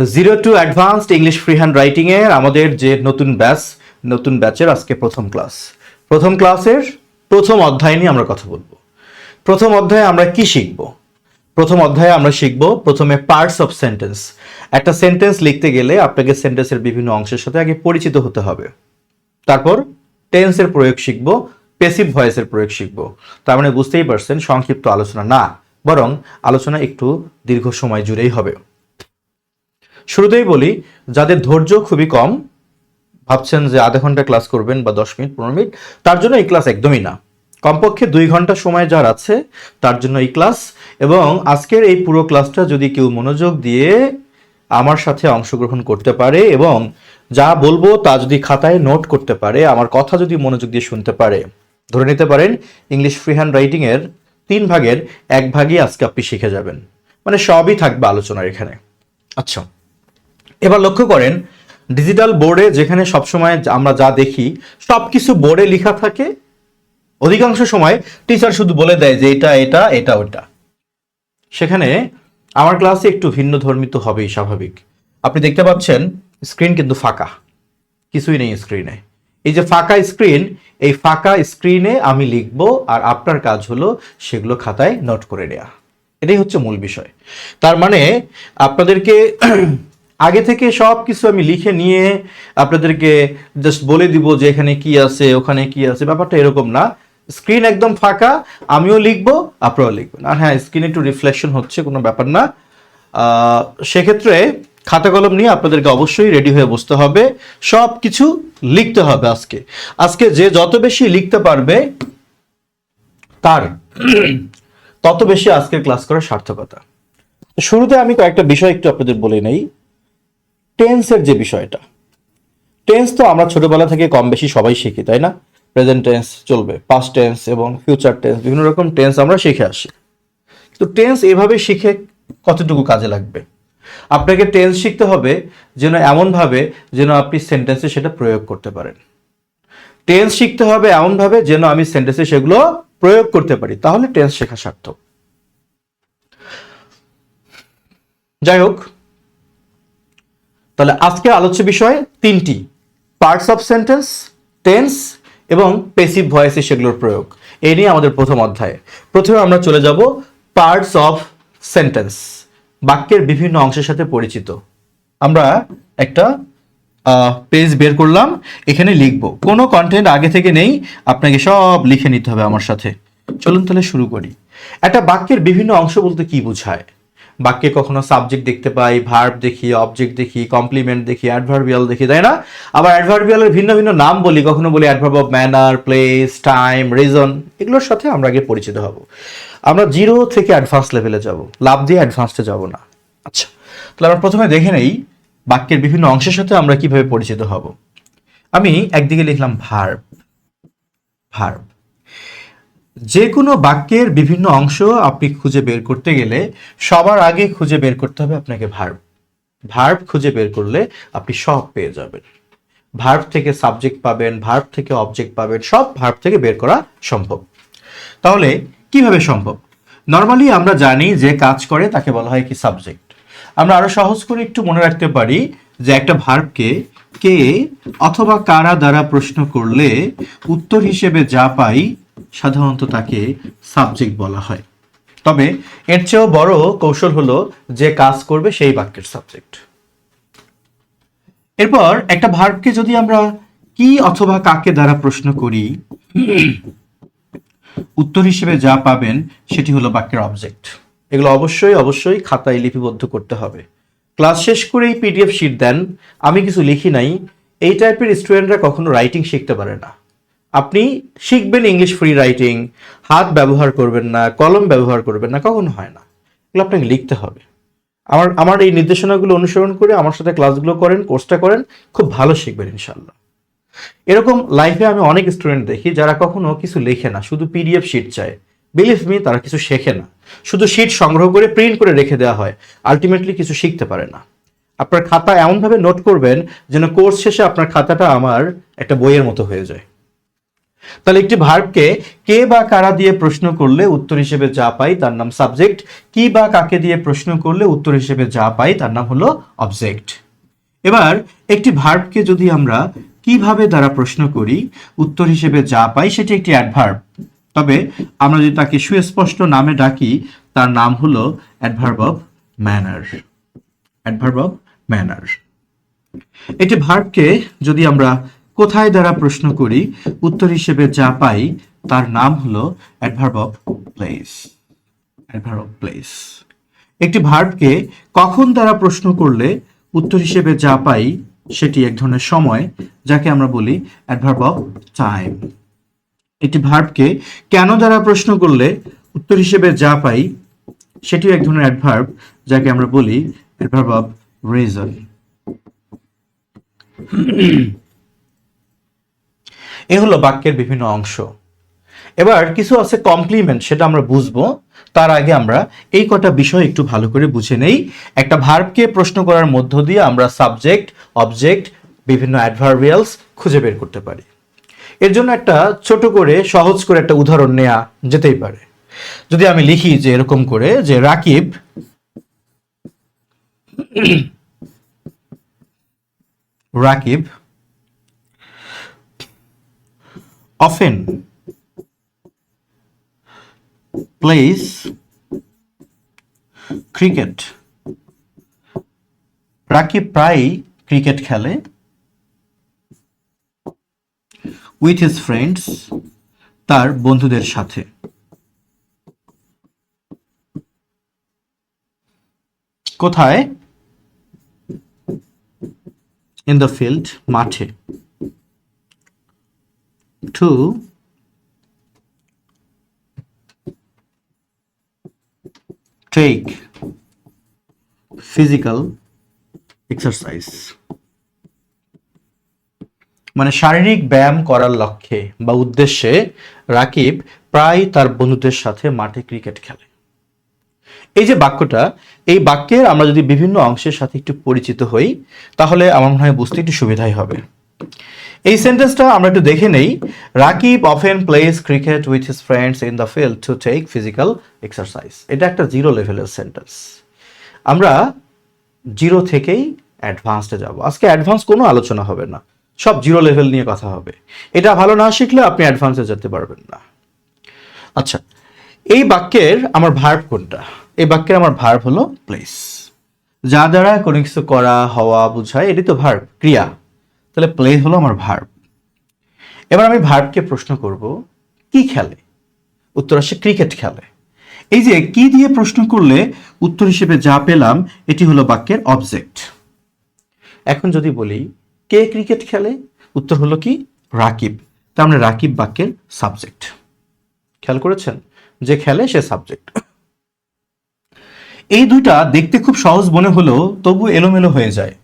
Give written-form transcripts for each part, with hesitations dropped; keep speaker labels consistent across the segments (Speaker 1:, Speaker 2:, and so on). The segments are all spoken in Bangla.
Speaker 1: Zero two advanced English free hand writing এর আমাদের যে নতুন ব্যাচের আজকে প্রথম ক্লাস। প্রথম ক্লাসের প্রথম অধ্যায় নিয়ে আমরা কথা বলবো। প্রথম অধ্যায়ে আমরা কি শিখব? প্রথম অধ্যায়ে আমরা শিখব প্রথমে পার্টস অফ সেন্টেন্স। একটা সেন্টেন্স লিখতে গেলে আপনাকে সেন্টেন্সের বিভিন্ন অংশের সাথে আগে পরিচিত হতে হবে। তারপর টেন্সের প্রয়োগ শিখব, প্যাসিভ ভয়েসের প্রয়োগ শিখব। তার মানে বুঝতেই পারছেন সংক্ষিপ্ত আলোচনা না, বরং আলোচনা একটু দীর্ঘ সময় জুড়েই হবে। শুরুতেই বলি, যাদের ধৈর্য খুবই কম, ভাবছেন যে আধা ঘন্টা ক্লাস করবেন বা 10 মিনিট 15 মিনিট, তার জন্য এই ক্লাস একদমই না। কমপক্ষে 2 ঘন্টা সময় যার আছে তার জন্য এই ক্লাস। এবং আজকের এই পুরো ক্লাসটা যদি কেউ মনোযোগ দিয়ে আমার সাথে অংশগ্রহণ করতে পারে এবং যা বলবো তা যদি খাতায় নোট করতে পারে, আমার কথা যদি মনোযোগ দিয়ে শুনতে পারে, ধরে নিতে পারেন ইংলিশ ফ্রি হ্যান্ড রাইটিং এর 3 ভাগের 1 ভাগই আজকে আপনি শিখে যাবেন। মানে সবই থাকবে আলোচনার এখানে। আচ্ছা, এবার লক্ষ্য করেন, ডিজিটাল বোর্ডে যেখানে সবসময় আমরা যা দেখি সব কিছু বোর্ডে লেখা থাকে, অধিকাংশ সময় টিচার শুধু বলে দেয় যে এটা এটা এটা ওটা। সেখানে আমার ক্লাসে একটু ভিন্ন ধর্মিত হবেই স্বাভাবিক। আপনি দেখতে পাচ্ছেন স্ক্রিন কিন্তু ফাঁকা, কিছুই নেই স্ক্রিনে। এই যে ফাঁকা স্ক্রিন, এই ফাঁকা স্ক্রিনে আমি লিখবো আর আপনার কাজ হলো সেগুলো খাতায় নোট করে নেওয়া। এটাই হচ্ছে মূল বিষয়। তার মানে আপনাদেরকে আগে থেকে সব কিছু আমি লিখে নিয়ে আপনাদেরকে জাস্ট বলে দিব যে এখানে কি আছে ওখানে কি আছে, ব্যাপারটা এরকম না। স্ক্রিন একদম ফাঁকা, আমিও লিখবো আপনারাও লিখবেন। আর হ্যাঁ, স্ক্রিনে একটু রিফ্লেকশন হচ্ছে, কোনো ব্যাপার না। সেক্ষেত্রে খাতা কলম নিয়ে আপনাদেরকে অবশ্যই রেডি হয়ে বসতে হবে, সব কিছু লিখতে হবে। আজকে যে যত বেশি লিখতে পারবে তার তত বেশি আজকের ক্লাস করার সার্থকতা। শুরুতে আমি কয়েকটা বিষয় একটু আপনাদের বলে নেই। টেন্সের যে বিষয়টা, টেন্স তো আমরা ছোটবেলা থেকে কম বেশি সবাই শিখি, তাই না? প্রেজেন্ট টেন্স চলবে, পাস্ট টেন্স এবং ফিউচার টেন্স, বিভিন্ন রকম টেন্স আমরা শিখে আসি। তো টেন্স এভাবে শিখে কতটুকু কাজে লাগবে? আপনাকে টেন্স শিখতে হবে যেন এমনভাবে যেন আপনি সেন্টেন্সে সেটা প্রয়োগ করতে পারেন। টেন্স শিখতে হবে এমনভাবে যেন আমি সেন্টেন্সে সেগুলো প্রয়োগ করতে পারি, তাহলে টেন্স শেখা সার্থক। যাই হোক, তাহলে আজকের আলোচ্য বিষয় 3টি: পার্টস অফ সেন্টেন্স, টেন্স এবং প্যাসিভ ভয়েসে সেগুলোর প্রয়োগ। এই নিয়ে আমাদের প্রথম অধ্যায়ে প্রথমে আমরা চলে যাব পার্টস অফ সেন্টেন্স, বাক্যের বিভিন্ন অংশের সাথে পরিচিত। আমরা একটা পেজ বের করলাম, এখানে লিখব, কোনো কন্টেন্ট আগে থেকে নেই, আপনাকে সব লিখে নিতে হবে আমার সাথে। চলুন তাহলে শুরু করি। একটা বাক্যের বিভিন্ন অংশ বলতে কি বোঝায়? বাক্যে কখনো সাবজেক্ট দেখতে পাই, ভার্ব দেখি, অবজেক্ট দেখি, কমপ্লিমেন্ট দেখি, অ্যাডভার্বিয়াল দেখি, তাই না? আবার অ্যাডভার্বিয়ালের ভিন্ন ভিন্ন নাম বলি, কখনো বলি adverb of manner, place, time, reason. এগুলোর সাথে আমরা আগে পরিচিত হব। আমরা 0 থেকে অ্যাডভান্স লেভেলে যাব, লাভ দিয়ে অ্যাডভান্সে যাব না। আচ্ছা, তাহলে আমরা প্রথমে দেখে নেই বাক্যের বিভিন্ন অংশের সাথে আমরা কিভাবে পরিচিত হব। আমি একদিকে লিখলাম ভার্ব। ভার্ব, যে কোনো বাক্যের বিভিন্ন অংশ আপনি খুঁজে বের করতে গেলে সবার আগে খুঁজে বের করতে হবে আপনাকে ভার্ব। ভার্ব খুঁজে বের করলে আপনি সব পেয়ে যাবেন। ভার্ব থেকে সাবজেক্ট পাবেন, ভার্ব থেকে অবজেক্ট পাবেন, সব ভার্ব থেকে বের করা সম্ভব। তাহলে কিভাবে সম্ভব? নর্মালি আমরা জানি যে কাজ করে তাকে বলা হয় কি সাবজেক্ট। আমরা আরো সহজ করে একটু মনে রাখতে পারি যে একটা ভার্বকে কে অথবা কারা দ্বারা প্রশ্ন করলে উত্তর হিসেবে যা পাই সাধারণত তাকে সাবজেক্ট বলা হয়। তবে এর চেয়েও বড় কৌশল হলো যে কাজ করবে সেই বাক্যের সাবজেক্ট। এরপর একটা ভার্বকে যদি আমরা কি অথবা কাকে দ্বারা প্রশ্ন করি, উত্তর হিসেবে যা পাবেন সেটি হলো বাক্যের অবজেক্ট। এগুলো অবশ্যই অবশ্যই খাতায় লিপিবদ্ধ করতে হবে। ক্লাস শেষ করেই পিডিএফ শিট দেন, আমি কিছু লিখি নাই, এই টাইপের স্টুডেন্টরা কখনো রাইটিং শিখতে পারে না। আপনি শিখবেন ইংলিশ ফ্রি রাইটিং, হাত ব্যবহার করবেন না, কলম ব্যবহার করবেন না, কখনো হয় না। এগুলো আপনাকে লিখতে হবে। আমার এই নির্দেশনাগুলো অনুসরণ করে আমার সাথে ক্লাসগুলো করেন, কোর্সটা করেন, খুব ভালো শিখবেন ইনশাল্লাহ। এরকম লাইফে আমি অনেক স্টুডেন্ট দেখি যারা কখনো কিছু লেখে না, শুধু পিডিএফ শিট চায়। বিলিভ মি, তারা কিছু শেখে না। শুধু শিট সংগ্রহ করে প্রিন্ট করে রেখে দেওয়া হয়, আলটিমেটলি কিছু শিখতে পারে না। আপনার খাতা এমনভাবে নোট করবেন যেন কোর্স শেষে আপনার খাতাটা আমার একটা বইয়ের মতো হয়ে যায়। তাহলে একটি ভার্বকে কে বা কারা দিয়ে প্রশ্ন করলে উত্তর হিসেবে যা পাই তার নাম সাবজেক্ট, কি বা কাকে দিয়ে প্রশ্ন করলে উত্তর হিসেবে যা পাই তার নাম হলো অবজেক্ট। এবার একটি ভার্বকে যদি আমরা কিভাবে দ্বারা প্রশ্ন করি উত্তর হিসেবে যা পাই সেটি একটি অ্যাডভার্ব। তবে আমরা যদি তাকে সুস্পষ্ট নামে ডাকি তার নাম হলো adverb of manner. Adverb of manner. একটি ভার্বকে যদি আমরা কোথায় দ্বারা প্রশ্ন করি উত্তর হিসেবে যা পাই তার নাম হলো adverb of place. Adverb of place. একটি ভার্বকে কখন দ্বারা প্রশ্ন করলে উত্তর হিসেবে যা পাই সেটি এক ধরনের সময়, যাকে আমরা বলি অ্যাডভার্ব অফ টাইম। একটি ভার্বকে কেন দ্বারা প্রশ্ন করলে উত্তর হিসেবে যা পাই সেটিও এক ধরনের অ্যাডভার্ব, যাকে আমরা বলি অ্যাডভার্ব অফ রিজন। এ হলো বাক্যের বিভিন্ন অংশ। এবার কিছু আছে কমপ্লিমেন্ট, সেটা আমরা বুঝবো। তার আগে আমরা এই কটা বিষয় একটু ভালো করে বুঝে নেই। একটা ভার্বকে প্রশ্ন করার মধ্য দিয়ে আমরা সাবজেক্ট, অবজেক্ট, বিভিন্ন অ্যাডভার্বিয়ালস খুঁজে বের করতে পারি। এর জন্য একটা ছোট করে সহজ করে একটা উদাহরণ নেওয়া যেতেই পারে। যদি আমি লিখি যে এরকম করে যে Rakib Rakib often plays cricket. Rakib প্রায়ই ক্রিকেট খেলে with his friends, তার বন্ধুদের সাথে। কোথায়? in the field, মাঠে। to take physical exercise, মানে শারীরিক ব্যায়াম করার লক্ষ্যে বা উদ্দেশ্যে রাকিব প্রায় তার বন্ধুদের সাথে মাঠে ক্রিকেট খেলে। এই যে বাক্যটা, এই বাক্যের আমরা যদি বিভিন্ন অংশের সাথে একটু পরিচিত হই তাহলে আমার মনে হয় বুঝতে একটু সুবিধাই হবে। এই সেন্টেন্সটা আমরা একটু দেখে নেই। Rakib often plays cricket with his friends in the field to take physical exercise. এটা একটা জিরো লেভেলের সেন্টেন্স। আমরা জিরো থেকেই অ্যাডভান্সডে যাব। আজকে অ্যাডভান্স কোনো আলোচনা হবে না, সব জিরো লেভেল নিয়ে কথা হবে। এটা ভালো না শিখলে আপনি অ্যাডভান্সে যেতে পারবেন না। আচ্ছা, এই বাক্যের আমার ভার্ব কোনটা? এই বাক্যের আমার ভার্ব হলো প্লেস। যা দ্বারা কোনো কিছু করা, হওয়া বোঝায়, এটি তো ভার্ব, ক্রিয়া। তাহলে প্লে হলো আমার ভার্ব। এবার আমি ভার্বকে প্রশ্ন করব কি খেলে, উত্তর আসে ক্রিকেট খেলে। এই যে কি দিয়ে প্রশ্ন করলে উত্তর হিসেবে যা পেলাম এটি হলো বাক্যের অবজেক্ট। এখন যদি বলি কে ক্রিকেট খেলে, উত্তর হলো কি রাকিব। তার মানে রাকিব বাক্যের সাবজেক্ট। খেয়াল করেছেন, যে খেলে সে সাবজেক্ট। এই দুইটা দেখতে খুব সহজ মনে হলেও তবু এলোমেলো হয়ে যায়।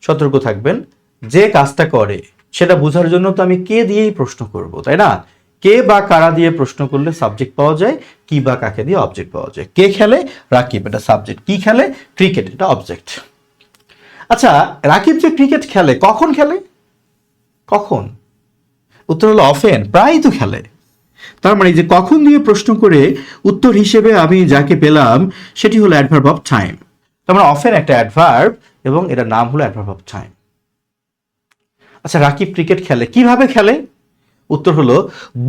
Speaker 1: সতর্ক থাকবেন, যে কাজটা করে সেটা বোঝার জন্য তো আমি কে দিয়েই প্রশ্ন করব, তাই না? কে বা কারা দিয়ে প্রশ্ন করলে সাবজেক্ট পাওয়া যায়, কি বা কাকে দিয়ে অবজেক্ট পাওয়া যায়। কে খেলে? রাকিব, এটা সাবজেক্ট। কি খেলে? ক্রিকেট, এটা অবজেক্ট। আচ্ছা, রাকিব যে ক্রিকেট খেলে কখন খেলে? কখন? উত্তর হলো অফেন, প্রায়ই তো খেলে। তার মানে যে কখন দিয়ে প্রশ্ন করে উত্তর হিসেবে আমি যাকে পেলাম সেটি হলো অ্যাডভার্ব অফ টাইম। তার মানে অফেন একটা অ্যাডভার্ব এবং এটার নাম হলো অ্যাডভার্ব অফ টাইম। আচ্ছা, রাকিব ক্রিকেট খেলে, কিভাবে খেলে? উত্তর হলো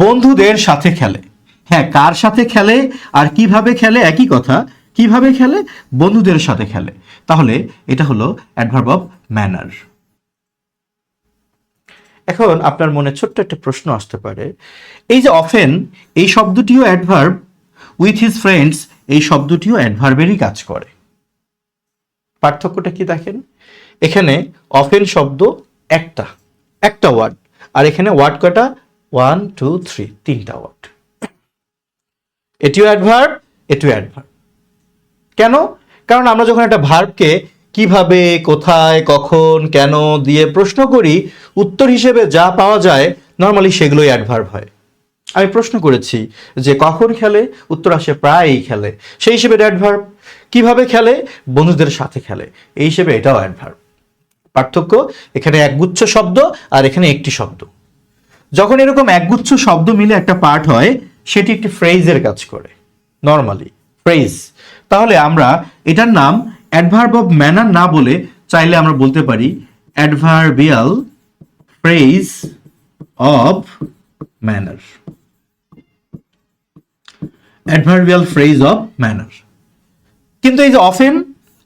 Speaker 1: বন্ধুদের সাথে খেলে। হ্যাঁ, কার সাথে খেলে আর কিভাবে খেলে একই কথা। কিভাবে খেলে? বন্ধুদের সাথে খেলে। তাহলে এটা হলো অ্যাডভার্ব অফ ম্যানার। এখন আপনার মনে ছোট্ট একটা প্রশ্ন আসতে পারে, এই যে অফেন এই শব্দটিও অ্যাডভার্ব, উইথ হিজ ফ্রেন্ডস এই শব্দটিও অ্যাডভার্বেরই কাজ করে। পার্থক্যটা কি দেখেন, এখানে অফেন শব্দ একটা ওয়ার্ড, আর এখানে ওয়ার্ড কটা? 1 2 3, তিনটা ওয়ার্ড। এটিও অ্যাডভার্ব, এটিও অ্যাডভার্ব। কেন? কারণ আমরা যখন একটা ভার্বকে কিভাবে, কোথায়, কখন, কেন দিয়ে প্রশ্ন করি উত্তর হিসেবে যা পাওয়া যায় নর্মালি সেগুলোই অ্যাডভার্ব হয়। আমি প্রশ্ন করেছি যে কখন খেলে, উত্তর আসে প্রায়ই খেলে, সেই হিসেবে অ্যাডভার্ব। কিভাবে খেলে? বন্ধুদের সাথে খেলে, এই হিসেবে এটাও অ্যাডভার্ব। পার্থক্য এখানে একগুচ্ছ শব্দ আর এখানে একটি শব্দ। যখন এরকম একগুচ্ছ শব্দ মিলে একটা পার্ট হয় সেটি একটি ফ্রেজের কাজ করে নর্মালি ফ্রেজ। তাহলে আমরা এটার নাম অ্যাডভার্ব অফ ম্যানার না বলে চাইলে আমরা বলতে পারি adverbial phrase of manner. Adverbial phrase of manner. কিন্তু এই যে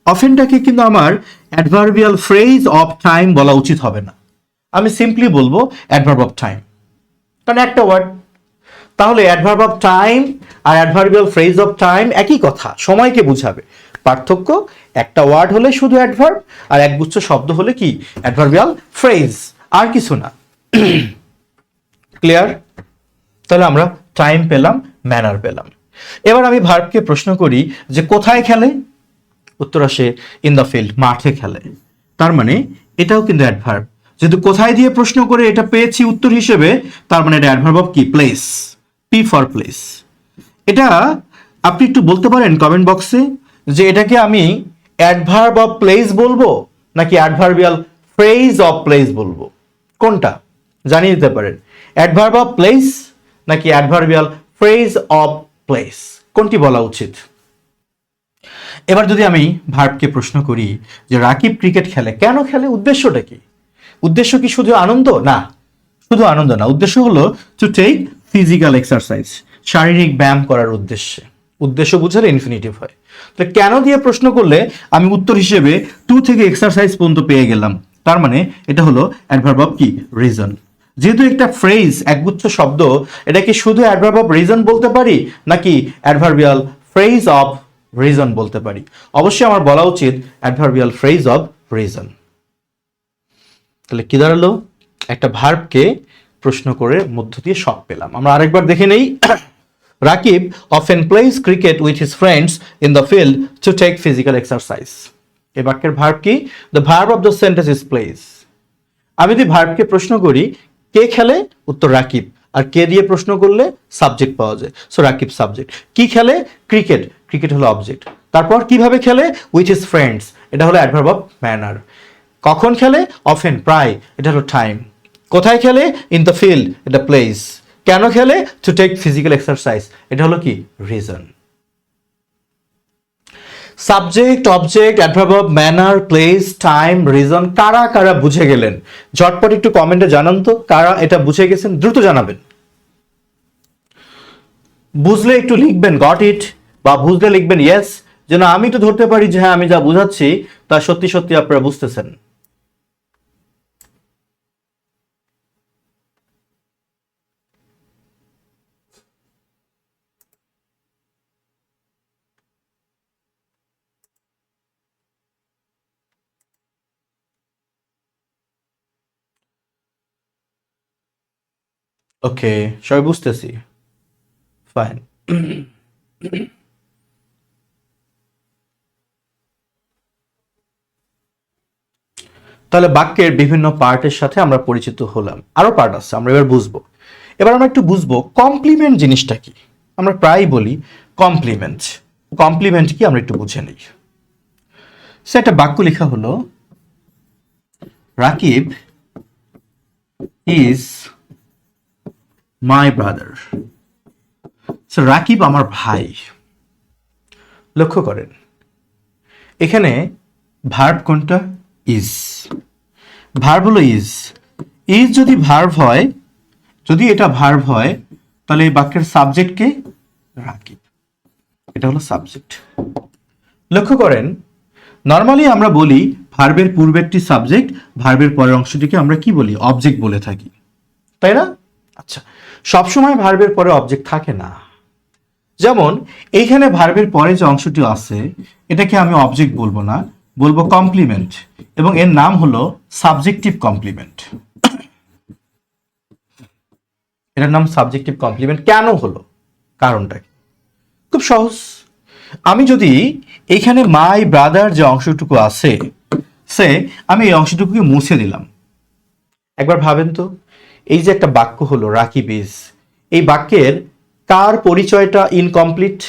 Speaker 1: অফেনটাকে কিন্তু আমার অ্যাডভার্বিয়াল ফ্রেজ অফ টাইম বলা উচিত হবে না, আমি সিম্পলি বলবো অ্যাডভার্ব অফ টাইম, কারণ একটা ওয়ার্ড। তাহলে অ্যাডভার্ব অফ টাইম আর অ্যাডভার্বিয়াল ফ্রেজ অফ টাইম একই কথা, সময়কে বুঝাবে। পার্থক্য একটা ওয়ার্ড হলে শুধু অ্যাডভার্ব, আর একগুচ্ছ শব্দ হলে কি অ্যাডভার্বিয়াল ফ্রেজ, আর কিছু না। ক্লিয়ার? তাহলে আমরা টাইম পেলাম, ম্যানার পেলাম। এবার আমি ভার্বকে প্রশ্ন করি যে কোথায় খেলে, উত্তর আসে ইন দ্য ফিল্ড, মাঠে খেলে। তার মানে এটাও কিন্তু অ্যাডভার্ব, যেহেতু কোথায় দিয়ে প্রশ্ন করে এটা পেয়েছি উত্তর হিসেবে, তার মানে এটা অ্যাডভার্ব অফ কি? Place, P for place. এটা আপনি একটু বলতে পারেন কমেন্ট বক্সে যে এটাকে আমি অ্যাডভার্ব অফ প্লেস বলবো নাকি অ্যাডভার্বিয়াল ফ্রেজ অফ প্লেস বলবো, কোনটা জানিয়ে দিতে পারেন। অ্যাডভার্ব অফ প্লেস নাকি অ্যাডভার্বিয়াল ফ্রেজ অফ প্লেস, কোনটি বলা উচিত? এবার যদি আমি ভার্বকে প্রশ্ন করি যে রাকিব ক্রিকেট খেলে, কেন খেলে, উদ্দেশ্যটা কি? উদ্দেশ্য কি শুধু আনন্দ? না, শুধু আনন্দ না, উদ্দেশ্য হলো টু টেক ফিজিক্যাল এক্সারসাইজ, শারীরিক ব্যায়াম করার উদ্দেশ্যে। উদ্দেশ্য বুঝালে ইনফিনিটিভ হয়। তাহলে কেন দিয়ে প্রশ্ন করলে আমি উত্তর হিসেবে টু থেকে এক্সারসাইজ পর্যন্ত পেয়ে গেলাম, তার মানে এটা হলো অ্যাডভার্ব অফ কি? রিজন। যেহেতু একটা ফ্রেজ, একগুচ্ছ শব্দ, এটা কি শুধু অ্যাডভার্ব অফ রিজন বলতে পারি নাকি অ্যাডভার্বিয়াল ফ্রেজ অফ রিজন বলতে পারি? অবশ্যই আমার বলা উচিত অ্যাডভার্বিয়াল ফ্রেজ অফ রিজন। তাহলে কি দাঁড়ালো? একটা ভার্বকে প্রশ্ন করে মধ্য দিয়ে সব পেলাম। আমরা আরেকবার দেখে নেই। Rakib often plays cricket with his friends in the field to take physical exercise. এই বাক্যের ভার্ব কি? The verb of the sentence is plays. আমি যদি ভার্বকে প্রশ্ন করি কে খেলে, উত্তর রাকিব। আর কে দিয়ে প্রশ্ন করলে সাবজেক্ট পাওয়া যায়, সো রাকিব সাবজেক্ট। কি খেলে? ক্রিকেট, ক্রিকেট হলো অবজেক্ট। তারপর কিভাবে খেলে? উইথ হিজ ফ্রেন্ডস, এটা হলো অ্যাডভার্ব অফ ম্যানার। কখন খেলে? অফেন, প্রায়, এটা হলো টাইম। কোথায় খেলে? ইন দ্য ফিল্ড, এটা প্লেস। কেন খেলে? টু টেক ফিজিক্যাল এক্সারসাইজ, এটা হলো কি? Reason. Subject, object, adverb of manner, place, time, reason কারা কারা বুঝে গেলেন ঝটপট একটু কমেন্টে জানান তো, কারা এটা বুঝে গেছেন দ্রুত জানাবেন। বুঝলে একটু লিখবেন গট ইট, বা বুঝলে লিখবেন ইয়েস, যেন আমি তো ধরতে পারি যে হ্যাঁ আমি যা বুঝাচ্ছি তা সত্যি সত্যি আপনারা বুঝতেছেন। ওকে, সবাই বুঝতেছি, ফাইন। তাহলে বাক্যের বিভিন্ন পার্টের সাথে আমরা পরিচিত হলাম, আরো পার্ট আছে আমরা এবার বুঝবো। এবার আমরা একটু বুঝবো কমপ্লিমেন্ট জিনিসটা কি। আমরা প্রায়ই বলি কমপ্লিমেন্ট, কমপ্লিমেন্ট কি আমরা একটু বুঝে নিই। সে একটা বাক্য লেখা হলো Rakib is my brother. Rakib আমার ভাই। লক্ষ্য করেন এখানে ভার্ব কোনটা? ইজ। ভার্ব হলো ইজ। ইজ যদি ভার্ব হয়, যদি এটা ভার্ব হয়, তাহলে এই বাক্যের সাবজেক্ট কে? রাকিব, এটা হলো সাবজেক্ট। লক্ষ্য করেন নর্মালি আমরা বলি ভার্বের পূর্বেরটি সাবজেক্ট, ভার্বের পরের অংশটিকে আমরা কি বলি? অবজেক্ট বলে থাকি, তাই না? আচ্ছা, সবসময় ভার্বের পরে অবজেক্ট থাকে না। যেমন এইখানে ভার্বের পরে যে অংশটি আছে এটাকে আমি অবজেক্ট বলবো না, বলবো কমপ্লিমেন্ট, এবং এর নাম হলো সাবজেক্টিভ কমপ্লিমেন্ট। এটার নাম সাবজেক্টিভ কমপ্লিমেন্ট। কেন হলো? কারণটা কি? খুব সহজ। আমি যদি এইখানে মাই ব্রাদার যে অংশটুকু আছে সে আমি এই অংশটুকুকে মুছে দিলাম, একবার ভাবেন তো, এই যে একটা বাক্য হলো রাকিব ইজ, এই বাক্যের কার পরিচয়টা ইনকমপ্লিট?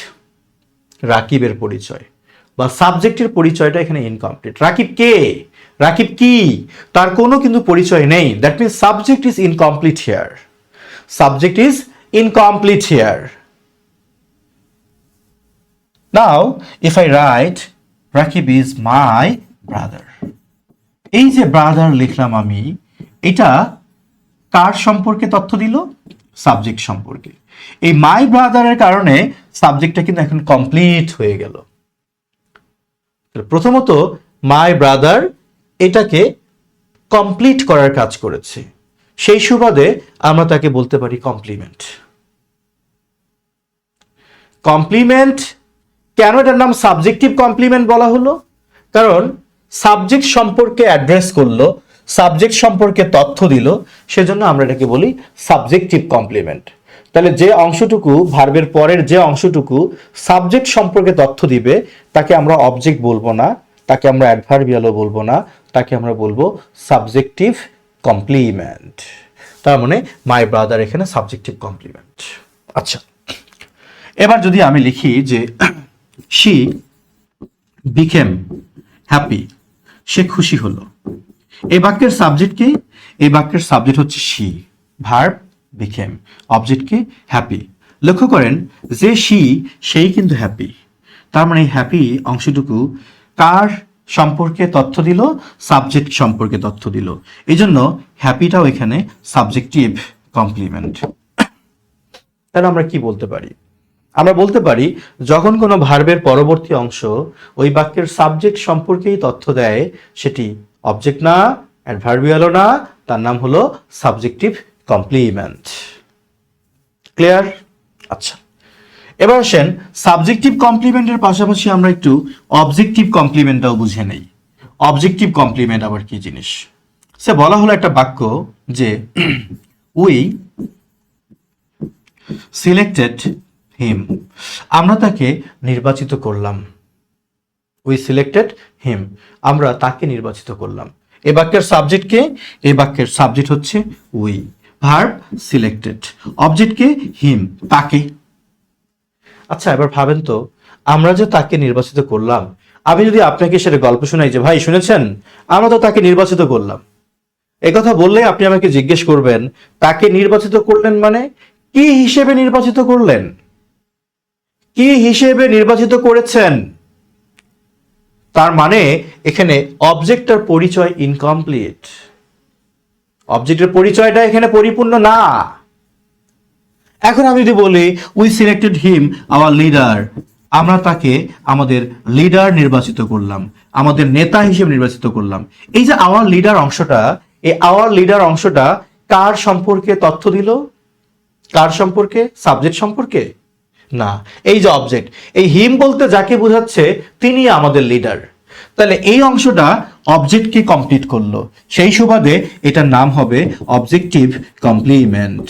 Speaker 1: রাকিবের পরিচয় বা সাবজেক্টের পরিচয়টা এখানে ইনকমপ্লিট। রাকিব কে? রাকিব কি? তার কোনো কিন্তু পরিচয় নেই। That means subject is incomplete here. Subject is incomplete here. Now, if I write, Rakib is my brother. এই যে ব্রাদার লিখলাম আমি, এটা কার সম্পর্কে তথ্য দিল? সাবজেক্ট সম্পর্কে। এই মাই ব্রাদারের কারণে সাবজেক্টটা কিন্তু এখন কমপ্লিট হয়ে গেল। প্রথমত মাই ব্রাদার এটাকে কমপ্লিট করার কাজ করেছে, সেই সুবাদে আমরা তাকে বলতে পারি কমপ্লিমেন্ট। কমপ্লিমেন্ট কেন এটার নাম সাবজেক্টিভ কমপ্লিমেন্ট বলা হলো? কারণ সাবজেক্ট সম্পর্কে অ্যাড্রেস করলো, সাবজেক্ট সম্পর্কে তথ্য দিল, সেজন্য আমরা এটাকে বলি সাবজেক্টিভ কমপ্লিমেন্ট। তাহলে যে অংশটুকু ভার্বের পরের যে অংশটুকু সাবজেক্ট সম্পর্কে তথ্য দিবে তাকে আমরা অবজেক্ট বলবো না, তাকে আমরা অ্যাডভার্বিয়ালও বলবো না, তাকে আমরা বলবো সাবজেক্টিভ কমপ্লিমেন্ট। তার মানে মাই ব্রাদার এখানে সাবজেক্টিভ কমপ্লিমেন্ট। আচ্ছা, এবার যদি আমি লিখি যে শি বিকেম হ্যাপি, সে খুশি হলো। এই বাক্যের সাবজেক্ট কি? এই বাক্যের সাবজেক্ট হচ্ছে শি, ভার্ব বিকেম, অবজেক্ট কি? হ্যাপি। লক্ষ্য করেন যে শি, সেই কিন্তু হ্যাপি। তার মানে হ্যাপি অংশটুকু কার সম্পর্কে তথ্য দিল? সাবজেক্ট সম্পর্কে তথ্য দিল। এই জন্য হ্যাপিটাও এখানে সাবজেক্টিভ কমপ্লিমেন্ট। তাহলে আমরা কি বলতে পারি? আমরা বলতে পারি যখন কোনো ভার্বের পরবর্তী অংশ ওই বাক্যের সাবজেক্ট সম্পর্কেই তথ্য দেয়, সেটি অবজেক্ট না, অ্যাডভার্বিয়ালও না, তার নাম হলো সাবজেক্টিভ কমপ্লিমেন্ট। ক্লিয়ার? আচ্ছা, এবার আসেন সাবজেক্টিভ কমপ্লিমেন্টের পাশাপাশি আমরা একটু অবজেক্টিভ কমপ্লিমেন্টটাও বুঝে নেই। অবজেক্টিভ কমপ্লিমেন্ট আবার কি জিনিস? সে বলা হলো একটা বাক্য যে উই সিলেক্টেড হিম, আমরা তাকে নির্বাচিত করলাম। উই সিলেক্টেড হিম, আমরা তাকে নির্বাচিত করলাম। এই বাক্যের সাবজেক্ট কে? এই বাক্যের সাবজেক্ট হচ্ছে উই, ভার্ব সিলেক্টেড, অবজেক্ট কে? হিম, তাকে। আচ্ছা, এবার ভাবেন তো আমরা যে তাকে নির্বাচিত করলাম, আমি যদি আপনাকে সেটা গল্প শোনাই যে ভাই শুনেছেন আমরা তো তাকে নির্বাচিত করলাম, এই কথা বললে আপনি আমাকে জিজ্ঞেস করবেন তাকে নির্বাচিত করলেন মানে কি হিসেবে নির্বাচিত করলেন, কি হিসেবে নির্বাচিত করেছেন? তার মানে এখানে অবজেক্টের পরিচয় ইনকমপ্লিট, অবজেক্টের পরিচয়টা এখানে পরিপূর্ণ না। এখন আমি যদি বলি we selected him hour leader, আমরা তাকে আমাদের লিডার নির্বাচিত করলাম, আমাদের নেতা হিসেবে নির্বাচিত করলাম। এই যে আওয়ার লিডার অংশটা, এই আওয়ার লিডার অংশটা কার সম্পর্কে তথ্য দিল? কার সম্পর্কে? সাবজেক্ট সম্পর্কে না, এই যে অবজেক্ট, এই হিম বলতে যাকে বোঝাচ্ছে তিনি আমাদের লিডার। তাহলে এই অংশটা অবজেক্টকে কমপ্লিট করলো, সেই সুবাদে এটার নাম হবে অবজেক্টিভ কমপ্লিমেন্ট।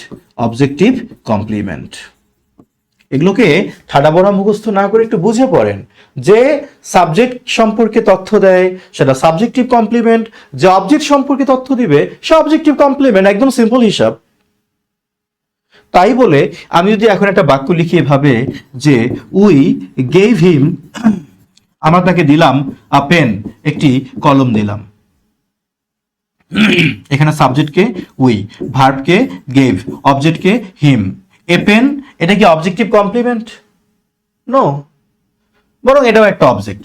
Speaker 1: Objective complement. এগুলোকে ঠাডা বড়া মুখস্থ না করে একটু বুঝে পড়েন। যে সাবজেক্ট সম্পর্কে তথ্য দেয় সেটা সাবজেক্টিভ কমপ্লিমেন্ট, যে অবজেক্ট সম্পর্কে তথ্য দিবে সে অবজেক্টিভ কমপ্লিমেন্ট, একদম সিম্পল হিসাব। তাই বলে আমি যদি এখন একটা বাক্য লিখি এভাবে যে উই গেভ হিম, আমরা তাকে দিলাম আ পেন, একটি কলম দিলাম। এখানে সাবজেক্টকে উই, ভার্বকে গেভ, অবজেক্টকে হিম। এ পেন, এটা কি অবজেক্টিভ কমপ্লিমেন্ট? নো, বরং এটাও একটা object.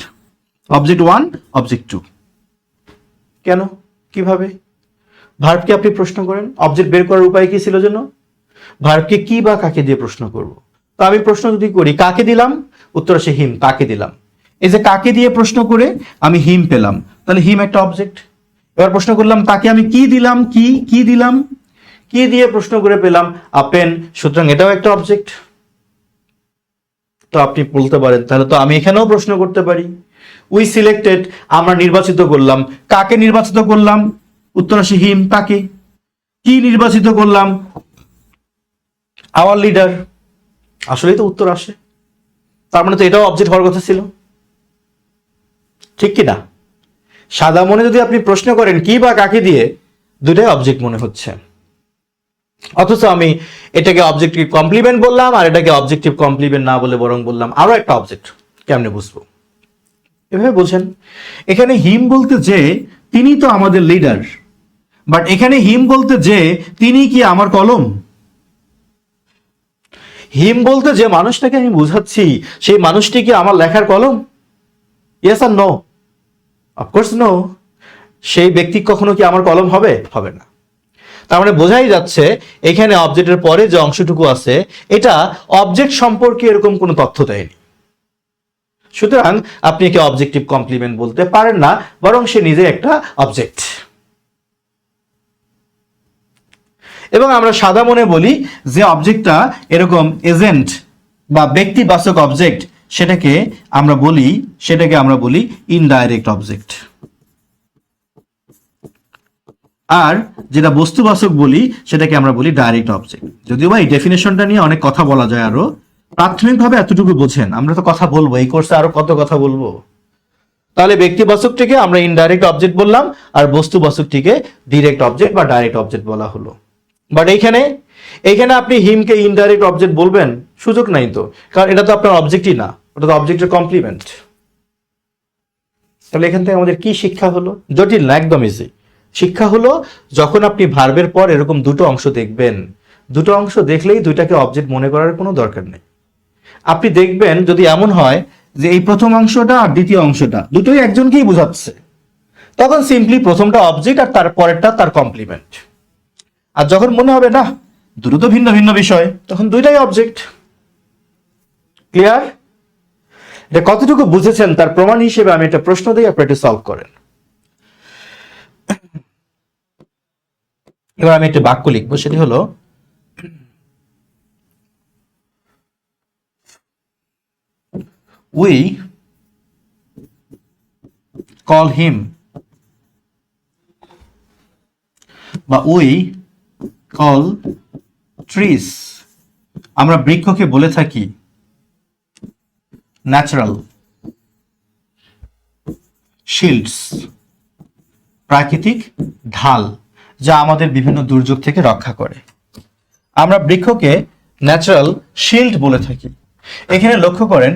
Speaker 1: Object one, object two. কেন? কিভাবে? ভার্বকে আপনি প্রশ্ন করেন, অবজেক্ট বের করার উপায় কি ছিল যেন? ভার্বকে কি বা কাকে দিয়ে প্রশ্ন করব? তো আমি প্রশ্ন যদি করি কাকে দিলাম, উত্তর আসে হিম, তাকে দিলাম। এই যে কাকে দিয়ে প্রশ্ন করে আমি হিম পেলাম, তাহলে হিম একটা অবজেক্ট। এবার প্রশ্ন করলাম তাকে আমি কি দিলাম, কি দিলাম, কি দিয়ে প্রশ্ন করে পেলাম আ পেন, সুতরাং এটাও একটা অবজেক্ট। তো আপনি বলতে পারেন তাহলে তো আমি এখানেও প্রশ্ন করতে পারি উই সিলেক্টেড, আমরা নির্বাচিত করলাম। কাকে নির্বাচিত করলাম? উত্তর আসে হিম, তাকে। কি নির্বাচিত করলাম? Hour leader. আসলেই তো উত্তর আসে। তার মানে তো এটাও অবজেক্ট হওয়ার কথা ছিল, ঠিক কি না? সাদা মনে যদি আপনি প্রশ্ন করেন কি বা কাকে দিয়ে, দুটাই অবজেক্ট মনে হচ্ছে। অথচ আমি এটাকে অবজেক্টিভ কমপ্লিমেন্ট বললাম আর এটাকে অবজেক্টিভ কমপ্লিমেন্ট না বলে বরং বললাম আরো একটা অবজেক্ট। কেমনে বুঝবো? এভাবে বোঝেন। এখানে হিম বলতে যে তিনি তো আমাদের লিডার, বাট এখানে হিম বলতে যে তিনি কি আমার কলম? হিম বলতে যে মানুষটাকে আমি বুঝাচ্ছি সেই মানুষটি কি আমার লেখার কলম? ইয়েস আর নো? Of course no. সেই ব্যক্তি কখনো কি আমার কলম হবে? হবে না। তার মানে বোঝাই যাচ্ছে এখানে অবজেক্টের পরে যে অংশটুকু আছে এটা অবজেক্ট সম্পর্কে এরকম কোনো তথ্য দেয়নি। সুতরাং আপনি একে অবজেক্টিভ কমপ্লিমেন্ট বলতে পারেন না, বরং সে নিজে একটা অবজেক্ট। এবং আমরা সাদা মনে বলি যে অবজেক্টটা এরকম এজেন্ট বা ব্যক্তিবাচক অবজেক্ট, সেটাকে আমরা বলি ইনডাইরেক্ট অবজেক্ট। আর যেটা বস্তুবাচক বলি সেটাকে আমরা বলি ডাইরেক্ট অবজেক্ট। যদিও বা এই ডেফিনেশনটা নিয়ে অনেক কথা বলা যায়, আরো প্রাথমিকভাবে এতটুকু বোঝেন। আমরা তো কথা বলবো, এই কোর্সে আরো কত কথা বলবো। তাহলে ব্যক্তিবাচকটিকে আমরা ইনডাইরেক্ট অবজেক্ট বললাম, আর বস্তুবাচকটিকে ডিরেক্ট অবজেক্ট বা ডাইরেক্ট অবজেক্ট বলা হলো। বাট এইখানে আপনি হিমকে ইনডাইরেক্ট অবজেক্ট বলবেন, সুযোগ নাই তো, কারণ এটা তো আপনার অবজেক্টই না, ওটা তো অবজেক্টের কমপ্লিমেন্ট। তাহলে এখান থেকে আমাদের কি শিক্ষা হলো? জটিল না, একদম ইজি। শিক্ষা হলো যখন আপনি ভার্বের পর এরকম দুটো অংশ দেখবেন, দুটো অংশ দেখলেই দুইটাকে অবজেক্ট মনে করার কোনো দরকার নেই। আপনি দেখবেন যদি এমন হয় যে এই প্রথম অংশটা আর দ্বিতীয় অংশটা দুটোই একজনকেই বোঝাচ্ছে, তখন সিম্পলি প্রথমটা অবজেক্ট আর তার পরেরটা তার কমপ্লিমেন্ট। আর যখন মনে হবে না দুটো তো ভিন্ন ভিন্ন বিষয়, তখন দুইটাই অবজেক্ট। ক্লিয়ার? এটা কতটুকু বুঝেছেন তার প্রমাণ হিসেবে আমি একটা প্রশ্ন দিই, আপনি এটা সলভ করেন। এবার আমি একটা বাক্য লিখবো, সেটি হলো উই কল হিম, বা উই কল ট্রিজ, আমরা বৃক্ষকে বলে থাকি ন্যাচারাল শিল্ডস, প্রাকৃতিক ঢাল, যা আমাদের বিভিন্ন দুর্যোগ থেকে রক্ষা করে। আমরা বৃক্ষকে ন্যাচারাল শিল্ড বলে থাকি। এখানে লক্ষ্য করেন,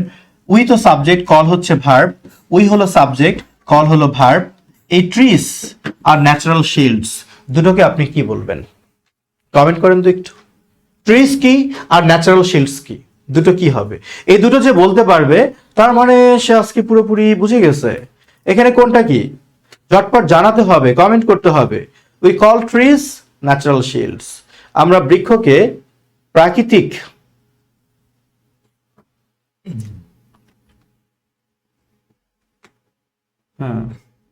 Speaker 1: উই তো সাবজেক্ট, কল হচ্ছে ভার্ব, উই হলো সাবজেক্ট, কল হলো ভার্ব। এই ট্রিজ আর ন্যাচারাল শিল্ডস দুটোকে আপনি কি বলবেন? কমেন্ট করেন তো একটু। ট্রিজ কি আর ন্যাচারাল শিল্ডস কি, দুটো কি হবে? এই দুটো যে বলতে পারবে তার মানে সে আজকে পুরোপুরি বুঝে গেছে এখানে কোনটা কি। ঝটপট জানাতে হবে, কমেন্ট করতে হবে। We call trees natural shields, আমরা বৃক্ষকে প্রাকৃতিক হ্যাঁ,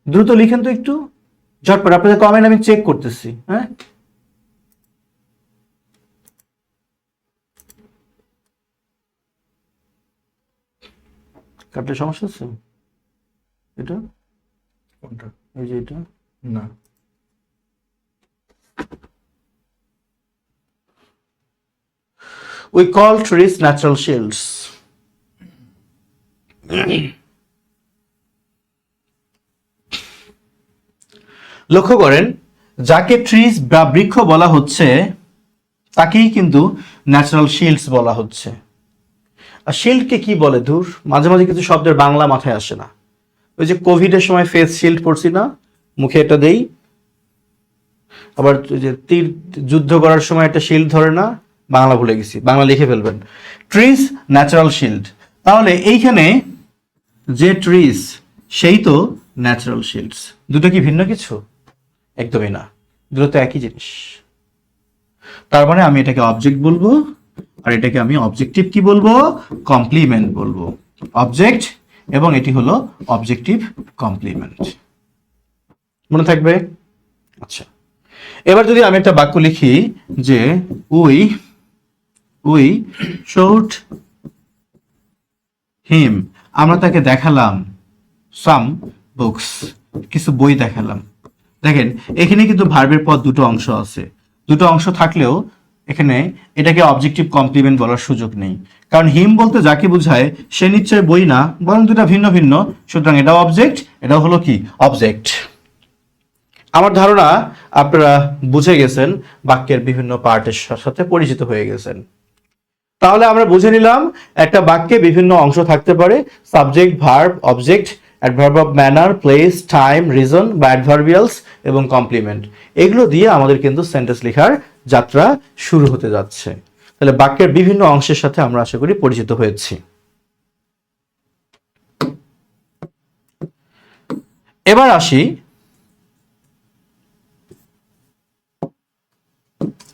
Speaker 1: দ্রুত লিখেন তো একটু ঝটপট, আপনাদের কমেন্ট আমি চেক করতেছি। হ্যাঁ, কাটলে সমস্যা আছে? এটা কোনটা? এই যে এটা না, we call trees natural shields. লক্ষ্য করেন, যাকে ট্রিজ বা বৃক্ষ বলা হচ্ছে তাকেই কিন্তু ন্যাচারাল শিল্ডস বলা হচ্ছে। আর শিল্ডকে কি বলে? ধুর, মাঝে মাঝে কিছু শব্দের বাংলা মাথায় আসে না। ওই যে কোভিডের সময় ফেস শিল্ড পড়ছি না, মুখে এটা দেই, আবার যে তীর যুদ্ধ করার সময় একটা শিল্ড ধরে না, বাংলা ভুলে গেছি, বাংলা লিখে ফেলবেন। ট্রিজ ন্যাচারাল শিল্ড, তাহলে এইখানে যে ট্রিজ সেই তো ন্যাচারাল শিল্ডস। দুটো কি ভিন্ন কিছু? একদমই না, দুটো তো একই জিনিস। তার মানে আমি এটাকে অবজেক্ট বলবো, আর এটাকে আমি অবজেক্টিভ কি বলবো? কমপ্লিমেন্ট বলবো। অবজেক্ট এবং এটি হলো অবজেক্টিভ কমপ্লিমেন্ট। মনে থাকবে? আচ্ছা, এবার যদি আমি একটা বাক্য লিখি যে উই শোড হিম, আমরা তাকে দেখালাম সাম বুকস, কিছু বই দেখালাম। দেখেন এখানে কিন্তু ভার্বের পর দুটো অংশ আছে, দুটো অংশ থাকলেও এখানে এটাকে অবজেক্টিভ কমপ্লিমেন্ট বলার সুযোগ নেই, কারণ হিম বলতে যাকে বোঝায় সে নিশ্চয় বই না, বরং দুটা ভিন্ন ভিন্ন। সুতরাং এটাও অবজেক্ট, এটাও হলো কি অবজেক্ট। আমার ধারণা আপনারা বুঝে গেছেন, বাক্যের বিভিন্ন পার্টের সাথে পরিচিত হয়ে গেছেন। তাহলে আমরা বুঝে নিলাম একটা বাক্যে বিভিন্ন অংশ থাকতে পারে, subject, verb, object, adverb of manner, place, time, reason বা অ্যাডভার্বিয়ালস এবং কমপ্লিমেন্ট। এগুলো দিয়ে আমাদের কিন্তু সেন্টেন্স লেখার যাত্রা শুরু হতে যাচ্ছে। তাহলে বাক্যের বিভিন্ন অংশের সাথে আমরা আশা করি পরিচিত হয়েছি। এবার আসি,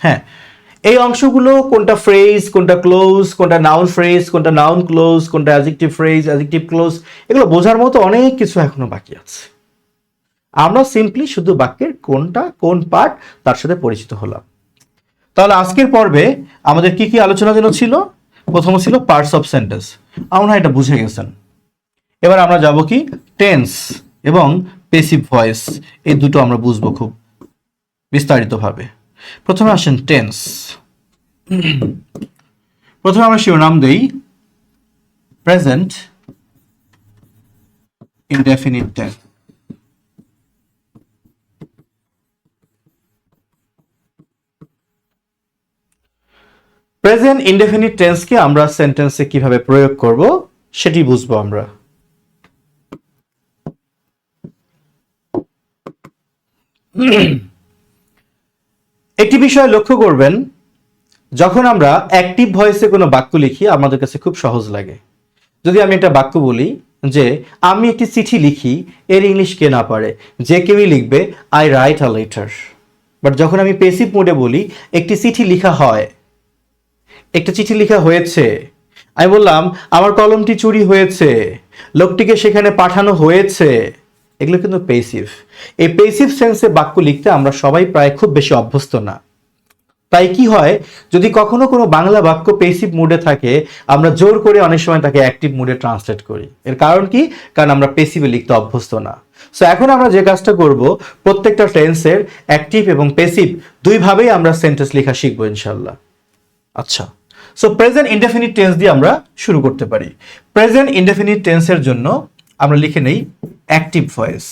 Speaker 1: হ্যাঁ, এই অংশগুলো কোনটা ফ্রেজ, কোনটা ক্লোজ, কোনটা নাউন ফ্রেজ, কোনটা নাউন ক্লোজ, কোনটা অ্যাডজেক্টিভ ফ্রেজ, অ্যাডজেক্টিভ ক্লোজ, এগুলো বোঝার মতো অনেক কিছু এখনো বাকি আছে। আমরা সিম্পলি শুধু বাক্যের কোনটা কোন পার্ট তার সাথে পরিচিত হলাম। তাহলে আজকের পর্বে আমাদের কি কি আলোচনা যেন ছিল? প্রথম ছিল পার্টস অফ সেন্টেন্স, আমরা এটা বুঝে গেছেন। এবার আমরা যাব কি টেন্স এবং পেসিভ ভয়েস, এই দুটো আমরা বুঝবো খুব বিস্তারিতভাবে। প্রথমে আসেন টেন্স। প্রথমে আমরা শিরোনাম দেই present indefinite tense. Present indefinite টেন্সকে আমরা সেন্টেন্সে কিভাবে প্রয়োগ করব সেটি বুঝবো আমরা। একটি বিষয় লক্ষ্য করবেন, যখন আমরা অ্যাক্টিভ ভয়েসে কোনো বাক্য লিখি আমাদের কাছে খুব সহজ লাগে। যদি আমি একটা বাক্য বলি যে আমি একটি চিঠি লিখি, এর ইংলিশ কে না পারে, যে কেউই লিখবে I write a letter. But যখন আমি পেসিভ মোডে বলি একটি চিঠি লেখা হয়, একটা চিঠি লেখা হয়েছে, আমি বললাম আমার কলমটি চুরি হয়েছে, লোকটিকে সেখানে পাঠানো হয়েছে, এগুলো কিন্তু পেসিভ। এই পেসিভ সেন্সে বাক্য লিখতে আমরা সবাই প্রায় খুব বেশি অভ্যস্ত না। তাই কি হয়, যদি কখনো কোনো বাংলা বাক্য পেসিভ মুডে থাকে আমরা জোর করে অনেক সময় তাকে অ্যাক্টিভ মুডে ট্রান্সলেট করি। এর কারণ কি? কারণ আমরা পেসিভে লিখতে অভ্যস্ত না। সো এখন আমরা যে কাজটা করব, প্রত্যেকটা টেন্সের অ্যাক্টিভ এবং পেসিভ দুইভাবেই আমরা সেন্টেন্স লেখা শিখবো ইনশাল্লাহ। আচ্ছা, সো প্রেজেন্ট ইনডেফিনিট টেন্স দিয়ে আমরা শুরু করতে পারি। প্রেজেন্ট ইনডেফিনিট টেন্সের জন্য আমরা লিখে নেই অ্যাক্টিভ ভয়েস।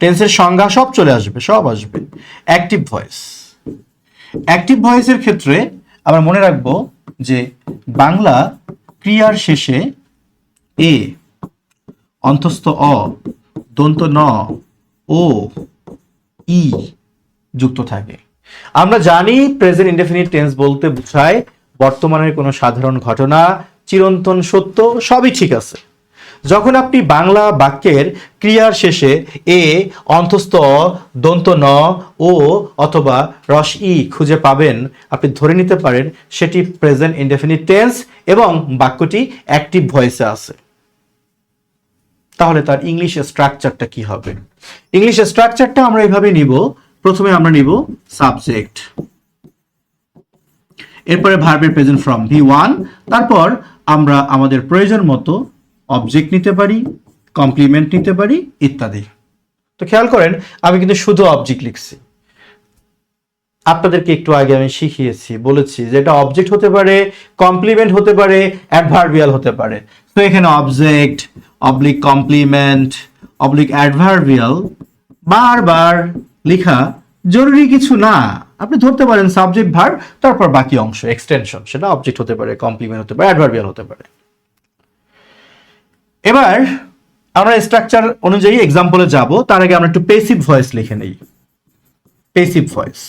Speaker 1: টেন্সের সংজ্ঞা সব চলে আসবে, সব আসবে। অ্যাক্টিভ ভয়েস, অ্যাক্টিভ ভয়েসের ক্ষেত্রে আমরা মনে রাখবো যে বাংলা ক্রিয়ার শেষে এ, অন্তস্থ অ, দন্ত ন, ও, ই যুক্ত থাকে। আমরা জানি প্রেজেন্ট ইনডেফিনিট টেন্স বলতে বোঝায় বর্তমানের কোনো সাধারণ ঘটনা, চিরন্তন সত্য, সবই ঠিক আছে। যখন আপনি বাংলা বাক্যের ক্রিয়ার শেষে এ, অন্তস্থ অ, দন্ত ন, ও অথবা রস ই খুঁজে পাবেন, আপনি ধরে নিতে পারেন সেটি প্রেজেন্ট ইনডেফিনিট টেন্স এবং বাক্যটি অ্যাক্টিভ ভয়েসে আছে। তাহলে তার ইংলিশ স্ট্রাকচারটা কি হবে? ইংলিশ স্ট্রাকচারটা আমরা এইভাবে নিব। প্রথমে আমরা নিব সাবজেক্ট, এরপরে ভার্বের প্রেজেন্ট ফর্ম V1, তারপর আমরা আমাদের প্রয়োজন মতো অবজেক্ট নিতে পারি, কমপ্লিমেন্ট নিতে পারি ইত্যাদি। তো খেয়াল করেন আমি কিন্তু শুধু অবজেক্ট লিখছি। আপনাদেরকে একটু আগে আমি শিখিয়েছি, বলেছি যে এটা অবজেক্ট হতে পারে, কমপ্লিমেন্ট হতে পারে, অ্যাডভার্বিয়াল হতে পারে। তো এখানে object oblique complement oblique adverbial বারবার লেখা জরুরি কিছু না। আপনি ধরতে পারেন সাবজেক্ট ভার্ব, তারপর বাকি অংশ এক্সটেনশন, সেটা অবজেক্ট হতে পারে, কমপ্লিমেন্ট হতে পারে, অ্যাডভার্বিয়াল হতে পারে। এবার আমরা স্ট্রাকচার অনুযায়ী এক্সাম্পলে যাব, তার আগে আমরা একটু পেসিভ ভয়েস লিখে নেই। পেসিভ ভয়েস,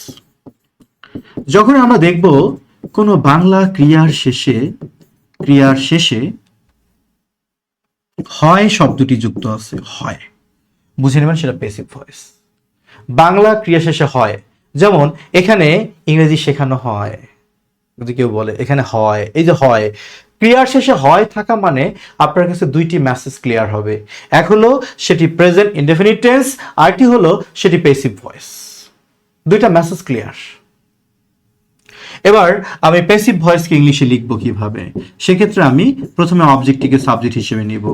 Speaker 1: যখন আমরা দেখব কোনো বাংলা ক্রিয়ার শেষে হয় শব্দটি যুক্ত আছে, হয়, বুঝে নেবেন সেটা পেসিভ ভয়েস। বাংলা ক্রিয়া শেষে হয়, যেমন এখানে ইংরেজি শেখানো হয়, যদি কেউ বলে এখানে হয়, এই যে হয়, ক্রিয়ার শেষে হয় থাকা মানে আপনার কাছে দুইটি মেসেজ ক্লিয়ার হবে। এক হলো সেটি প্রেজেন্ট ইনডেফিনিট টেন্স, আরটি হলো সেটি পেসিভ ভয়েস। দুইটা মেসেজ ক্লিয়ার। এবার আমি পেসিভ ভয়েসকে ইংলিশে লিখবো কিভাবে? সেক্ষেত্রে আমি প্রথমে অবজেক্টটিকে সাবজেক্ট হিসেবে নিব,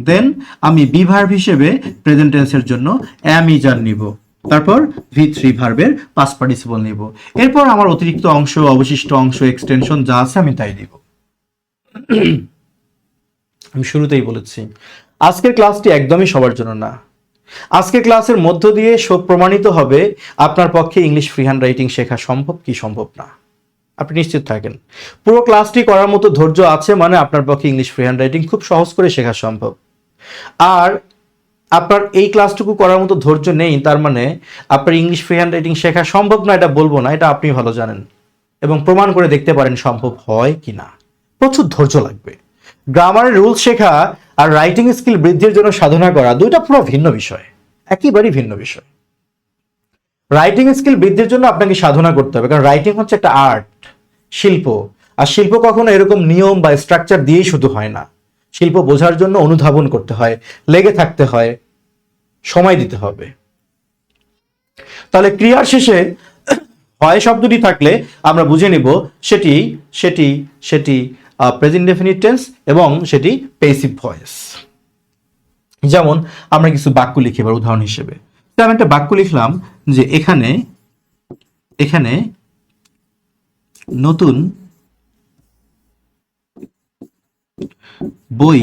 Speaker 1: দেন আমি বি ভার্ব হিসেবে প্রেজেন্ট টেন্সের জন্য অ্যাম ইজ আর নিব, তারপর V3 ভার্বের পাস্ট পার্টিসিপল নিব, এরপর আমার অতিরিক্ত অংশ, অবশিষ্ট অংশ, এক্সটেনশন যা আছে আমি তাই দিব। আমি শুরুতেই বলেছি আজকের ক্লাসটি একদমই সবার জন্য না। আজকের ক্লাসের মধ্য দিয়ে সব প্রমাণিত হবে আপনার পক্ষে ইংলিশ ফ্রি হ্যান্ড রাইটিং শেখা সম্ভব কি সম্ভব না। আপনি নিশ্চিত থাকেন পুরো ক্লাসটি করার মতো ধৈর্য আছে মানে আপনার পক্ষে ইংলিশ ফ্রি হ্যান্ড রাইটিং খুব সহজ করে শেখা সম্ভব। আর আপনার এই ক্লাসটুকু করার মতো ধৈর্য নেই, তার মানে আপনার ইংলিশ ফ্রি হ্যান্ড রাইটিং শেখা সম্ভব না, এটা বলবো না, এটা আপনি ভালো জানেন এবং প্রমাণ করে দেখতে পারেন সম্ভব হয় কি না। প্রচুর ধৈর্য লাগবে। গ্রামারের রুলস শেখা আর রাইটিং স্কিল বৃদ্ধির জন্য সাধনা করা দুইটা পুরো ভিন্ন বিষয়, একেবারেই ভিন্ন বিষয়। রাইটিং স্কিল বৃদ্ধির জন্য আপনাকে সাধনা করতে হবে, কারণ রাইটিং হচ্ছে একটা আর্ট, শিল্প। আর শিল্প কখনো এরকম নিয়ম বা স্ট্রাকচার দিয়েই শুধু হয় না। শিল্প বোঝার জন্য অনুধাবন করতে হয়, লেগে থাকতে হয়, সময় দিতে হবে। তাহলে ক্রিয়ার শেষে হয় শব্দটি থাকলে আমরা বুঝে নিব সেটি সেটি সেটি প্রেজেন্ট ডেফিনিট টেন্স এবং সেটি পেসিভ ভয়েস। যেমন আমরা কিছু বাক্য লিখি এবার উদাহরণ হিসেবে। আমি একটা বাক্য লিখলাম যে এখানে এখানে নতুন বই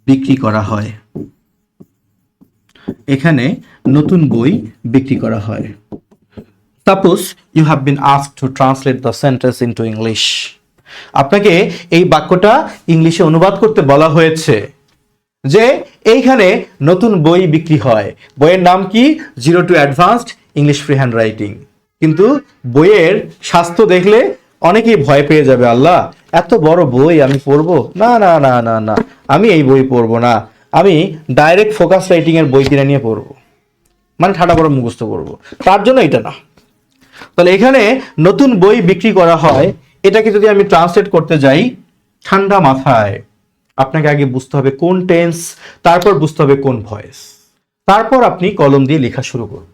Speaker 1: বিক্রি করা হয়। এখানে নতুন বই বিক্রি করা হয়। Suppose you have been asked to translate the sentence into English. আপনাকে এই বাক্যটা ইংলিশে অনুবাদ করতে বলা হয়েছে যে এইখানে নতুন বই বিক্রি হয়। বইয়ের নাম কি? 0 to Advanced English Free Hand Writing। কিন্তু বইয়ের স্বাস্থ্য দেখলে অনেকেই ভয় পেয়ে যাবে, আল্লাহ এত বড় বই আমি পড়বো না, না না না না, আমি এই বই পড়বো না, আমি ডাইরেক্ট ফোকাস রাইটিং এর বই কিনে নিয়ে পড়বো, মানে ঠাডা বড় মুখস্থ করবো, তার জন্য এটা না। তাহলে এখানে নতুন বই বিক্রি করা হয়, এটাকে যদি আমি ট্রান্সলেট করতে যাই ঠান্ডা মাথায়, আপনাকে আগে বুঝতে হবে কোন টেন্স, তারপর বুঝতে হবে কোন ভয়েস, তারপর আপনি কলম দিয়ে লেখা শুরু করবেন।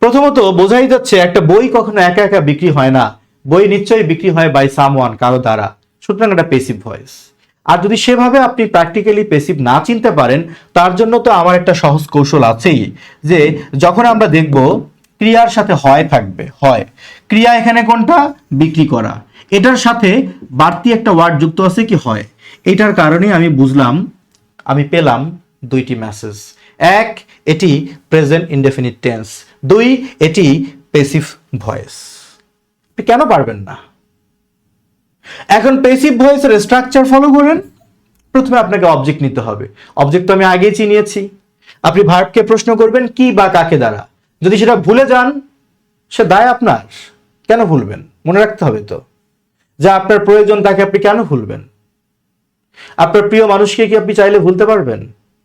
Speaker 1: প্রথমত বোঝাই যাচ্ছে একটা বই কখনো একা একা বিক্রি হয় না, বই নিশ্চয়ই বিক্রি হয় বাই সামওয়ান, কারো দ্বারা, সুতরাং এটা পেসিভ ভয়েস। আর যদি সেভাবে আপনি প্র্যাকটিক্যালি পেসিভ না চিনতে পারেন, তার জন্য তো আমার একটা সহজ কৌশল আছেই, যে যখন আমরা দেখব ক্রিয়ার সাথে হয় থাকবে, হয় ক্রিয়া এখানে কোনটা? বিক্রি করা, এটার সাথে বাড়তি একটা ওয়ার্ড যুক্ত আছে কি? হয়। এটার কারণে আমি বুঝলাম, আমি পেলাম দুইটি মেসেজ। এক, এটি প্রেজেন্ট ইনডেফিনিট টেন্স। দুই, এটি পেসিভ ভয়েস। কেন পারবেন না? এখন পেসিভ ভয়েসের স্ট্রাকচার ফলো করেন। প্রথমে আপনাকে অবজেক্ট নিতে হবে, অবজেক্ট তো আমি আগেই চিনিয়েছি। আপনি ভার্বকে প্রশ্ন করবেন কি বা কাকে দ্বারা। যদি সেটা ভুলে যান, সে দায় আপনার। কেন ভুলবেন? মনে রাখতে হবে তো, যা আপনার প্রয়োজন তাকে আপনি কেন ভুলবেন? আপনার প্রিয় মানুষকে কি আপনি চাইলে ভুলতে পারবেন?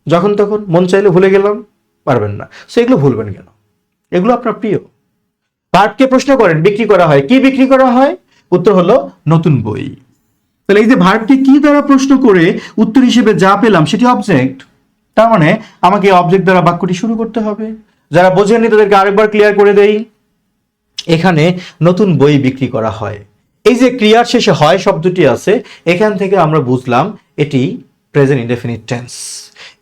Speaker 1: যখন তখন মন চাইলে ভুলে গেলাম, পারবেন না। সেগুলো ভুলবেন কেন? এগুলো আপনার প্রিয়। ভার্বকে প্রশ্ন করেন বিক্রি করা হয়, কি বিক্রি করা হয়? উত্তর হলো নতুন বই। তাহলে এই যে ভার্বকে কি দ্বারা প্রশ্ন করে উত্তর হিসেবে যা পেলাম সেটি অবজেক্ট। তার মানে আমাকে অবজেক্ট দ্বারা বাক্যটি শুরু করতে হবে। যারা বোঝেননি তাদেরকে আরেকবার ক্লিয়ার করে দেই। এখানে নতুন বই বিক্রি করা হয়, এই যে ক্রিয়ার শেষে হয় শব্দটি আছে, এখান থেকে আমরা বুঝলাম এটি প্রেজেন্ট ইনডেফিনিট টেন্স।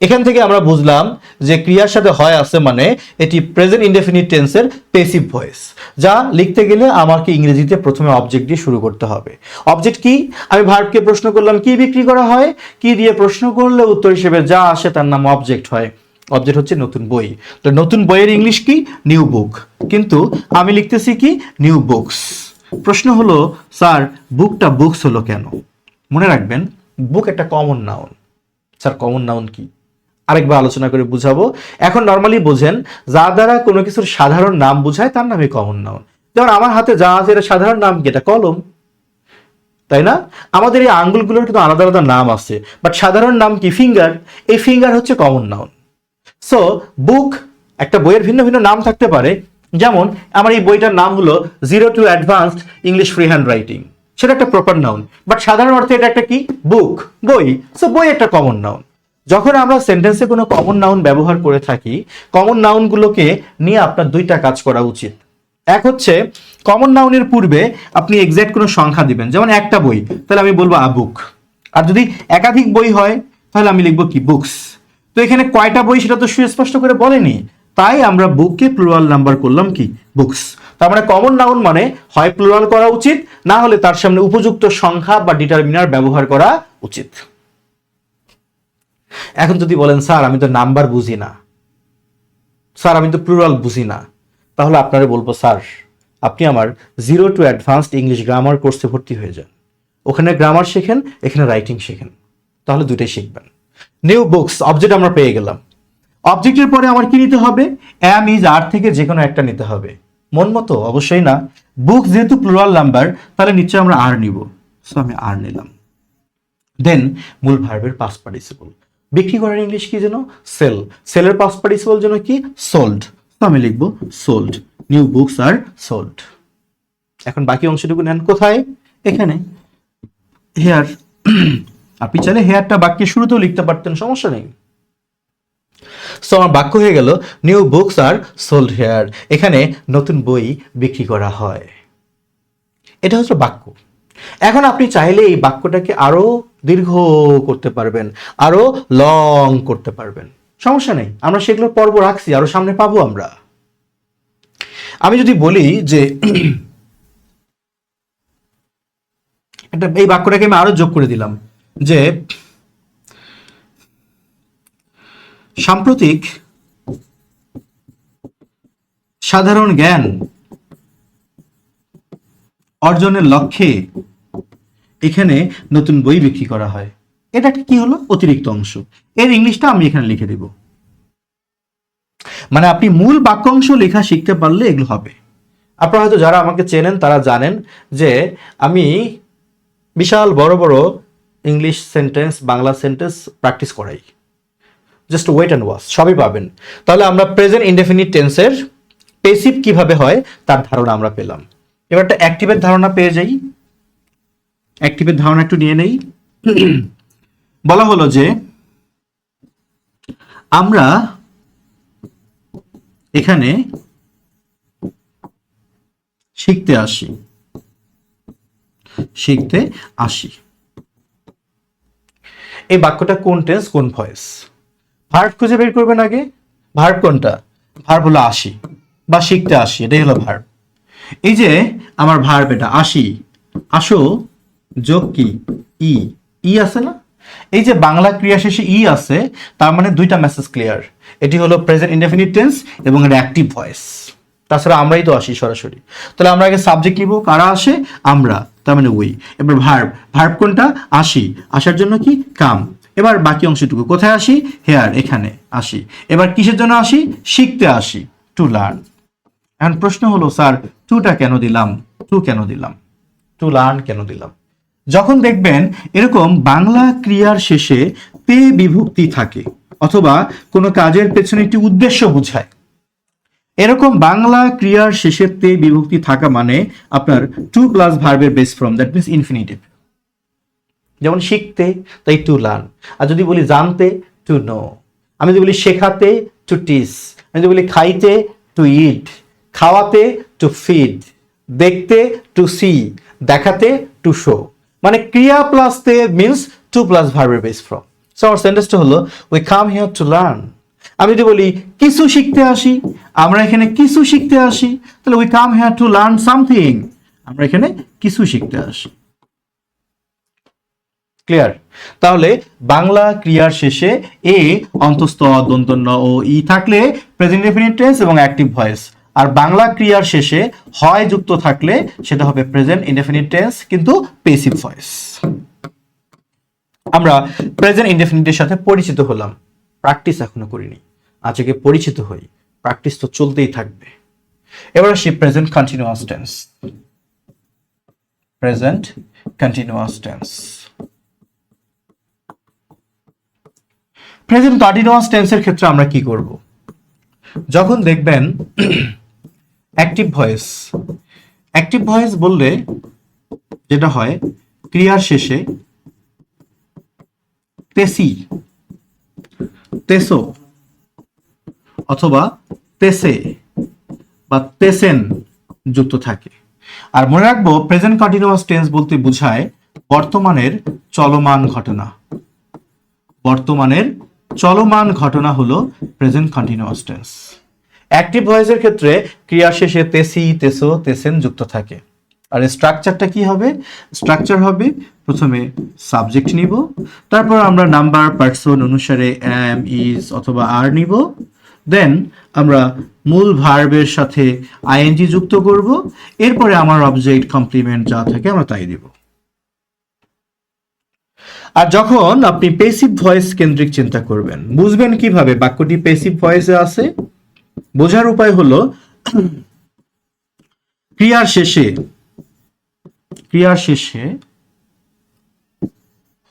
Speaker 1: এখান থেকে আমরা বুঝলাম যে ক্রিয়ার সাথে হয় আছে মানে এটি প্রেজেন্ট ইনডেফিনিট টেন্সের পেসিভ ভয়েস। যা লিখতে গেলে আমাকে ইংরেজিতে প্রথমে অবজেক্ট দিয়ে শুরু করতে হবে। অবজেক্ট কি? আমি ভার্বকে প্রশ্ন করলাম কি বিক্রি করা হয়, কি দিয়ে প্রশ্ন করলে উত্তর হিসেবে যা আসে তার নাম অবজেক্ট হয়। অবজেক্ট হচ্ছে নতুন বই। তো নতুন বইয়ের ইংলিশ কি? New book. কিন্তু আমি লিখতেছি কি? New books. প্রশ্ন হলো স্যার বুকটা বুকস হলো কেন? মনে রাখবেন বুক একটা common noun. Sir common noun কি? আরেকবার আলোচনা করে বুঝাবো। এখন নর্মালি বোঝেন, যা দ্বারা কোনো কিছুর সাধারণ নাম বোঝায় তার নামই কমন নাউন। যেমন আমার হাতে যা আছে এটা সাধারণ নাম কি? এটা কলম, তাই না? আমাদের এই আঙ্গুলগুলোর কিন্তু আলাদা আলাদা নাম আছে, বাট সাধারণ নাম কি? ফিঙ্গার। এই ফিঙ্গার হচ্ছে কমন নাউন। সো বুক, একটা বইয়ের ভিন্ন ভিন্ন নাম থাকতে পারে। যেমন আমার এই বইটার নাম হলো 0 to Advanced English Free Hand Writing, সেটা একটা প্রপার নাউন, বাট সাধারণ অর্থে এটা একটা কি? বুক, বই। সো বই একটা কমন নাউন। যখন আমরা সেন্টেন্সে কোনো কমন নাউন ব্যবহার করে থাকি, কমন নাউনগুলোকে নিয়ে আপনার দুইটা কাজ করা উচিত। এক হচ্ছে কমন নাউনের পূর্বে আপনি এক্সাক্ট কোনো সংখ্যা দিবেন, যেমন একটা বই, তাহলে আমি বলবো আ বুক। আর যদি একাধিক বই হয় তাহলে আমি লিখবো কি? বুকস। তো এখানে কয়টা বই সেটা তো সুস্পষ্ট করে বলেনি, তাই আমরা বুককে প্লুরাল নাম্বার করলাম কি? বুকস। তার মানে কমন নাউন মানে হয় প্লুরাল করা উচিত, না হলে তার সামনে উপযুক্ত সংখ্যা বা ডিটারমিনার ব্যবহার করা উচিত। এখন যদি বলেন স্যার আমি তো নাম্বার বুঝি না, স্যার আমি তো প্লুরাল বুঝি না, তাহলে আপনারা বলবো স্যার আপনি আমার 0 to Advanced ইংলিশ গ্রামার কোর্সে ভর্তি হয়ে যান। ওখানে গ্রামার শেখেন, এখানে রাইটিং শেখেন, তাহলে দুইটাই শিখবেন। নিউ বুকস অবজেক্ট আমরা পেয়ে গেলাম। অবজেক্টের পরে আমার কি নিতে হবে? এম ইজ আর থেকে যে কোনো একটা নিতে হবে। মন মতো? অবশ্যই না। বুকস যেহেতু প্লুরাল নাম্বার, তাহলে নিশ্চয়ই আমরা আর নিব। সো আমি আর নিলাম। দেন মূল ভার্বের পাস্ট পার্টিসিপল। বিক্রি করার ইংলিশ কি যেন? সেল। সেলের পাস্ট পার্টিসিপল যেন কি? সোল্ড। তো আমি লিখবো sold. New books are sold. এখন বাকি অংশটুকু নেন কোথায়? এখানে হেয়ার। আপনি চাইলে হেয়ারটা বাক্যের শুরুতেও লিখতে পারতেন, সমস্যা নেই। সো আমার বাক্য হয়ে গেল new books are sold here. এখানে নতুন বই বিক্রি করা হয়। এটা হচ্ছে বাক্য। এখন আপনি চাইলে এই বাক্যটাকে আরো দীর্ঘ করতে পারবেন, আরো লং করতে পারবেন, সমস্যা নেই। আমরা সেগুলোর পর্ব রাখছি, আরো সামনে পাবো আমরা। আমি যদি বলি যে এই বাক্যটাকে আমি আরো যোগ করে দিলাম যে সাম্প্রতিক সাধারণ জ্ঞান অর্জনের লক্ষ্যে এখানে নতুন বই বিক্রি করা হয়। এটা কি হলো? অতিরিক্ত অংশ। এর ইংলিশটা আমি এখানে লিখে দেব। মানে আপনি মূল বাক্যাংশ লেখা শিখতে পারলে এগুলো হবে। আপনারা হয়তো যারা আমাকে চেনেন তারা জানেন যে আমি বিশাল বড় বড় English sentence, Bangla sentence practice করাই। জাস্ট ওয়েট অ্যান্ড ওয়াচ, সবই পাবেন। তাহলে আমরা প্রেজেন্ট ইনডেফিনিট টেন্সের পেসিভ কিভাবে হয় তার ধারণা আমরা পেলাম। এবার একটা অ্যাক্টিভের ধারণা পেয়ে যাই। অ্যাক্টিভের ধারণা একটু নিয়ে নেই। বলা হলো যে আমরা এখানে শিখতে আসি। শিখতে আসি। এই বাক্যটা কোন টেন্স, কোন ভয়েস? ভার্ব খুঁজে বের করবেন আগে। ভার্ব কোনটা? ভার্ব হলো আসি বা শিখতে আসি, এটাই হলো ভার্ব। এই যে আমার ভার্ব, এটা আসি, আসো যোগ কি ই, ই আছে না? এই যে বাংলা ক্রিয়া শেষে ই আছে, তার মানে দুইটা মেসেজ ক্লিয়ার। এটি হলো প্রেজেন্ট ইনডেফিনিট টেন্স এবং এর অ্যাক্টিভ ভয়েস। তাছাড়া আমরাই তো আসি সরাসরি। তাহলে আমরা আগে সাবজেক্ট নিব, কারা আসে? আমরা, তার মানে উই। এবার ভার্ব, ভার্ব কোনটা? আসি, আসার জন্য কি কাম। এবার বাকি অংশটুকু কোথায় আসি? হেয়ার, এখানে আসি। এবার কিসের জন্য আসি? শিখতে আসি, টু লার্ন। এখন প্রশ্ন হলো স্যার টুটা কেন দিলাম? টু কেন দিলাম? টু লার্ন কেন দিলাম? যখন দেখবেন এরকম বাংলা ক্রিয়ার শেষে তে বিভক্তি থাকে অথবা কোনো কাজের পেছনে একটি উদ্দেশ্য বোঝায়, এরকম বাংলা ক্রিয়ার শেষে তে বিভক্তি থাকা মানে আপনার টু প্লাস ভার্বের base form, that means infinitive. যেমন শিখতে, তাই টু লার্ন। আর যদি বলি জানতে, টু নো। আমি যদি বলি শেখাতে, টু টিচ। আমি যদি বলি খাইতে, টু ইট। খাওয়াতে, টু ফিড। দেখতে, টু সি। দেখাতে, টু শো। মানে ক্রিয়া প্লাস তে মিনস টু প্লাস ভার্বের বেস ফর্ম। সো আমার সেন্টেন্সটা হলো we come here to learn. আমি যদি বলি কিছু শিখতে আসি, আমরা এখানে কিছু শিখতে আসি, তাহলে we come here to learn something. আমরা এখানে কিছু শিখতে আসি। ক্লিয়ার? তাহলে বাংলা ক্রিয়ার শেষে এ অন্তস্থ দন্ত ন ও ই থাকলে প্রেজেন্ট ইনডেফিনিট টেন্স এবং অ্যাক্টিভ ভয়েস। আর বাংলা ক্রিয়ার শেষে হয় যুক্ত থাকলে সেটা হবে প্রেজেন্ট ইনডেফিনিট টেন্স কিন্তু পেসিভ ভয়েস। আমরা প্রেজেন্ট ইনডেফিনিটের সাথে পরিচিত হলাম, প্র্যাকটিস এখনো করিনি। আজকে পরিচিত হই, প্র্যাকটিস তো চলতেই থাকবে। এবার আসি present continuous tense. Present continuous tense. Present continuous টেন্সের ক্ষেত্রে আমরা কি করব? যখন দেখবেন অ্যাক্টিভ ভয়েস, অ্যাক্টিভ ভয়েস বললে যেটা হয় ক্রিয়ার শেষে তেসি, তেসো অথবা তেসে বা তেসেন যুক্ত থাকে। আর মনে রাখবো প্রেজেন্ট কন্টিনিউয়াস টেন্স বলতে বোঝায় বর্তমানের চলমান ঘটনা। বর্তমানের চলমান ঘটনা হলো প্রেজেন্ট কন্টিনিউয়াস টেন্স। অ্যাক্টিভ ভয়েসের ক্ষেত্রে ক্রিয়ার শেষে তেসি, তেসো, তেসেন যুক্ত থাকে। আর স্ট্রাকচারটা কি হবে? স্ট্রাকচার হবে প্রথমে সাবজেক্ট নিব, তারপর আমরা নাম্বার পার্সন অনুসারে এম, ইজ অথবা আর নিব। দেন আমরা মূল ভার্বের সাথে আইএনজি যুক্ত করব। এরপরে আমার অবজেক্ট, কমপ্লিমেন্ট যা থাকে আমরা তাই দিব। আর যখন আপনি পেসিভ ভয়েস কেন্দ্রিক চিন্তা করবেন, বুঝবেন কিভাবে বাক্যটি পেসিভ ভয়েসে আছে? বোঝার উপায় হলো ক্রিয়ার শেষে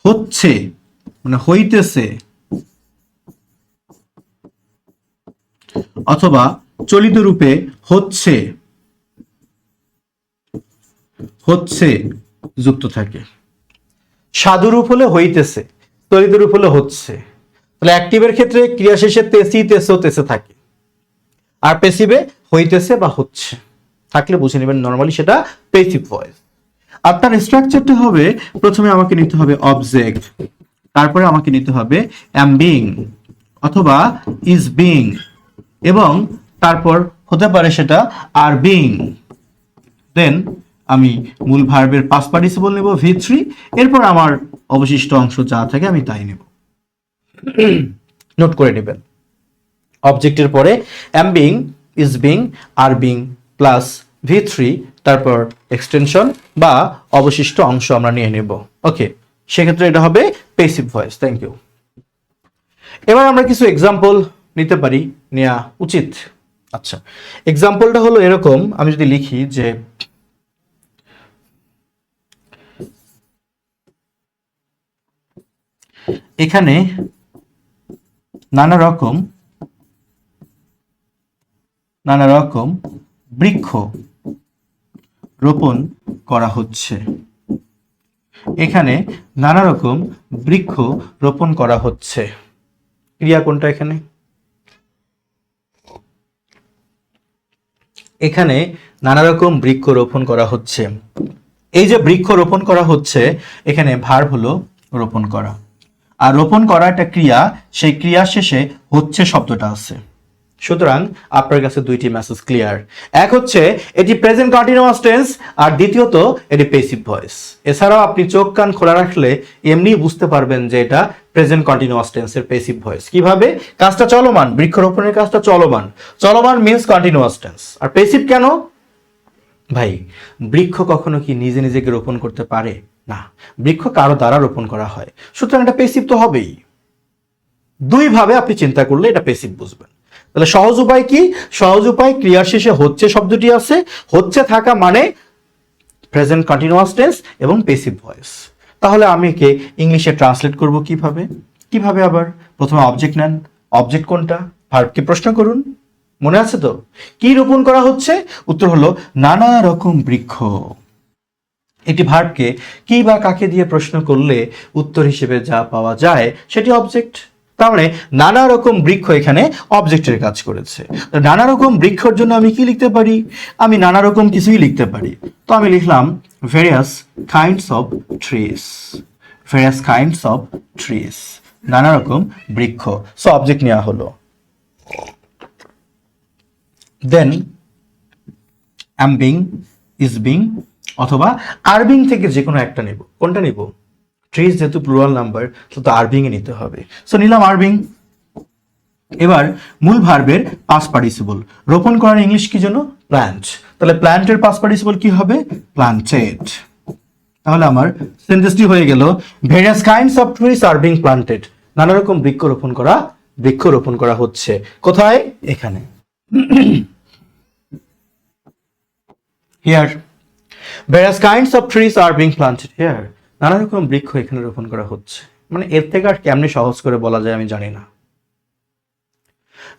Speaker 1: হচ্ছে মানে হইতেছে অথবা চলিত রূপে হচ্ছে যুক্ত থাকে। সাধুরূপ হলে হইতেছে, চলিত রূপ হলে হচ্ছে। তাহলে অ্যাক্টিভের ক্ষেত্রে ক্রিয়া শেষে তেসি তেসো তেসে থাকে, আর পেসিভে হইতেছে বা হচ্ছে থাকলে বুঝে নেবেন নরমালি সেটা পেসিভ ভয়েস। আর তার স্ট্রাকচারটা হবে, প্রথমে আমাকে নিতে হবে অবজেক্ট, তারপরে আমাকে নিতে হবে অ্যাম বিং অথবা ইজ বিং, এবং তারপর হতে পারে সেটা আর বিং। দেন আমি মূল ভার্বের পাস্ট পার্টিসিপল নেব V3, এরপর আমার অবশিষ্ট অংশ যা থাকে আমি তাই নেব। নোট করে নেবেন, অবজেক্টের পরে অ্যাম being, is being, are being plus V3, তারপর এক্সটেনশন বা অবশিষ্ট অংশ আমরা নিয়ে নেব। ওকে, সেক্ষেত্রে এটা হবে পেসিভ ভয়েস। Thank you. এবার আমরা কিছু এক্সাম্পল নিতে পারি, নেওয়া উচিত। আচ্ছা, এক্সাম্পলটা হলো এরকম, আমি যদি লিখি যে এখানে নানা রকম বৃক্ষ রোপণ করা হচ্ছে। এখানে নানা রকম বৃক্ষ রোপণ করা হচ্ছে, ক্রিয়া কোনটা এখানে? এখানে নানা রকম বৃক্ষ রোপণ করা হচ্ছে। এই যে বৃক্ষ রোপণ করা হচ্ছে, এখানে ভার্ব হলো রোপণ করা, আর রোপণ করা একটা ক্রিয়া, সেই ক্রিয়ার শেষে হচ্ছে শব্দটা আছে। সুতরাং আপনার কাছে দুইটি মেসেজ ক্লিয়ার। এক হচ্ছে এটি প্রেজেন্ট কন্টিনিউয়াস টেন্স, আর দ্বিতীয়ত এটি পেসিভ ভয়েস। এছাড়াও আপনি চোখ কান খোলা রাখলে এমনি বুঝতে পারবেন যে এটা প্রেজেন্ট কন্টিনিউয়াস টেন্সের পেসিভ ভয়েস। কিভাবে? কাজটা চলমান, বৃক্ষরোপণের কাজটা চলমান মিন্স কন্টিনিউয়াস টেন্স। আর পেসিভ কেন? ভাই, বৃক্ষ কখনো কি নিজে নিজেকে রোপণ করতে পারে না, বৃক্ষ কারো দ্বারা রোপণ করা হয়, সুতরাং এটা পেসিভ তো হবেই। দুই ভাবে আপনি চিন্তা করলে এটা পেসিভ বুঝবেন। তাহলে সহজ উপায় কি? সহজ উপায়, ক্রিয়ার শেষে হচ্ছে শব্দটি আছে, হচ্ছে থাকা মানে প্রেজেন্ট কন্টিনিউয়াস টেন্স এবং পেসিভ ভয়েস। তাহলে আমি একে ইংলিশে ট্রান্সলেট করব কিভাবে আবার প্রথমে অবজেক্ট নেন, অবজেক্ট কোনটা? ভার্বকে প্রশ্ন করুন, মনে আছে তো? কি রোপণ করা হচ্ছে? উত্তর হলো নানা রকম বৃক্ষ। একটি ভার্বকে কি বা কাকে দিয়ে প্রশ্ন করলে উত্তর হিসেবে যা পাওয়া যায় সেটি অবজেক্ট। তার মানে নানা রকম বৃক্ষ এখানে অবজেক্টের কাজ করেছে। নানা রকম বৃক্ষর জন্য আমি কি লিখতে পারি? আমি নানা রকম কিছুই লিখতে পারি। তো আমি লিখলাম ভেরিয়াস কাইন্ডস অফ ট্রিজ, নানা রকম বৃক্ষ। সো অবজেক্ট নেওয়া হলো। দেন অ্যাম বিং, ইজ বিং অথবা আর বিং থেকে যে কোনো একটা নেব। কোনটা নেব? ট্রিজ যেহেতু প্লুরাল নাম্বার, তো আরবিং এ নিতে হবে। সো নিলাম আরবিং। এবার মূল ভার্বের পাস্ট পার্টিসিপল, রোপণ করার ইংলিশ কি জন্য? প্ল্যান্ট। তাহলে প্ল্যান্টের পাস্ট পার্টিসিপল কি হবে? প্ল্যান্টেড। তাহলে আমার সেন্টেন্সটি হয়ে গেল various kinds of trees are being planted, নানা রকম বৃক্ষ রোপণ করা হচ্ছে। কোথায়? এখানে। Here various kinds of trees are being planted here, নানা রকম বৃক্ষ এখানে রোপণ করা হচ্ছে। মানে এর থেকে আর কেমনে সহজ করে বলা যায় আমি জানি না।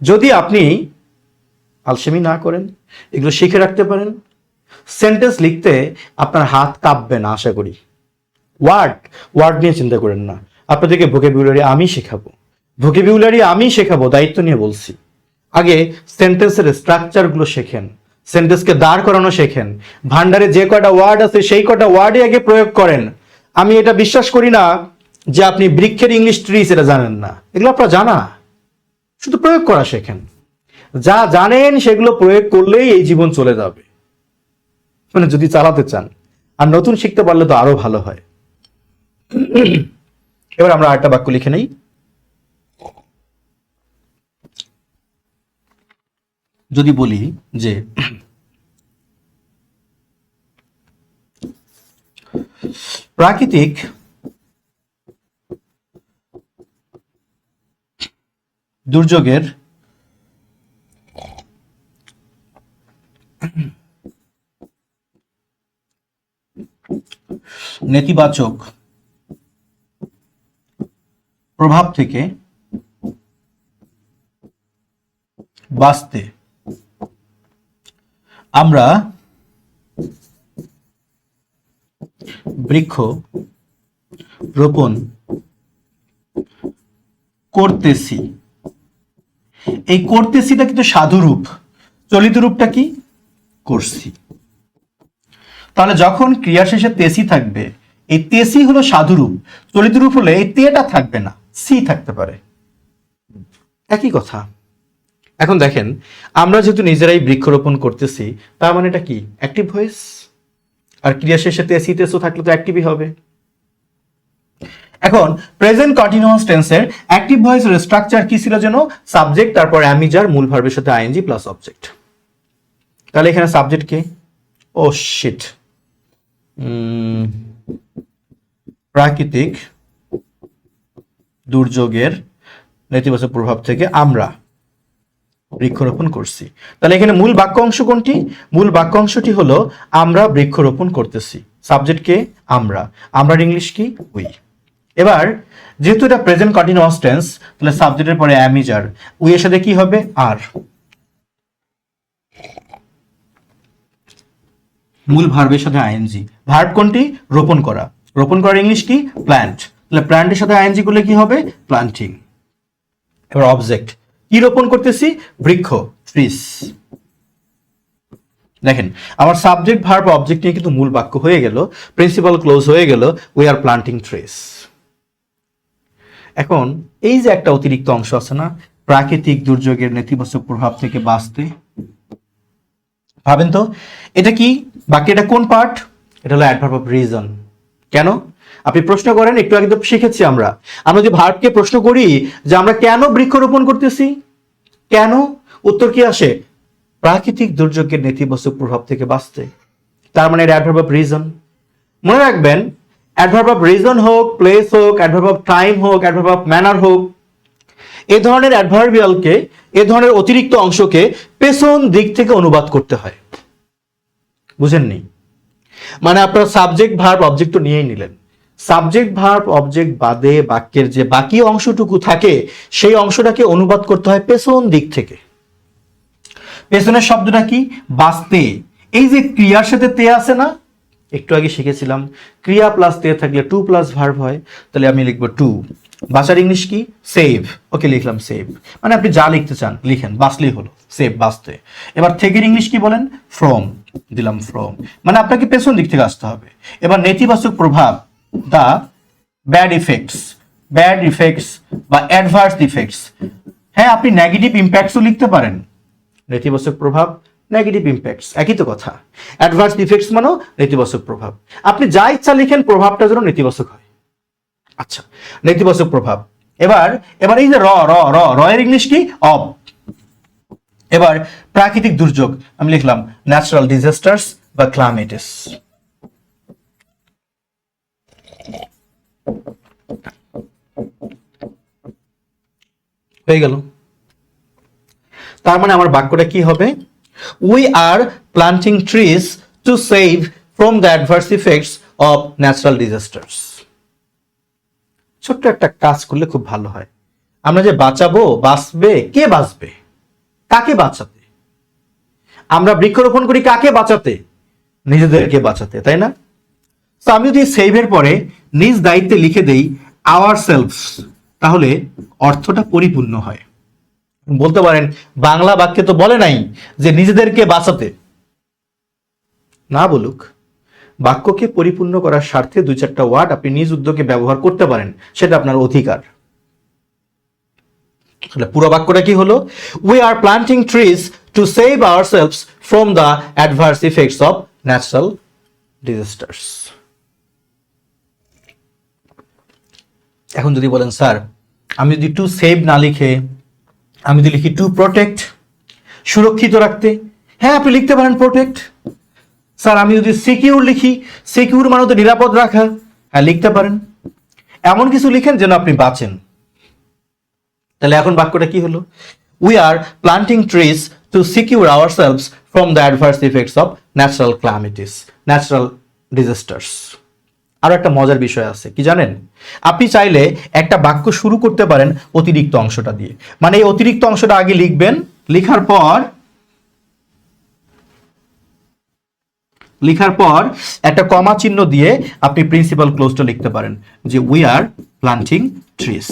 Speaker 1: যদি আপনি আলসেমি না করেন, এগুলো শিখে রাখতে পারেন, সেন্টেন্স লিখতে আপনার হাত কাঁপবে না আশা করি। ওয়ার্ড নিয়ে চিন্তা করেন না, আপনাদেরকে ভোকাবুলারি আমি শেখাবো, দায়িত্ব নিয়ে বলছি। আগে সেন্টেন্সের স্ট্রাকচারগুলো শেখেন, সেন্টেন্সকে দাঁড় করানো শেখেন, ভান্ডারে যে কয়টা ওয়ার্ড আছে সেই কয়টা ওয়ার্ডই আগে প্রয়োগ করেন। আমি এটা বিশ্বাস করি না যে আপনি বৃক্ষের ইংলিশ ট্রিজ এটা জানেন না, এগুলো আপনার জানা, শুধু প্রয়োগ করা শেখেন। যা জানেন সেগুলো প্রয়োগ করলেই এই জীবন চলে যাবে, মানে যদি চালাতে চান। আর নতুন শিখতে পারলে তো আরো ভালো হয়। এবার আমরা আরেকটা বাক্য লিখে নেই। যদি বলি যে প্রাকৃতিক দুর্যোগের নেতিবাচক প্রভাব থেকে বাঁচতে আমরা বৃক্ষ রোপণ করতেছি। এই করতেছিটা কিন্তু সাধুরূপ, চলিত রূপটা কি করছি। তাহলে যখন ক্রিয়া শেষে তেসি থাকবে, এই তেসি হলো সাধুরূপ, চলিত রূপ হলে এই তেটা থাকবে না, সি থাকতে পারে। একই কথা। এখন দেখেন, আমরা যেহেতু নিজেরাই বৃক্ষরোপণ করতেছি, তার মানে এটা কি অ্যাক্টিভ ভয়েস, আর ক্রিয়া শেষে তেসি তেসো থাকলে তো অ্যাক্টিভই হবে। এখন প্রেজেন্ট কন্টিনিউয়াস টেন্সের অ্যাক্টিভ ভয়েসের স্ট্রাকচার কি ছিল যেন? সাবজেক্ট, তারপর অ্যামিজার, মূল ভার্বের সাথে আইএনজি প্লাস অবজেক্ট। তাহলে এখানে সাবজেক্ট কে? ও শিট, প্রাকৃতিক দুর্যোগের নেতিবাচক প্রভাব থেকে আমরা বৃক্ষরোপণ করছি। তাহলে এখানে মূল বাক্য অংশ কোনটি? মূল বাক্য অংশটি হলো আমরা বৃক্ষরোপণ করতেছি। সাবজেক্ট কে? আমরা। আমরার ইংলিশ কি? উই। এবার যেহেতু এটা প্রেজেন্ট কন্টিনিউয়াস টেন্স, তাহলে সাবজেক্টের পরে অ্যামিজার, উই এর সাথে কি হবে? আর। মূল ভার্বের সাথে আইএনজি। ভার্ব কোনটি? রোপণ করা। রোপণ করার ইংলিশ কি? প্ল্যান্ট। তাহলে প্ল্যান্টের সাথে আইএনজি করলে কি হবে? প্ল্যান্টিং। এবার অবজেক্ট, কি রোপণ করতেছি? বৃক্ষ, ট্রিস। দেখেন, আমার সাবজেক্ট ভার্ব অবজেক্ট নিয়ে কিন্তু মূল বাক্য হয়ে গেল, প্রিন্সিপাল ক্লোজ হয়ে গেল, উই আর প্লান্টিং ট্রিস। এখন এই যে একটা অতিরিক্ত অংশ আছে না, প্রাকৃতিক দুর্যোগের নেতিবাচক প্রভাব থেকে বাঁচতে, ভাবেন তো এটা কি? বাকি এটা কোন পার্ট? এটা হলো অ্যাডভার্ব অফ রিজন। কেন? আপনি প্রশ্ন করেন, একটু আগে তো শিখেছি আমরা যে ভার্বকে প্রশ্ন করি যে আমরা কেন বৃক্ষরোপণ করতেছি, কেন? উত্তর কি আসে? প্রাকৃতিক দুর্যোগের নেতিবাচক প্রভাব থেকে বাঁচতে। তার মানে এটা অ্যাডভার্ব অফ রিজন। মনে রাখবেন, অ্যাডভার্ব অফ রিজন হোক, প্লেস হোক, অ্যাডভার্ব অফ টাইম হোক, অ্যাডভার্ব অফ ম্যানার হোক, এ ধরনের অ্যাডভার্বিয়ালকে, এ ধরনের অতিরিক্ত অংশকে পেছন দিক থেকে অনুবাদ করতে হয়। বুঝেননি? মানে আপনার সাবজেক্ট ভার্ব অবজেক্ট তো নিয়েই নিলেন, সাবজেক্ট ভার্ব অবজেক্ট বাদে বাক্যের যে বাকি অংশটুকু থাকে, সেই অংশটাকে অনুবাদ করতে হয় পেছন দিক থেকে। পেছনের শব্দটা কি? বাঁচতে। এই যে ক্রিয়ার সাথে তে আছে না, একটু আগে শিখেছিলাম, ক্রিয়া প্লাস তে থাকলে টু প্লাস ভার্ব হয়। তাহলে আমি লিখবো টু। বাঁচার ইংলিশ কি? সেভ। ওকে, লিখলাম সেভ। মানে আপনি যা লিখতে চান লিখেন, বাঁচলেই হলো, সেভ, বাঁচতে। এবার থেকের ইংলিশ কি বলেন? ফ্রম। দিলাম ফ্রম, মানে আপনাকে পেছন দিক থেকে আসতে হবে। এবার নেতিবাচক প্রভাব, দা ব্যাড ইফেক্টস, ব্যাড ইফেক্টস বা অ্যাডভার্স ইফেক্টস। হ্যাঁ, আপনি নেগেটিভ ইম্প্যাক্টসও লিখতে পারেন। নেতিবাচক প্রভাব, নেগেটিভ ইম্প্যাক্টস, একই তো কথা। অ্যাডভার্স ইফেক্টস মানেও নেতিবাচক প্রভাব। আপনি যা ইচ্ছা লিখেন, প্রভাবটা যেন নেতিবাচক হয়। আচ্ছা, নেতিবাচক প্রভাব। এবার এবার এই যে র র র র এর ইংলিশ কি? অব। এবার প্রাকৃতিক দুর্যোগ, আমি লিখলাম ন্যাচারাল ডিজাস্টার্স বা ক্লাইমেটিস। হয়ে গেল। তার মানে আমার বাক্যটা কি হবে? We are planting trees to save from the adverse effects of natural disasters. ছোট্ট একটা কাজ করলে খুব ভালো হয়। আমরা যে বাঁচাবো, বাঁচবে, কে বাঁচবে? কাকে বাঁচাতে? আমরা বৃক্ষরোপণ করি কাকে বাঁচাতে? নিজেদেরকে বাঁচাতে, তাই না? তো আমি যদি সেভের পরে নিজ দায়িত্বে লিখে দেই আওয়ার সেলফস, তাহলে অর্থটা পরিপূর্ণ হয়। বলতে পারেন, বাংলা বাক্যে তো বলে নাই যে নিজেদেরকে বাঁচাতে। না বলুক, বাক্যকে পরিপূর্ণ করার স্বার্থে দুই চারটা ওয়ার্ড আপনি নিজ উদ্যোগে ব্যবহার করতে পারেন, সেটা আপনার অধিকার। পুরো বাক্যটা কি হলো? We are planting trees to save ourselves from the adverse effects of natural disasters. এখন যদি বলেন, স্যার আমি যদি টু সেভ না লিখে আমি যদি লিখি টু প্রোটেক্ট, সুরক্ষিত রাখতে, হ্যাঁ আপনি লিখতে পারেন প্রোটেক্ট। স্যার আমি যদি সিকিউর লিখি, সিকিউর মানে তো নিরাপদ রাখা, হ্যাঁ লিখতে পারেন। এমন কিছু লিখেন যেন আপনি বাঁচেন, তাহলে এখন বাক্যটা কি হলো? We are planting trees to secure ourselves from the adverse effects of natural calamities, natural disasters. আরো একটা মজার বিষয় আছে কি জানেন? আপনি চাইলে একটা বাক্য শুরু করতে পারেন অতিরিক্ত অংশটা দিয়ে। মানে এই অতিরিক্ত অংশটা আগে লিখবেন, লেখার পর একটা কমা চিহ্ন দিয়ে আপনি প্রিন্সিপাল ক্লোজটা লিখতে পারেন যে উই আর প্লান্টিং ট্রিজ।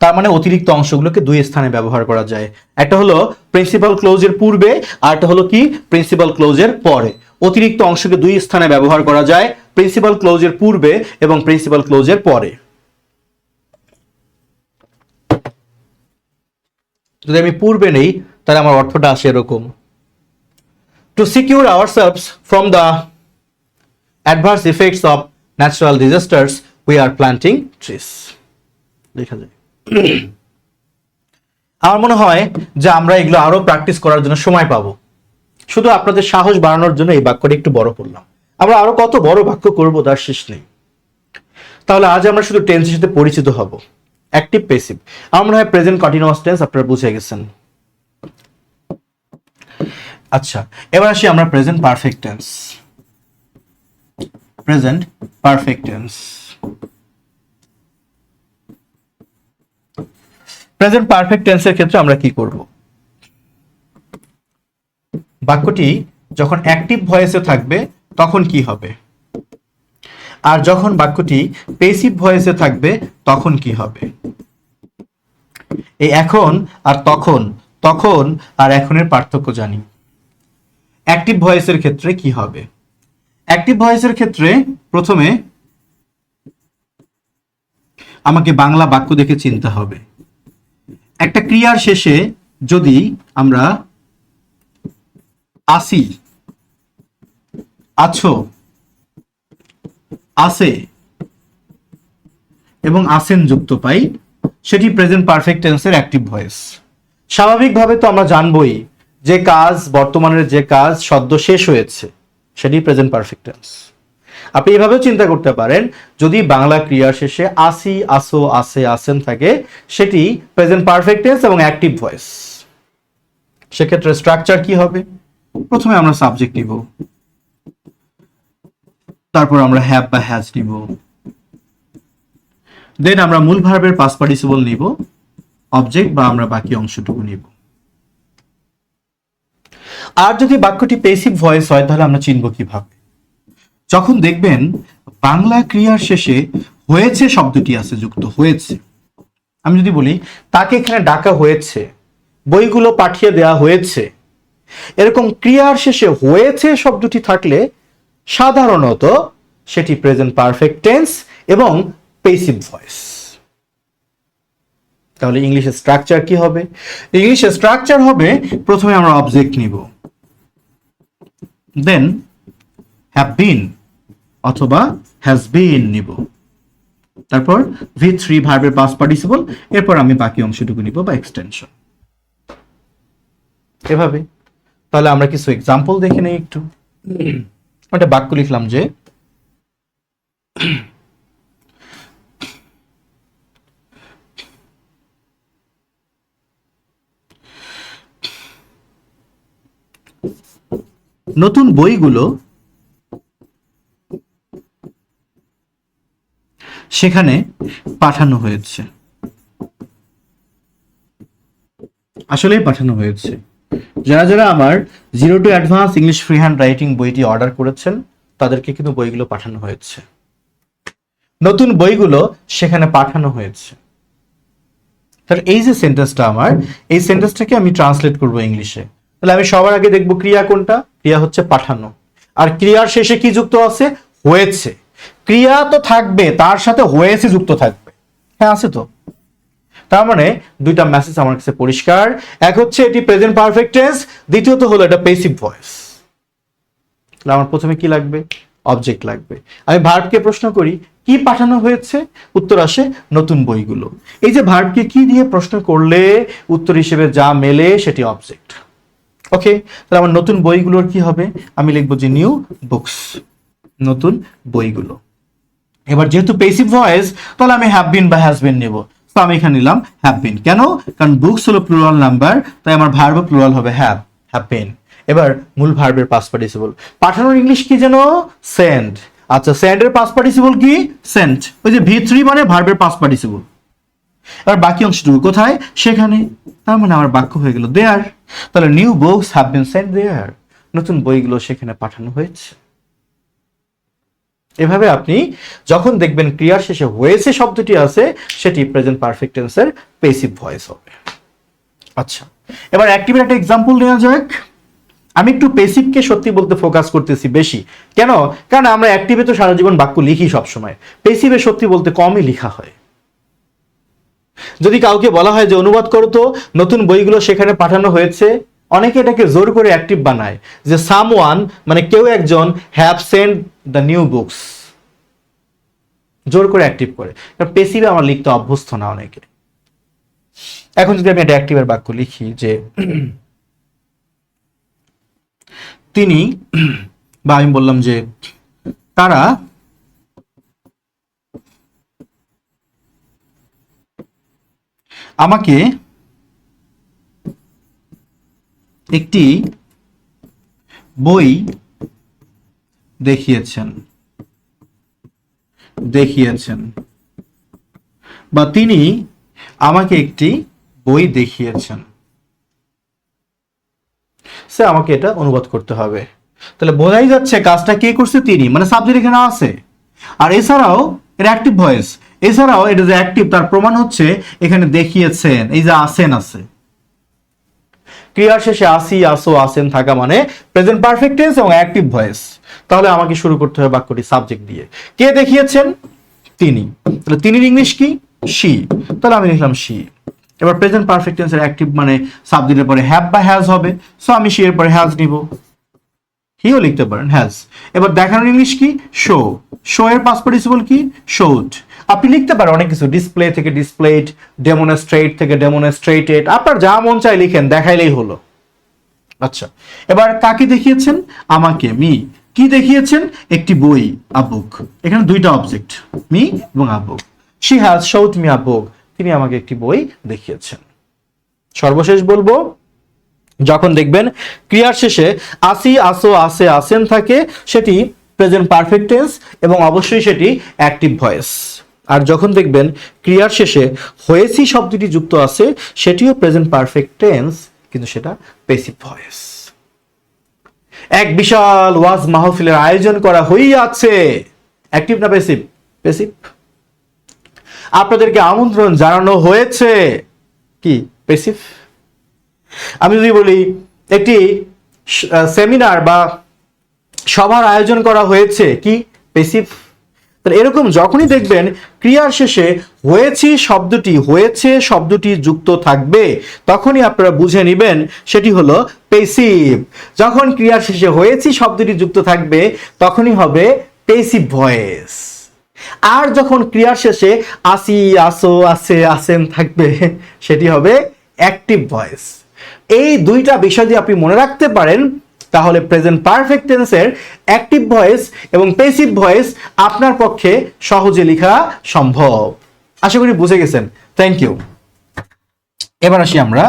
Speaker 1: তার মানে অতিরিক্ত অংশগুলোকে দুই স্থানে ব্যবহার করা যায়। একটা হলো প্রিন্সিপাল ক্লোজের পূর্বে, আর একটা হলো কি প্রিন্সিপাল ক্লোজের পরে। অতিরিক্ত অংশকে দুই স্থানে ব্যবহার করা যায়, প্রিন্সিপাল ক্লোজের পূর্বে এবং প্রিন্সিপাল ক্লোজের পরে। যদি আমি পূর্বে নেই তাহলে আমার অর্থটা আসে এরকম, two secure ourselves from the adverse effects of natural disasters we are planting trees. দেখা যায়। আমার মনে হয় যে আমরা এগুলো আরো প্র্যাকটিস করার জন্য সময় পাবো। শুধু আপনাদের সাহস বাড়ানোর জন্য এই বাক্যটা একটু বড় করলাম। আমরা আরো কত বড় বাক্য করবো তার শেষ নেই। তাহলে আজ আমরা শুধু টেন্সের সাথে পরিচিত হব। অ্যাক্টিভ প্যাসিভ, আমার মনে হয় প্রেজেন্ট কন্টিনিউয়াস টেন্স আপনারা বুঝে গেছেন। আচ্ছা, এবার আসি আমরা present perfect tense. Present perfect tense. Present perfect টেন্সের ক্ষেত্রে আমরা কি করব? বাক্যটি যখন অ্যাক্টিভ ভয়েসে থাকবে তখন কি হবে, আর যখন বাক্যটি প্যাসিভ ভয়েসে থাকবে তখন কি হবে? এই এখন আর তখন, তখন আর এখনের পার্থক্য জানি। অ্যাক্টিভ ভয়েসের ক্ষেত্রে কি হবে? অ্যাক্টিভ ভয়েসের ক্ষেত্রে প্রথমে আমাকে বাংলা বাক্য দেখে চিনতে হবে। একটা ক্রিয়ার শেষে যদি আমরা আসি, আছো, আছে এবং আসেন যুক্ত পাই, সেটি প্রেজেন্ট পারফেক্ট টেন্সের অ্যাক্টিভ ভয়েস। স্বাভাবিকভাবে তো আমরা জানবই যে কাজ, বর্তমানের যে কাজ সদ্য শেষ হয়েছে সেটি প্রেজেন্ট পারফেক্ট টেন্স। আপনি এভাবেও চিন্তা করতে পারেন, যদি বাংলা ক্রিয়ার শেষে আসি, আসো, আসে, আসেন থাকে সেটি প্রেজেন্ট পারফেক্ট টেন্স এবং অ্যাক্টিভ ভয়েস। সেক্ষেত্রে স্ট্রাকচার কি হবে? প্রথমে আমরা সাবজেক্ট নিব, তারপর আমরা হ্যাভ বা হ্যাজ নিব, দেন আমরা মূল ভার্বের পাস্ট পার্টিসিপল নিব, অবজেক্ট বা আমরা বাকি অংশটুকু নিব। আর যদি বাক্যটি প্যাসিভ ভয়েস হয় তাহলে আমরা চিনব কিভাবে? যখন দেখবেন বাংলা ক্রিয়ার শেষে হয়েছে শব্দটি আছে যুক্ত, হয়েছে। আমি যদি বলি তাকে এখানে ডাকা হয়েছে, বইগুলো পাঠিয়ে দেওয়া হয়েছে, এরকম ক্রিয়ার শেষে হয়েছে শব্দটি থাকলে সাধারণত সেটি প্রেজেন্ট পারফেক্ট টেন্স এবং প্যাসিভ ভয়েস। তাহলে ইংলিশের স্ট্রাকচার কি হবে? ইংলিশের স্ট্রাকচার হবে প্রথমে আমরা অবজেক্ট নিব, দেন হ্যাভ বিন অথবা হ্যাজ বিন নিব, তারপর V3 ভার্বের পাস্ট পার্টিসিপল, এরপর আমি বাকি অংশটুকু নিব বা এক্সটেনশন। এভাবে। তাহলে আমরা কিছু এক্সাম্পল দেখে নেই একটু। একটা বাক্য লিখলাম যে নতুন বইগুলো সেখানে পাঠানো হয়েছে। আসলেই পাঠানো হয়েছে। যারা যারা আমার 0 to advance English free hand writing বইটি অর্ডার করেছেন তাদেরকে কিন্তু বইগুলো পাঠানো হয়েছে। নতুন বইগুলো সেখানে পাঠানো হয়েছে। তাহলে এই যে সেন্টেন্সটা আমার, এই সেন্টেন্সটাকে আমি ট্রান্সলেট করব ইংলিশে। তাহলে আমি সবার আগে দেখব ক্রিয়া কোনটা? ক্রিয়া হচ্ছে পাঠানো। আর ক্রিয়ার শেষে কি যুক্ত আছে? হয়েছে। ক্রিয়া তো থাকবে, তার সাথে হয়েছে যুক্ত থাকবে। হ্যাঁ, আছে তো। তার মানে দুইটা মেসেজ আমার কাছে পরিষ্কার। এক হচ্ছে এটি প্রেজেন্ট পারফেক্ট টেন্স, দ্বিতীয়ত হলো এটা প্যাসিভ ভয়েস। তাহলে আমার প্রথমে কি লাগবে? অবজেক্ট লাগবে। আমি ভার্বকে প্রশ্ন করি কি পাঠানো হয়েছে, উত্তর আসে নতুন বইগুলো। এই যে ভার্বকে কি দিয়ে প্রশ্ন করলে উত্তর হিসেবে যা মেলে সেটি অবজেক্ট। ওকে, তাহলে আমার নতুন বইগুলোর কি হবে? আমি লিখবো যে নিউ বুকস, নতুন বইগুলো। এবার যেহেতু পেসিভ ভয়েস, তাহলে আমি হ্যাভ বিন বা হ্যাজ বিন নেব। তো আমি এখানে নিলাম হ্যাভ বিন। কেন? কারণ বুকস হলো প্লুরাল নাম্বার, তাই আমার ভার্ব প্লুরাল হবে হ্যাভ, হ্যাভ বিন। এবার মূল ভার্বের পাস্ট পার্টিসিপল। পাঠানোর ইংলিশ কি যেন? সেন্ড। আচ্ছা, সেন্ডের পাস্ট পার্টিসিপল কি? সেন্ট। ওই যে ভি3 মানে ভার্বের পাস্ট পার্টিসিপল। এবার বাকি অংশটুকু কোথায়? সেখানে। তার মানে আমার বাক্য হয়ে গেল দেয়ার। তাহলে new books have been sent there, নতুন বইগুলো সেখানে পাঠানো হয়েছে। এভাবে আপনি যখন দেখবেন ক্রিয়ার শেষে হয়েছে শব্দটি আছে, সেটি প্রেজেন্ট পারফেক্ট টেন্সের পেসিভ ভয়েস হবে। আচ্ছা, এবার অ্যাক্টিভের একটা এক্সাম্পল নেওয়া যাক। আমি একটু পেসিভকে সত্যি বলতে ফোকাস করতেছি বেশি। কেন? কারণ আমরা অ্যাক্টিভে তো সারা জীবন বাক্য লিখি সবসময়, পেসিভে সত্যি বলতে কমই লেখা হয়। যদি কাউকে বলা হয় যে অনুবাদ করো তো, নতুন বইগুলো সেখানে পাঠানো হয়েছে, অনেকে এটাকে জোর করে অ্যাক্টিভ বানায় যে সামওয়ান মানে কেউ একজন have send the new books, জোর করে অ্যাক্টিভ করে। কারণ পেসিভে আমার লিখতে অভ্যস্ত না অনেকে। এখন যদি আমি একটা অ্যাক্টিভের বাক্য লিখি যে তিনি, বা আমি বললাম যে তারা আমাকে একটি বই দেখিয়েছেন, বা তিনি আমাকে একটি বই দেখিয়েছেন। সে আমাকে এটা অনুবাদ করতে হবে। তাহলে বোঝাই যাচ্ছে কাজটা কে করছে? তিনি, মানে সাবজেক্ট এখানে আছে। আর এছাড়াও এর অ্যাক্টিভ ভয়েস, এছাড়াও এটা যে অ্যাক্টিভ তার প্রমাণ হচ্ছে এখানে দেখিয়েছেন, এই যে আসেন আছে। ক্রিয়ার শেষে আসি, আসো, আসেন থাকা মানে প্রেজেন্ট পারফেক্ট টেন্স এবং অ্যাক্টিভ ভয়েস। তাহলে আমাকে শুরু করতে হবে বাক্যটি সাবজেক্ট দিয়ে। কে দেখিয়েছেন? তিনি। তাহলে তিনির ইংলিশ কি? শি। তাহলে আমি লিখলাম শি। এবার প্রেজেন্ট পারফেক্ট টেন্সের অ্যাক্টিভ মানে সাবজেক্টের পরে হ্যাভ বা হ্যাজ হবে, সো আমি শি এর পরে হ্যাজ নিব। হিও লিখতে পারেন হ্যাজ। এবার দেখানোর ইংলিশ কি? শো। শো এর পাস্ট পার্টিসিপল কি? শোড। আপনি লিখতে পারেন অনেক কিছু, ডিসপ্লে থেকে ডিসপ্লেড, ডেমনস্ট্রেট থেকে ডেমনস্ট্রেটেড, আপনার যা মন চাই লিখেন, দেখাইলেই হলো। আচ্ছা, এবার কাকে দেখিয়েছেন? আমাকে, মি। কি দেখিয়েছেন? একটি বই, আ বুক। এখানে দুইটা অবজেক্ট, মি এবং a book. She has showed me a book, তিনি আমাকে একটি বই দেখিয়েছেন। সর্বশেষ বলবো, যখন দেখবেন ক্রিয়ার শেষে আসি, আসো, আসে, আসেন থাকে, সেটি প্রেজেন্ট পারফেক্ট টেন্স এবং অবশ্যই সেটি অ্যাক্টিভ ভয়েস। আর যখন দেখবেন ক্রিয়ার শেষে হয়েছি শব্দটি যুক্ত আছে, সেটিও প্রেজেন্ট পারফেক্ট টেন্স, কিন্তু সেটা পেসিভ ভয়েস। এক বিশাল ওয়াজ মাহফিলের আয়োজন করা হইয়াছে, অ্যাক্টিভ না পেসিভ? পেসিভ। আপনাদেরকে আমন্ত্রণ জানানো হয়েছে, কি? পেসিভ। আমি যদি বলি একটি সেমিনার বা সভার আয়োজন করা হয়েছে, কি? পেসিভ। তাহলে এরকম যখনই দেখবেন ক্রিয়ার শেষে হয়েছে শব্দটি যুক্ত থাকবে, তখনই আপনারা বুঝে নেবেন সেটি হলো পেসিভ। যখন ক্রিয়ার শেষে হয়েছি শব্দটি যুক্ত থাকবে, তখনই হবে পেসিভ ভয়েস। আর যখন ক্রিয়ার শেষে আসি, আসো, আসে, আসেন থাকবে, সেটি হবে অ্যাক্টিভ ভয়েস। এই দুইটা বিষয় যদি আপনি মনে রাখতে পারেন, তাহলে প্রেজেন্ট পারফেক্ট টেন্সের অ্যাক্টিভ ভয়েস এবং পেসিভ ভয়েস আপনার পক্ষে সহজে লেখা সম্ভব। আশা করি বুঝে গেছেন। Thank you. এবার আসি আমরা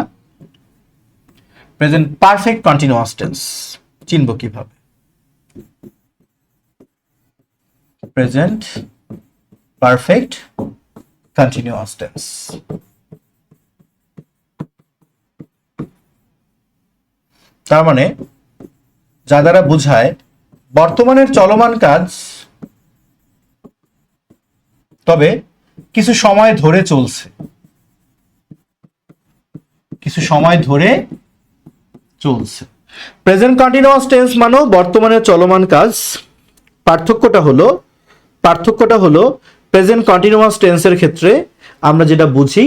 Speaker 1: প্রেজেন্ট পারফেক্ট কন্টিনিউয়াস টেন্স চিনব কিভাবে। প্রেজেন্ট পারফেক্ট কন্টিনিউয়াস টেন্স, তার মানে যা দ্বারা বোঝায় বর্তমানের চলমান কাজ, তবে কিছু সময় ধরে চলছে, প্রেজেন্ট কন্টিনিউয়াস টেন্স মানে বর্তমানের চলমান কাজ। পার্থক্যটা হলো প্রেজেন্ট কন্টিনিউয়াস টেন্সের ক্ষেত্রে আমরা যেটা বুঝি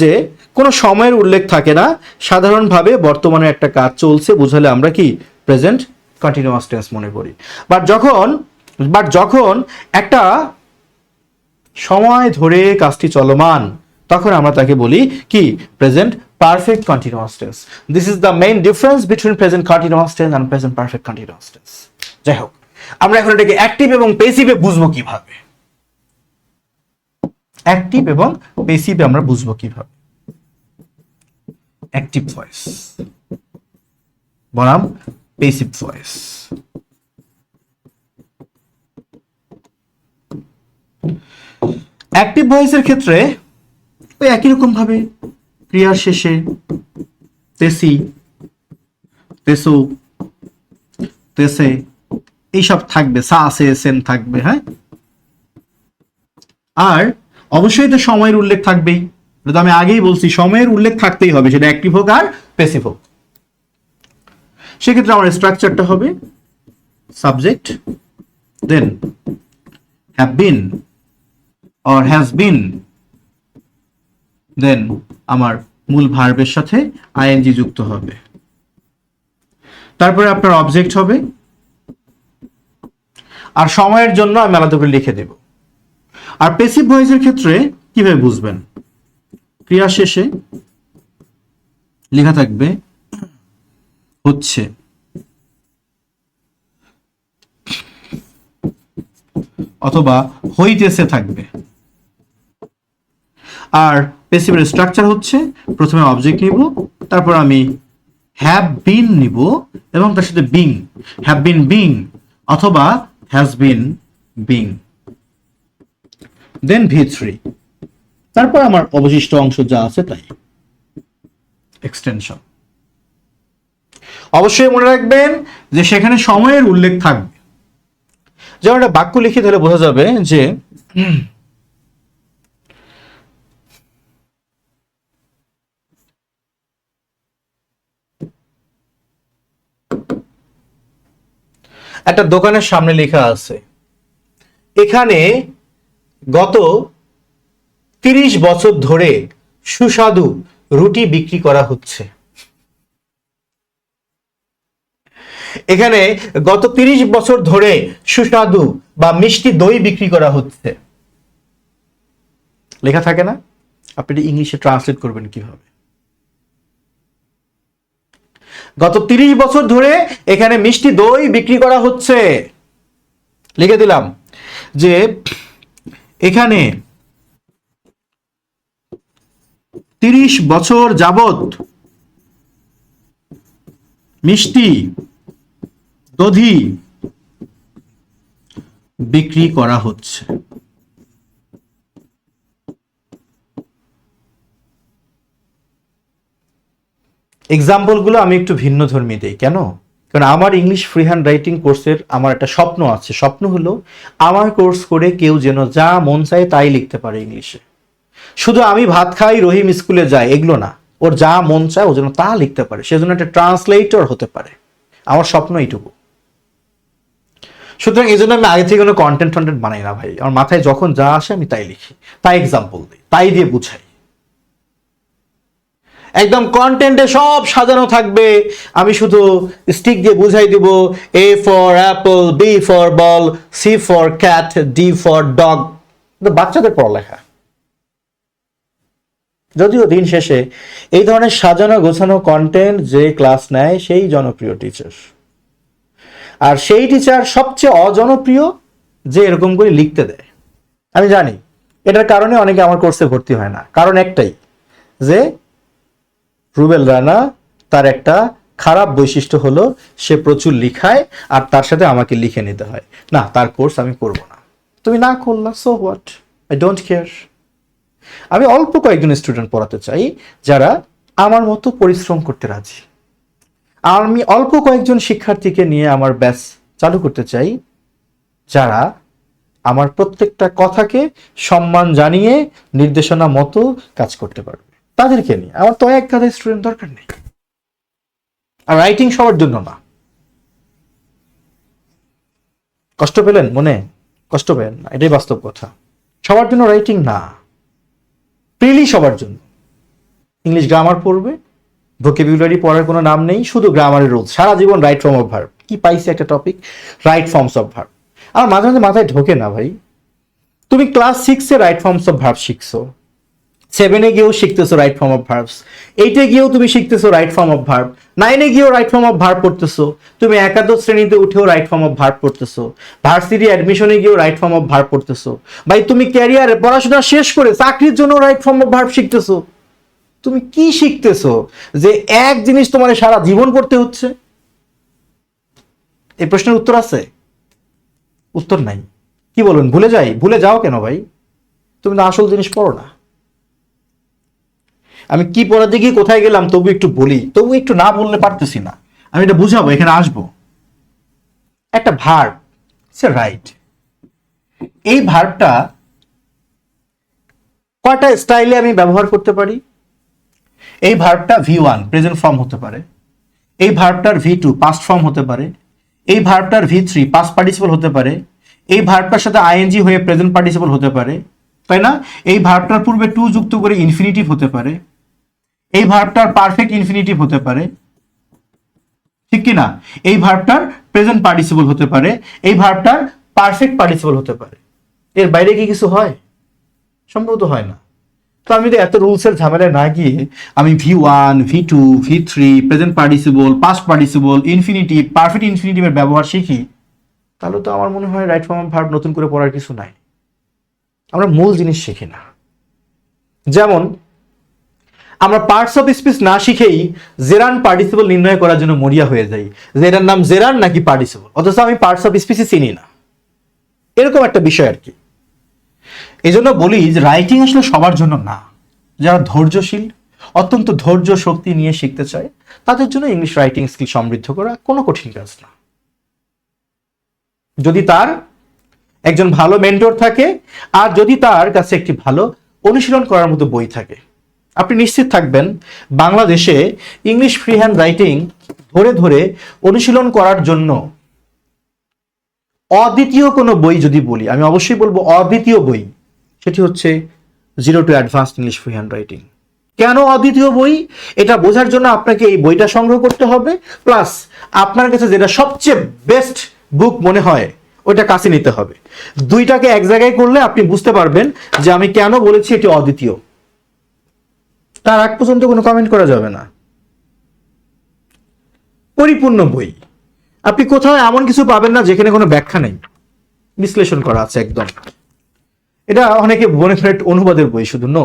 Speaker 1: যে কোনো সময়ের উল্লেখ থাকে না, সাধারণভাবে বর্তমানে একটা কাজ চলছে বুঝালে আমরা কি? প্রেজেন্ট কন্টিনিউয়াস টেন্স মনে করি। বাট যখন একটা সময় ধরে কাজটি চলমান, তখন আমরা তাকে বলি কি? Present perfect continuous tense. This is the main difference between present continuous tense and present perfect continuous tense. যাই হোক, আমরা এখন এটাকে অ্যাক্টিভ এবং পেসিভে বুঝবো কিভাবে। অ্যাক্টিভ এবং প্যাসিভ আমরা বুঝবো কিভাবে। অ্যাক্টিভ ভয়েস বনাম প্যাসিভ ভয়েস। অ্যাক্টিভ ভয়েসের ক্ষেত্রে ওই একই রকম ভাবে ক্রিয়ার শেষে তেসি, তেসু, তেসে এইসব থাকবে, সা সে সেন থাকবে। হ্যাঁ, আর অবশ্যই তো সময়ের উল্লেখ থাকবেই। এটা তো আমি আগেই বলছি, সময়ের উল্লেখ থাকতেই হবে, সেটা অ্যাক্টিভ হোক আর প্যাসিভ হোক। সেক্ষেত্রে আমার স্ট্রাকচারটা হবে subject, then have been or has been, then আমার মূল ভার্বের সাথে আইএনজি যুক্ত হবে, তারপরে আপনার অবজেক্ট হবে, আর সময়ের জন্য আমি আলাদা করে লিখে দেব। আর প্যাসিভ ভয়েসের ক্ষেত্রে কিভাবে বুঝবেন, ক্রিয়া শেষে লেখা থাকবে হচ্ছে, অথবা হইতেছে থাকবে। আর প্যাসিভের স্ট্রাকচার হচ্ছে প্রথমে অবজেক্ট নিব, তারপর আমি হ্যাভ বিন নিব এবং তার সাথে বিং, হ্যাভ বিন বিং অথবা has been being, then V3, তারপর আমার অবশিষ্ট অংশ যা আছে তাই এক্সটেনশন। অবশ্যই মনে রাখবেন যে সেখানে সময়ের উল্লেখ থাকবে। যেমন একটা বাক্য লিখে তাহলে বোঝা যাবে যে একটা দোকানের সামনে লেখা আছে, এখানে গত 30 বছর ধরে সুস্বাদু রুটি বিক্রি করা হচ্ছে। এখানে গত 30 বছর ধরে সুস্বাদু বা মিষ্টি দই বিক্রি করা হচ্ছে। লেখা থাকে না? আপনি ইংলিশে ট্রান্সলেট করবেন কিভাবে? গত 30 বছর ধরে এখানে মিষ্টি দই বিক্রি করা হচ্ছে। লিখে দিলাম যে এখানে 30 বছর যাবত মিষ্টি দধি বিক্রি করা হচ্ছে। এক্সাম্পলগুলো আমি একটু ভিন্ন ধর্মী দেই। কেন? কারণ আমার ইংলিশ ফ্রি হ্যান্ড রাইটিং কোর্সের আমার একটা স্বপ্ন আছে। স্বপ্ন হলো আমার কোর্স করে কেউ যেন যা মন চায় তাই লিখতে পারে ইংলিশে। শুধু আমি ভাত খাই, রহিম স্কুলে যায়, এগুলো না। ওর যা মন চায় ও যেন তা লিখতে পারে, সেজন্য একটা ট্রান্সলেটর হতে পারে। আমার স্বপ্ন এইটুকু। সুতরাং এই জন্য আমি আগে থেকে কোনো কন্টেন্ট বানাই না ভাই। আমার মাথায় যখন যা আসে আমি তাই লিখি, তাই এক্সাম্পল দিই, তাই দিয়ে বুঝাই। একদম কন্টেন্টে সব সাজানো থাকবে, আমি শুধু স্টিক দিয়ে বুঝাই দিব। A for Apple, B for ball, C for cat, D for dog. বাচ্চাদের পড়ালেখা। যদিও দিন শেষে এই ধরনের সাজানো গোছানো কন্টেন্ট যে ক্লাস নেয় সেই জনপ্রিয় টিচার। আর সেই টিচার সবচেয়ে অজনপ্রিয় যে এরকম করে লিখতে দেয়। আমি জানি এটার কারণে অনেকে আমার কোর্সে ভর্তি হয় না। কারণ একটাই, যে রুবেল রানা তার একটা খারাপ বৈশিষ্ট্য হলো সে প্রচুর লিখায় আর তার সাথে আমাকে লিখে নিতে হয়। না, তার কোর্স আমি করব না। তুমি না করলা, so what, I don't care. আমি অল্প কয়েকজন স্টুডেন্ট পড়াতে চাই যারা আমার মতো পরিশ্রম করতে রাজি। আমি অল্প কয়েকজন শিক্ষার্থীকে নিয়ে আমার ব্যাচ চালু করতে চাই যারা আমার প্রত্যেকটা কথাকে সম্মান জানিয়ে নির্দেশনা মতো কাজ করতে পারবে। তাদেরকে নিয়ে আমার তো এক গাদা স্টুডেন্ট দরকার নেই। আর রাইটিং সবার জন্য না। কষ্ট পেলেন মনে? কষ্ট পেলেন না, এটাই বাস্তব কথা। সবার জন্য রাইটিং না, প্রিলি সবার জন্য। ইংলিশ গ্রামার পড়বে, ভোকাবুলারি পড়ার কোনো নাম নেই, শুধু গ্রামারের রুলস। সারা জীবন রাইট ফর্ম অফ ভার্ব, কি পাইছে একটা topic, right forms of verb. আমার মাঝে মাঝে মাথায় ঢোকে না ভাই, তুমি ক্লাস 6-এ রাইট ফর্মস অফ ভার্ব শিখছো, 7-এ গিয়েও শিখতেছো রাইট ফর্ম অফ ভার্বস, 8-এ গিয়েও তুমি শিখতেছো রাইট ফর্ম অফ ভার্ব, 9-এ গিয়েও রাইট ফর্ম অফ ভার্ব পড়তেছো, তুমি একাদশ শ্রেণীতে উঠেও রাইট ফর্ম অফ ভার্ব পড়তেছো, ভার্সিটি অ্যাডমিশনে গিয়েও রাইট ফর্ম অফ ভার্ব পড়তেছো, ভাই তুমি ক্যারিয়ারে পড়াশোনা শেষ করে চাকরির জন্য রাইট ফর্ম অফ ভার্ব শিখতেছো। তুমি কি শিখতেছো যে এক জিনিস তোমার সারা জীবন পড়তে হচ্ছে? এই প্রশ্নের উত্তর আছে? উত্তর নাই। কি বলুন, ভুলে যাই? ভুলে যাও কেন ভাই? তুমি তো আসল জিনিস পড়ো না। আমি কি পড়াতে গিয়ে কোথায় গেলাম তবু একটু বলি, তবু একটু না বললে পারতেছি না। আমি এটা বুঝাবো, এখানে আসবো। একটা ভার্ব, রাইট, এই ভার্বটা কয়টা স্টাইলে আমি ব্যবহার করতে পারি? এই ভার্বটা V1 প্রেজেন্ট ফর্ম হতে পারে, এই ভার্বটার V2 পাস্ট ফর্ম হতে পারে, এই ভার্বটার V3 পাস্ট পার্টিসিপল হতে পারে, এই ভার্বটার সাথে আইএনজি হয়ে প্রেজেন্ট পার্টিসিপল হতে পারে, তাই না? এই ভার্বটার পূর্বে টু যুক্ত করে ইনফিনিটিভ হতে পারে, এই ভার্বটার পারফেক্ট ইনফিনিটিভ হতে পারে, ঠিক কি না? এই ভার্বটার প্রেজেন্ট পার্টিসিপল হতে পারে, এই ভার্বটার পারফেক্ট পার্টিসিপল হতে পারে। এর বাইরে কি কিছু হয়? সম্ভবত হয় না। তো আমি যদি এত রুলসের ঝামেলায় না গিয়ে আমি V1, V2, V3, present participle, past participle, infinitive, perfect ইনফিনিটিভের ব্যবহার শিখি, তাহলে তো আমার মনে হয় রাইট ফর্ম অফ ভার্ব নতুন করে পড়ার কিছু নাই। আমরা মূল জিনিস শিখি না। যেমন আমরা পার্টস অফ স্পিচ না শিখেই জেরান পার্টিসিপল নির্ণয় করার জন্য মরিয়া হয়ে যাই যে এটার নাম জেরান নাকি পার্টিসিপল, অথচ আমি পার্টস অফ স্পিচই চিনি না। এরকম একটা বিষয় আর কি। এই জন্য বলি যে রাইটিং আসলে সবার জন্য না। যারা ধৈর্যশীল, অত্যন্ত ধৈর্য শক্তি নিয়ে শিখতে চায়, তাদের জন্য ইংলিশ রাইটিং স্কিল সমৃদ্ধ করা কোনো কঠিন কাজ না। যদি তার একজন ভালো মেন্টর থাকে আর যদি তার কাছে একটি ভালো অনুশীলন করার মতো বই থাকে, আপনি নিশ্চিত থাকবেন বাংলাদেশে ইংলিশ ফ্রি হ্যান্ড রাইটিং ধরে ধরে অনুশীলন করার জন্য অদ্বিতীয় কোনো বই যদি বলি, আমি অবশ্যই বলবো অদ্বিতীয় বই, সেটি হচ্ছে zero two advanced English free hand writing. কেন অদ্বিতীয় বই? এটা বোঝার জন্য আপনাকে এই বইটা সংগ্রহ করতে হবে, প্লাস আপনার কাছে যেটা সবচেয়ে বেস্ট বুক মনে হয় ওইটা কাছে নিতে হবে। দুইটাকে এক জায়গায় করলে আপনি বুঝতে পারবেন যে আমি কেন বলেছি এটি অদ্বিতীয়। তার আগ পর্যন্ত কোনো কমেন্ট করা যাবে না। পরিপূর্ণ বই, আপনি কোথাও এমন কিছু পাবেন না যেখানে কোনো ব্যাখ্যা নেই, বিশ্লেষণ করা আছে একদম। এটা অনেকে মনে করে অনুবাদের বই, শুধু নো,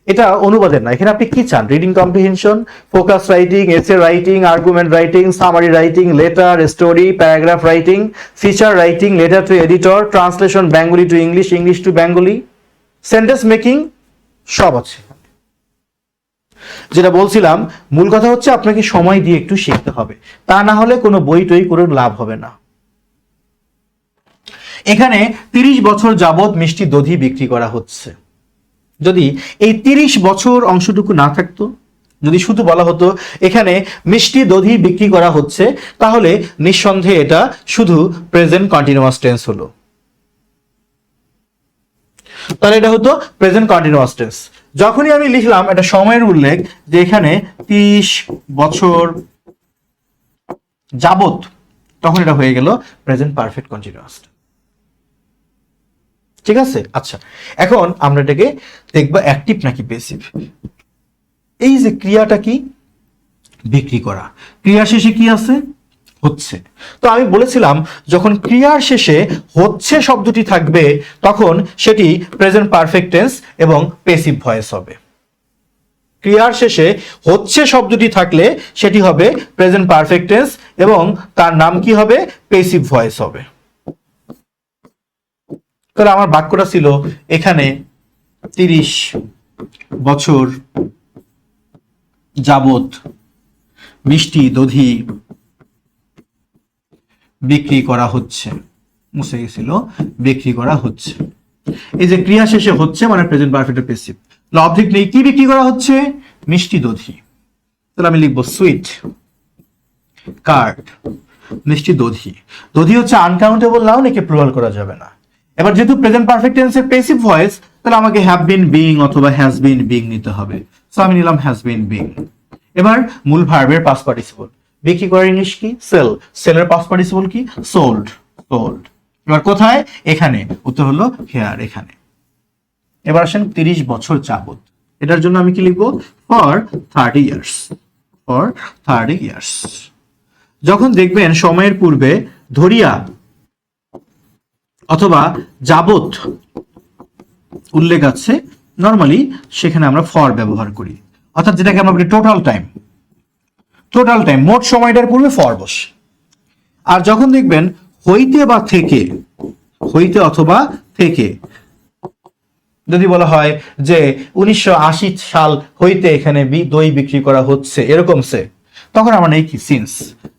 Speaker 1: এটা অনুবাদের না। এখানে আপনি কি চান? Reading comprehension, focus writing, essay writing, argument writing, summary writing, letter, story, paragraph writing, feature writing, letter to editor, translation Bengali to English, English to Bengali, sentence making, সব আছে। যেটা বলছিলাম, মূল কথা হচ্ছে আপনাকে সময় দিয়ে একটু শিখতে হবে, তা না হলে কোনো বই টই করে লাভ হবে না। এখানে 30 বছর যাবত মিষ্টি দধি বিক্রি করা হচ্ছে। যদি এই 30 বছর অংশটুকু না থাকতো, যদি শুধু বলা হতো এখানে মিষ্টি দধি বিক্রি করা হচ্ছে, তাহলে নিঃসন্দেহে এটা শুধু প্রেজেন্ট কন্টিনিউয়াস টেন্স হলো। তাহলে এটা হতো প্রেজেন্ট কন্টিনিউয়াস টেন্স। যখনই আমি লিখলাম এটা সময়ের উল্লেখ, যে এখানে 30 বছর যাবত, তখন এটা হয়ে গেল প্রেজেন্ট পারফেক্ট কন্টিনিউয়াস। ঠিক আছে? আচ্ছা, এখন আমরা এটাকে দেখব অ্যাক্টিভ নাকি প্যাসিভ। এই যে ক্রিয়াটা কি? বিক্রি করা। ক্রিয়া শেষে কি আছে? হচ্ছে। তো আমি বলেছিলাম যখন ক্রিয়ার শেষে হচ্ছে শব্দটি থাকবে তখন সেটি প্রেজেন্ট পারফেক্ট টেন্স এবং প্যাসিভ ভয়েস হবে। ক্রিয়ার শেষে হচ্ছে শব্দটি থাকলে সেটি হবে প্রেজেন্ট পারফেক্ট টেন্স এবং তার নাম কি হবে? প্যাসিভ ভয়েস হবে। তাহলে আমার বাক্যটা ছিল এখানে 30 বছর যাবত মিষ্টি দধি বিক্রি করা হচ্ছে। মুছে গেছিল, বিক্রি করা হচ্ছে। এই যে ক্রিয়া শেষে হচ্ছে মানে প্রেজেন্ট পারফেক্ট প্যাসিভ। অবজেক্ট নেই, কি বিক্রি করা হচ্ছে? মিষ্টি দধি। তাহলে আমি লিখবো সুইট কার্ড, মিষ্টি দধি। দধি হচ্ছে আনকাউন্টেবল নাউন, একে প্লুরাল করা যাবে না। এবার যেহেতু প্রেজেন্ট পারফেক্ট টেন্সের প্যাসিভ ভয়েস, তাহলে আমাকে হ্যাভ বিন বিং অথবা হ্যাজ বিন বিং নিতে হবে। সো আমি নিলাম হ্যাজ বিন বিং। এবার মূল ভার্বের পাস্ট পার্টিসিপল। বিক্রি করার ইংলিশ কি? সেল। সেলের পাস্ট পার্টিসিপল কি? সোল্ড। সোল্ড। এবার কোথায়? এখানে। উত্তর হলো হেয়ার, এখানে। এবার আসেন 30 বছর যাবত। এটার জন্য আমি কি লিখবো? For 30 years, for 30 years. যখন দেখবেন সময়ের পূর্বে ধরিয়া অথবা যাবত উল্লেখ আছে, নর্মালি সেখানে আমরা ফর ব্যবহার করি, অর্থাৎ যেটাকে আমরা বলি টোটাল টাইম, টোটাল টাইম মোট সময়টার পূর্বে ফর বসে। আর যখন দেখবেন হইতে বা থেকে, হইতে অথবা থেকে, যদি বলা হয় যে 1980 সাল হইতে এখানে দই বিক্রি করা হচ্ছে, এরকম সে, তখন আমরা নেই কি সিন্স,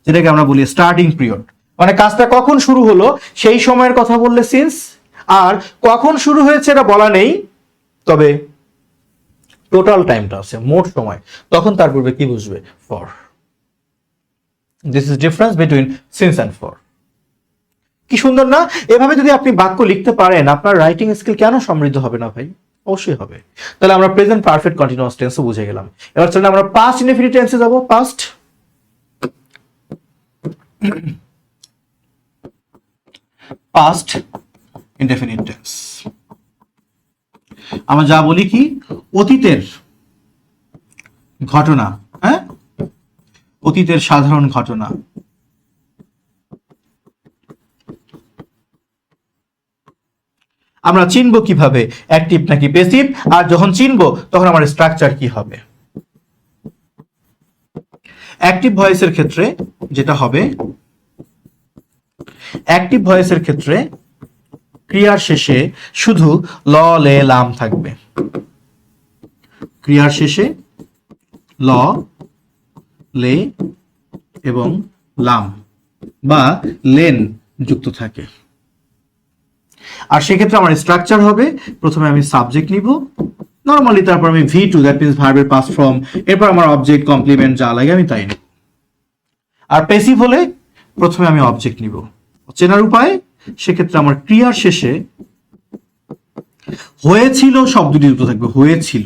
Speaker 1: যেটাকে আমরা বলি স্টার্টিং পিরিয়ড, মানে কাজটা কখন শুরু হলো সেই সময়ের কথা বললে সিন্স, আর কখন শুরু হয়েছে এটা বলা নেই, তবে টোটাল টাইমটা আছে, মোট সময়, তখন তার পূর্বে কি বুঝবে? For. This is difference between since and for. কি সুন্দর না? এভাবে যদি আপনি বাক্য লিখতে পারেন, আপনার রাইটিং স্কিল কেন সমৃদ্ধ হবে না ভাই? অবশ্যই হবে। তাহলে আমরা প্রেজেন্ট পারফেক্ট কন্টিনিউয়াস টেন্সও বুঝে গেলাম। এবার চলুন আমরা পাস্ট ইনডেফিনিট টেন্সে যাব। পাস্ট, পাস্ট ইনডেফিনিট টেন্স আমরা যা বলি কি অতীতের ঘটনা, হ্যাঁ, অতীতের সাধারণ ঘটনা। আমরা চিনবো কিভাবে অ্যাক্টিভ নাকি প্যাসিভ, আর যখন চিনবো তখন আমার স্ট্রাকচার কি হবে? অ্যাক্টিভ ভয়েসের ক্ষেত্রে যেটা হবে, অ্যাক্টিভ ভয়েসের ক্ষেত্রে ক্রিয়ার শেষে শুধু ল লে লাম থাকবে, ক্রিয়ার শেষে ল লে এবং লাম বা লেন যুক্ত থাকে। আর সেক্ষেত্রে আমার স্ট্রাকচার হবে, প্রথমে আমি সাবজেক্ট নিব নরমালি, তারপর আমি V2 দ্যাট মিন্স ভার্বের পাস্ট ফর্ম, এরপর আমার অবজেক্ট কমপ্লিমেন্ট যা লাগে আমি তাই নিব। আর প্যাসিভ হলে প্রথমে আমি অবজেক্ট নিব চেনার উপায়, সেক্ষেত্রে আমার ক্রিয়ার শেষে হয়েছিল শব্দটি যুক্ত থাকবে, হয়েছিল,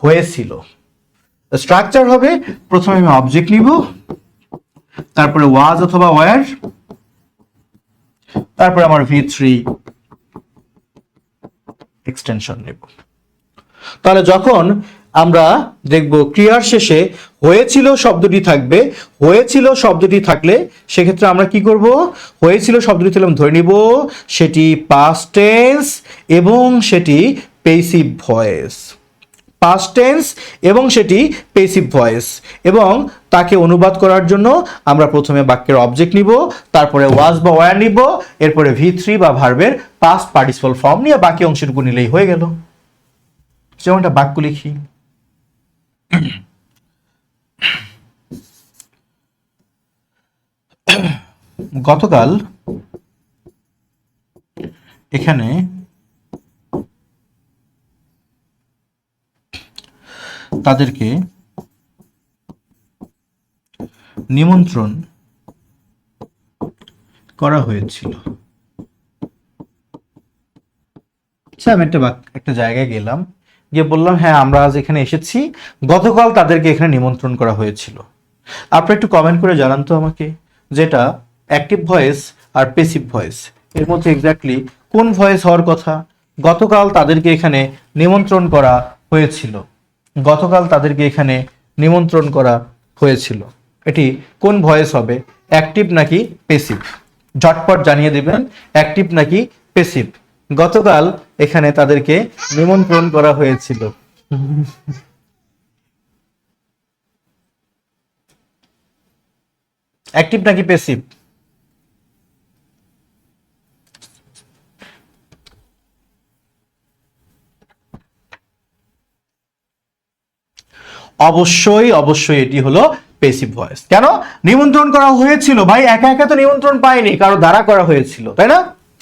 Speaker 1: হয়েছিল। স্ট্রাকচার হবে, প্রথমে আমি অবজেক্ট নিব, তারপরে ওয়াজ অথবা ওয়্যার, তারপরে আমার V3 এক্সটেনশন নেব। তাহলে যখন আমরা দেখব ক্রিয়ার শেষে হয়েছিল শব্দটি থাকবে, হয়েছিল শব্দটি থাকলে সেক্ষেত্রে আমরা কি করব? হয়েছিল শব্দটি তাহলে ধরে নিব সেটি পাস্ট টেন্স এবং সেটি প্যাসিভ ভয়েস, পাস্ট টেন্স এবং সেটি প্যাসিভ ভয়েস, এবং তাকে অনুবাদ করার জন্য আমরা প্রথমে বাক্যের অবজেক্ট নিব, তারপরে ওয়াজ বা ওয়্যার নিব, এরপরে V3 বা ভার্বের পাস্ট পার্টিসিপল ফর্ম নিয়ে বাকি অংশটুকু নিলেই হয়ে গেল। যেমন একটা বাক্য লিখি, গতকাল এখানে তাদেরকে নিমন্ত্রণ করা হয়েছিল। আচ্ছা, আমি একটা জায়গায় গেলাম, গিয়ে বললাম হ্যাঁ আমরা আজ এখানে এসেছি, গতকাল তাদেরকে এখানে নিমন্ত্রণ করা হয়েছিল। আপনি একটু কমেন্ট করে জানান তো আমাকে, যেটা অ্যাক্টিভ ভয়েস আর প্যাসিভ ভয়েস এর মধ্যে এক্স্যাক্টলি কোন ভয়েস হওয়ার কথা? গতকাল তাদেরকে এখানে নিমন্ত্রণ করা হয়েছিল, গতকাল তাদেরকে এখানে নিমন্ত্রণ করা হয়েছিল, এটি কোন ভয়েস হবে? অ্যাক্টিভ নাকি প্যাসিভ? ঝটপট জানিয়ে দিবেন, অ্যাক্টিভ নাকি প্যাসিভ। গতকাল এখানে তাদেরকে নিমন্ত্রণ করা হয়েছিল, অ্যাক্টিভ নাকি প্যাসিভ? অবশ্যই অবশ্যই এটি হলো প্যাসিভ ভয়েস। কেন? নিমন্ত্রণ করা হয়েছিল, ভাই একা একা তো নিমন্ত্রণ পায়নি, কারো দ্বারা করা হয়েছিল, তাই না?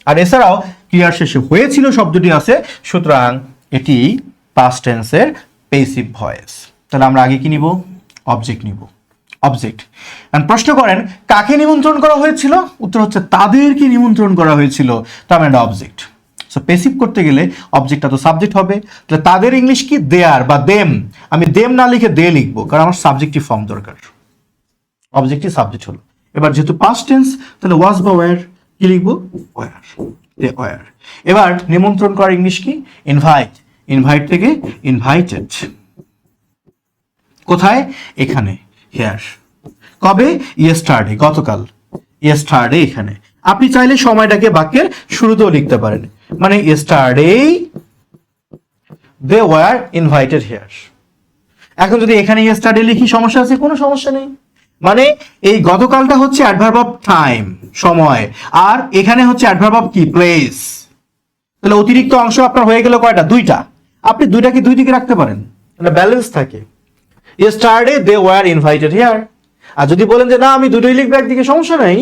Speaker 1: আর এছাড়াও ক্রিয়ার শেষে হয়েছিল শব্দটি আছে, সুতরাং এটি পাস্ট টেন্সের প্যাসিভ ভয়েস। তাহলে আমরা আগে কি নিব? অবজেক্ট নিব, অবজেক্ট। এন্ড প্রশ্ন করেন কাকে নিমন্ত্রণ করা হয়েছিল? উত্তর হচ্ছে তাদেরকে নিমন্ত্রণ করা হয়েছিল, তার মানে অবজেক্ট। সো প্যাসিভ করতে গেলে অবজেক্টটা তো সাবজেক্ট হবে, তাহলে তাদের ইংলিশ কি? দেয়ার বা দেম। আমি দেম না লিখে দে লিখবো, কারণ আমার সাবজেক্টিভ ফর্ম দরকার, অবজেক্টিভ সাবজেক্ট হলো। এবার যেহেতু পাস্ট টেন্স, তাহলে ওয়াজ বা ওয়্যার কি লিখবো? Were, they were. এবার নিমন্ত্রণ করার ইংলিশ কি? ইনভাইট। ইনভাইট থেকে ইনভাইটেড। কোথায়? এখানে, হিয়ার। কবে? ইয়েস্টারডে, গতকাল। ইয়েস্টারডে এখানে। আপনি চাইলে সময়টাকে বাক্যের শুরুতেও লিখতে পারেন, মানে yesterday they were invited here. এখন যদি এখানে ইয়েস্টারডে লিখি সমস্যা আছে? কোনো সমস্যা নেই। মানে এই গতকালটা হচ্ছে অ্যাডভার্ব অফ টাইম, সময়, আর এখানে হচ্ছে অ্যাডভার্ব অফ কি? প্লেস। তাহলে অতিরিক্ত অংশ আপনার হয়ে গেল কয়টা? দুইটা। আপনি দুইটাকে দুই দিকে রাখতে পারেন, মানে ব্যালেন্স থাকে। Yesterday they were invited here. আর যদি বলেন যে না আমি দুটোই লিখবো একদিকে, সমস্যা নাই,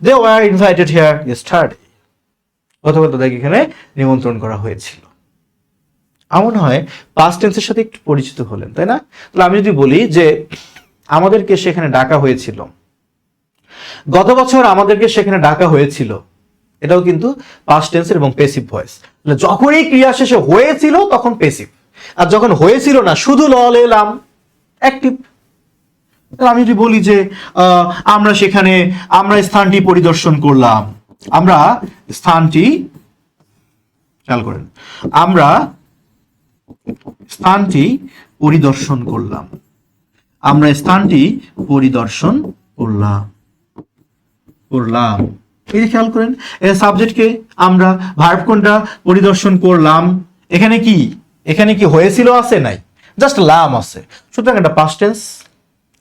Speaker 1: they were invited here yesterday, গতকাল তাদেরকে এখানে নিমন্ত্রণ করা হয়েছিল। এমন হয় পাস্ট টেন্সের সাথে একটু পরিচিত হলেন, তাই না? তাহলে আমি যদি বলি যে আমাদেরকে সেখানে ডাকা হয়েছিল, গত বছর আমাদেরকে সেখানে ডাকা হয়েছিল, এটাও কিন্তু পাস্ট টেন্সের এবং পেসিভ ভয়েস। যখনই ক্রিয়া শেষে হয়েছিল তখন পেসিভ, আর যখন হয়েছিল না শুধু ল এলাম অ্যাক্টিভ। আমি যদি বলি যে আমরা সেখানে, আমরা স্থানটি পরিদর্শন করলাম, আমরা স্থানটি, খেয়াল করেন, আমরা স্থানটি পরিদর্শন করলাম, আমরা স্থানটি পরিদর্শন করলাম, করলাম। এই যে খেয়াল করেন, সাবজেক্টকে আমরা, ভার্ব কোনটা? পরিদর্শন করলাম। এখানে কি, এখানে কি হয়েছিল আছে? নাই, জাস্ট লাম আছে। সুতরাং এটা পাস্ট টেন্স,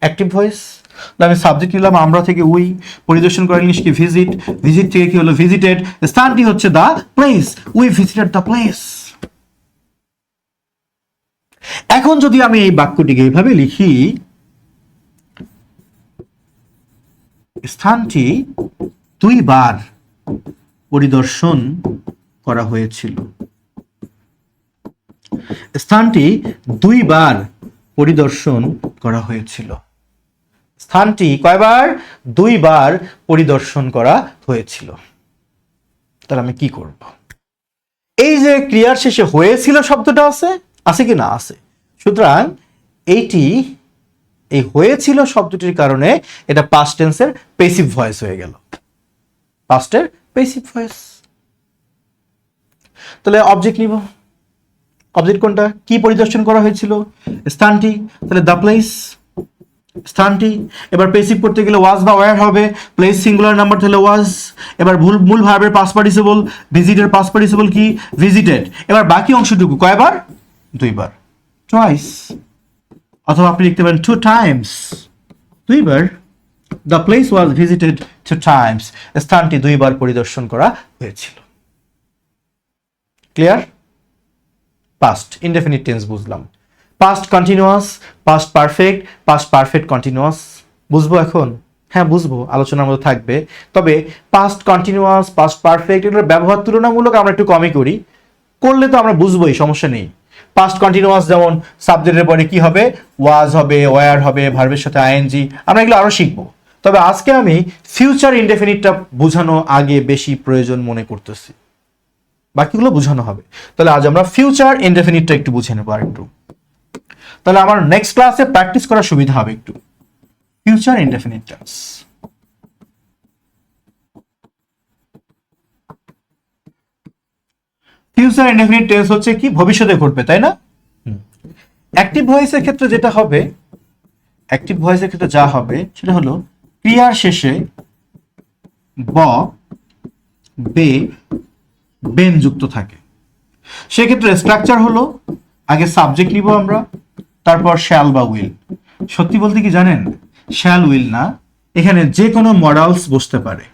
Speaker 1: অ্যাক্টিভ ভয়েস। আমি সাবজেক্ট নিলাম আমরা থেকে উই, পরিদর্শন করা ইংলিশ কি? ভিজিট, ভিজিট থেকে কি হলো? ভিজিটেড। স্থানটি হচ্ছে the place, we visited the place. এখন যদি আমি এই বাক্যটিকে এইভাবে লিখি, স্থানটি দুইবার পরিদর্শন করা হয়েছিল, স্থানটি দুইবার পরিদর্শন করা হয়েছিল। স্থানটি কয়বার? দুইবার পরিদর্শন করা হয়েছিল। তাহলে আমি কি করব? এই যে ক্রিয়ার শেষে হয়েছিল শব্দটা আছে, আছে কি না? আছে। সুতরাং এইটি, এই হয়েছিল শব্দটির কারণে এটা পাস্ট টেন্সের পেসিভ ভয়েস হয়ে গেল, পাস্টের পেসিভ ভয়েস। তাহলে অবজেক্ট নিব, অবজেক্ট কোনটা? কি পরিদর্শন করা হয়েছিল? স্থানটি। তাহলে দ্য প্লেস, স্থানটি। এবার পেসিভ করতে গেলে ওয়াজ বা ওয়্যার হবে, প্লেস সিঙ্গুলার নাম্বার তাহলে ওয়াজ। এবার মূল ভার্বের পাস্ট পার্টিসিপল, ভিজিটের পাস্ট পার্টিসিপল কি? ভিজিটেড। এবার বাকি অংশটুকু কয়বার? দুইবার, টুয়াইস। অথবা আপনি লিখতে পারেন টু টাইমস, দুইবার। The place was visited two times, স্থানটি দুইবার পরিদর্শন করা হয়েছিল। ক্লিয়ার? পাস্ট ইনডেফিনিট টেন্স বুঝলাম। Past continuous, past perfect, past perfect continuous বুঝবো এখন? হ্যাঁ বুঝবো, আলোচনার মধ্যে থাকবে। তবে পাস্ট কন্টিনিউয়াস, পাস্ট পারফেক্ট এগুলোর ব্যবহার তুলনামূলক আমরা একটু কমই করি, করলে তো আমরা বুঝবোই, সমস্যা নেই। পাস্ট কন্টিনিউয়াস যেমন সাবজেক্টের পরে কি হবে? ওয়াজ হবে, ওয়্যার হবে, ভার্বের সাথে আইএনজি, আমরা এগুলো আরো শিখবো। তবে আজকে আমি ফিউচার ইনডেফিনিটটা বোঝানো আগে বেশি প্রয়োজন মনে করতেছি, বাকিগুলো বোঝানো হবে। তাহলে আজ আমরা ফিউচার ইনডেফিনিটটা একটু বুঝে নেবো আর একটু, তাহলে আমার নেক্সট ক্লাসে প্র্যাকটিস করার সুবিধা হবে একটু। Future indefinite tense, future indefinite tense হচ্ছে কি? ভবিষ্যতে ঘটবে, তাই না? অ্যাক্টিভ ভয়েসের ক্ষেত্রে যেটা হবে, অ্যাক্টিভ ভয়েসের ক্ষেত্রে যা হবে সেটা হলো ক্রিয়ার শেষে ব, বে, বেন যুক্ত থাকে। সেক্ষেত্রে স্ট্রাকচার হলো আগে সাবজেক্ট নিব আমরা, তারপর শ্যাল বা উইল। সত্যি বলতে কি জানেন, শ্যাল উইল না, এখানে যে কোনো মডালস বসতে পারে।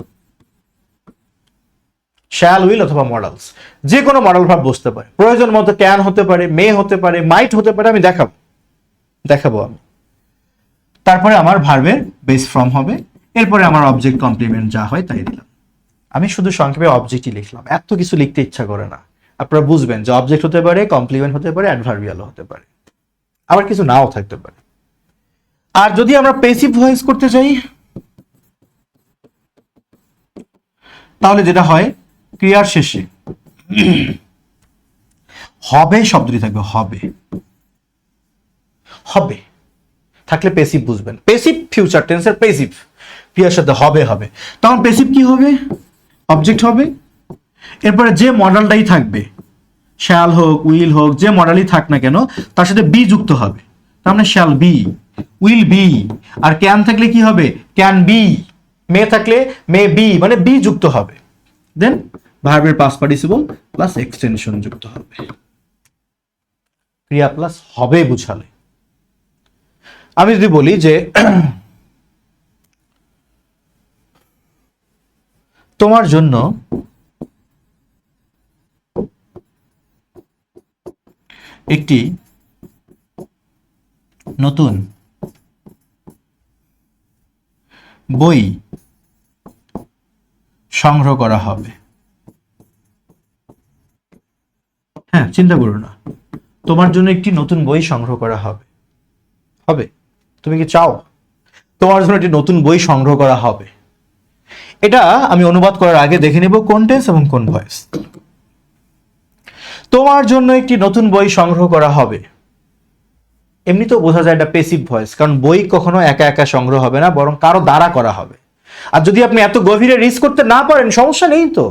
Speaker 1: শ্যাল উইল অথবা মডালস, যে কোনো মডাল ভাব বসতে পারে। প্রয়োজন মতো ক্যান হতে পারে, মে হতে পারে, মাইট হতে পারে, আমি দেখাবো আমি। তারপরে আমার ভার্বের বেস ফর্ম হবে, এরপরে আমার অবজেক্ট কমপ্লিমেন্ট যা হয় তাই দিলাম। আমি শুধু সংক্ষেপে অবজেক্টই লিখলাম, এত কিছু লিখতে ইচ্ছা করে না। আপনারা বুঝবেন যে অবজেক্ট হতে পারে, কমপ্লিমেন্ট হতে পারে, অ্যাডভার্বিয়াল হতে পারে, আবার কিছু নাও থাকতে পারে। আর যদি আমরা পেসিভ ভয়েস করতে চাই, তাহলে যেটা হয় ক্রিয়ার শেষে হবে শব্দটি থাকবে, হবে, হবে থাকলে পেসিভ বুঝবেন। পেসিভ ফিউচার টেন্সের পেসিভ, ক্রিয়ার সাথে হবে হবে, তখন পেসিভ কি হবে? অবজেক্ট হবে, এরপরে যে মডেলটাই থাকবে শ্যাল হোক, উইল হোক, যে মডেলই থাক না কেন তার সাথে বি যুক্ত হবে। তার মানে শ্যাল বি, উইল বি, আর ক্যান থাকলে কি হবে? Can be. মে থাকলে মে বি, মানে বি যুক্ত হবে। দেন ভার্বের পাস্ট পার্টিসিপল প্লাস এক্সটেনশন যুক্ত হবে। ক্রিয়া প্লাস হবে বুঝালে। আমি যদি বলি যে তোমার জন্য একটি নতুন বই সংগ্রহ করা হবে। হ্যাঁ, চিন্তা করো না, তোমার জন্য একটি নতুন বই সংগ্রহ করা হবে। হবে, তুমি কি চাও তোমার জন্য একটি নতুন বই সংগ্রহ করা হবে? এটা আমি অনুবাদ করার আগে দেখে নেব কোন টেন্স এবং কোন ভয়েস। তোমার জন্য একটি নতুন বই সংগ্রহ করা হবে, এমনিতেও বোঝা যায় এটা পেসিভ ভয়েস, কারণ বই কখনো একা একা সংগ্রহ হবে না, বরং কারো দ্বারা করা হবে। আর যদি আপনি এত গভীরে রিস্ক করতে না পারেন, সমস্যা নেই তো,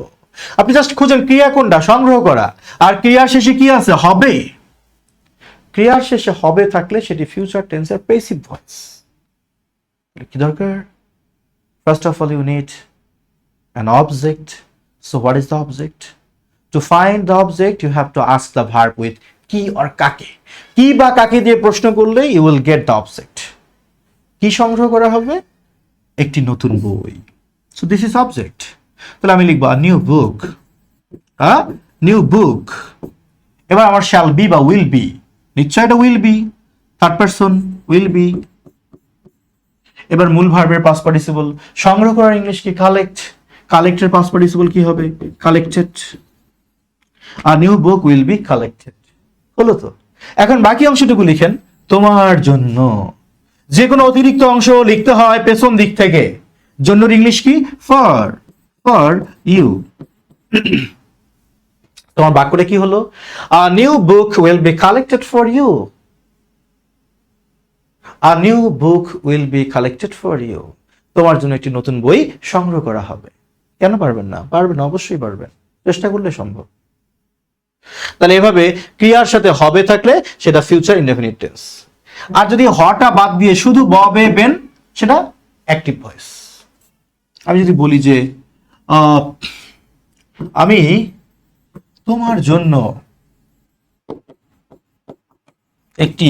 Speaker 1: আপনি জাস্ট খুঁজেন ক্রিয়া কোনটা, সংগ্রহ করা, আর ক্রিয়ার শেষে কি আছে? হবে। ক্রিয়ার শেষে হবে থাকলে সেটি ফিউচার টেন্সের পেসিভ ভয়েস। কি দরকার? First of all you need an object. So what is the object? To find the object you have to ask the verb with কি or কাকে। কি বা কাকে দিয়ে প্রশ্ন করলে you will get the object. কি সংগ্রহ করা হবে? একটি নতুন বই। So this is object. তাহলে আমি লিখব a new book. A new book. এবার আমার shall be বা will be, নিশ্চয় এটা will be, third person will be। এবার মূল ভার্বের পাস্ট পার্টিসিপল, সংগ্রহ করার ইংলিশ কি? কালেক্ট। কালেক্টের পাস্ট পার্টিসিপল কি হবে? কালেক্টেড। আর new book will be collected. হলো তো? এখন বাকি অংশটুকু লিখেন, তোমার জন্য। যে কোনো অতিরিক্ত অংশ লিখতে হয় পেছন দিক থেকে। জন্যর ইংলিশ কি? ফর। For you. তোমার বাক্যটা কি হলো? A new book will be collected for you. A new book will be collected for you. তোমার জন্য একটি নতুন বই সংগ্রহ করা হবে। কেন পারবেন না? পারবেন, অবশ্যই পারবেন, চেষ্টা করলে সম্ভব। তাহলে এভাবে ক্রিয়ার সাথে হবে থাকলে সেটা ফিউচার ইনডেফিনিট টেন্স, আর যদি হটা বাদ দিয়ে শুধু ববে বেন সেটা অ্যাক্টিভ ভয়েস। আমি যদি বলি যে আমি তোমার জন্য একটি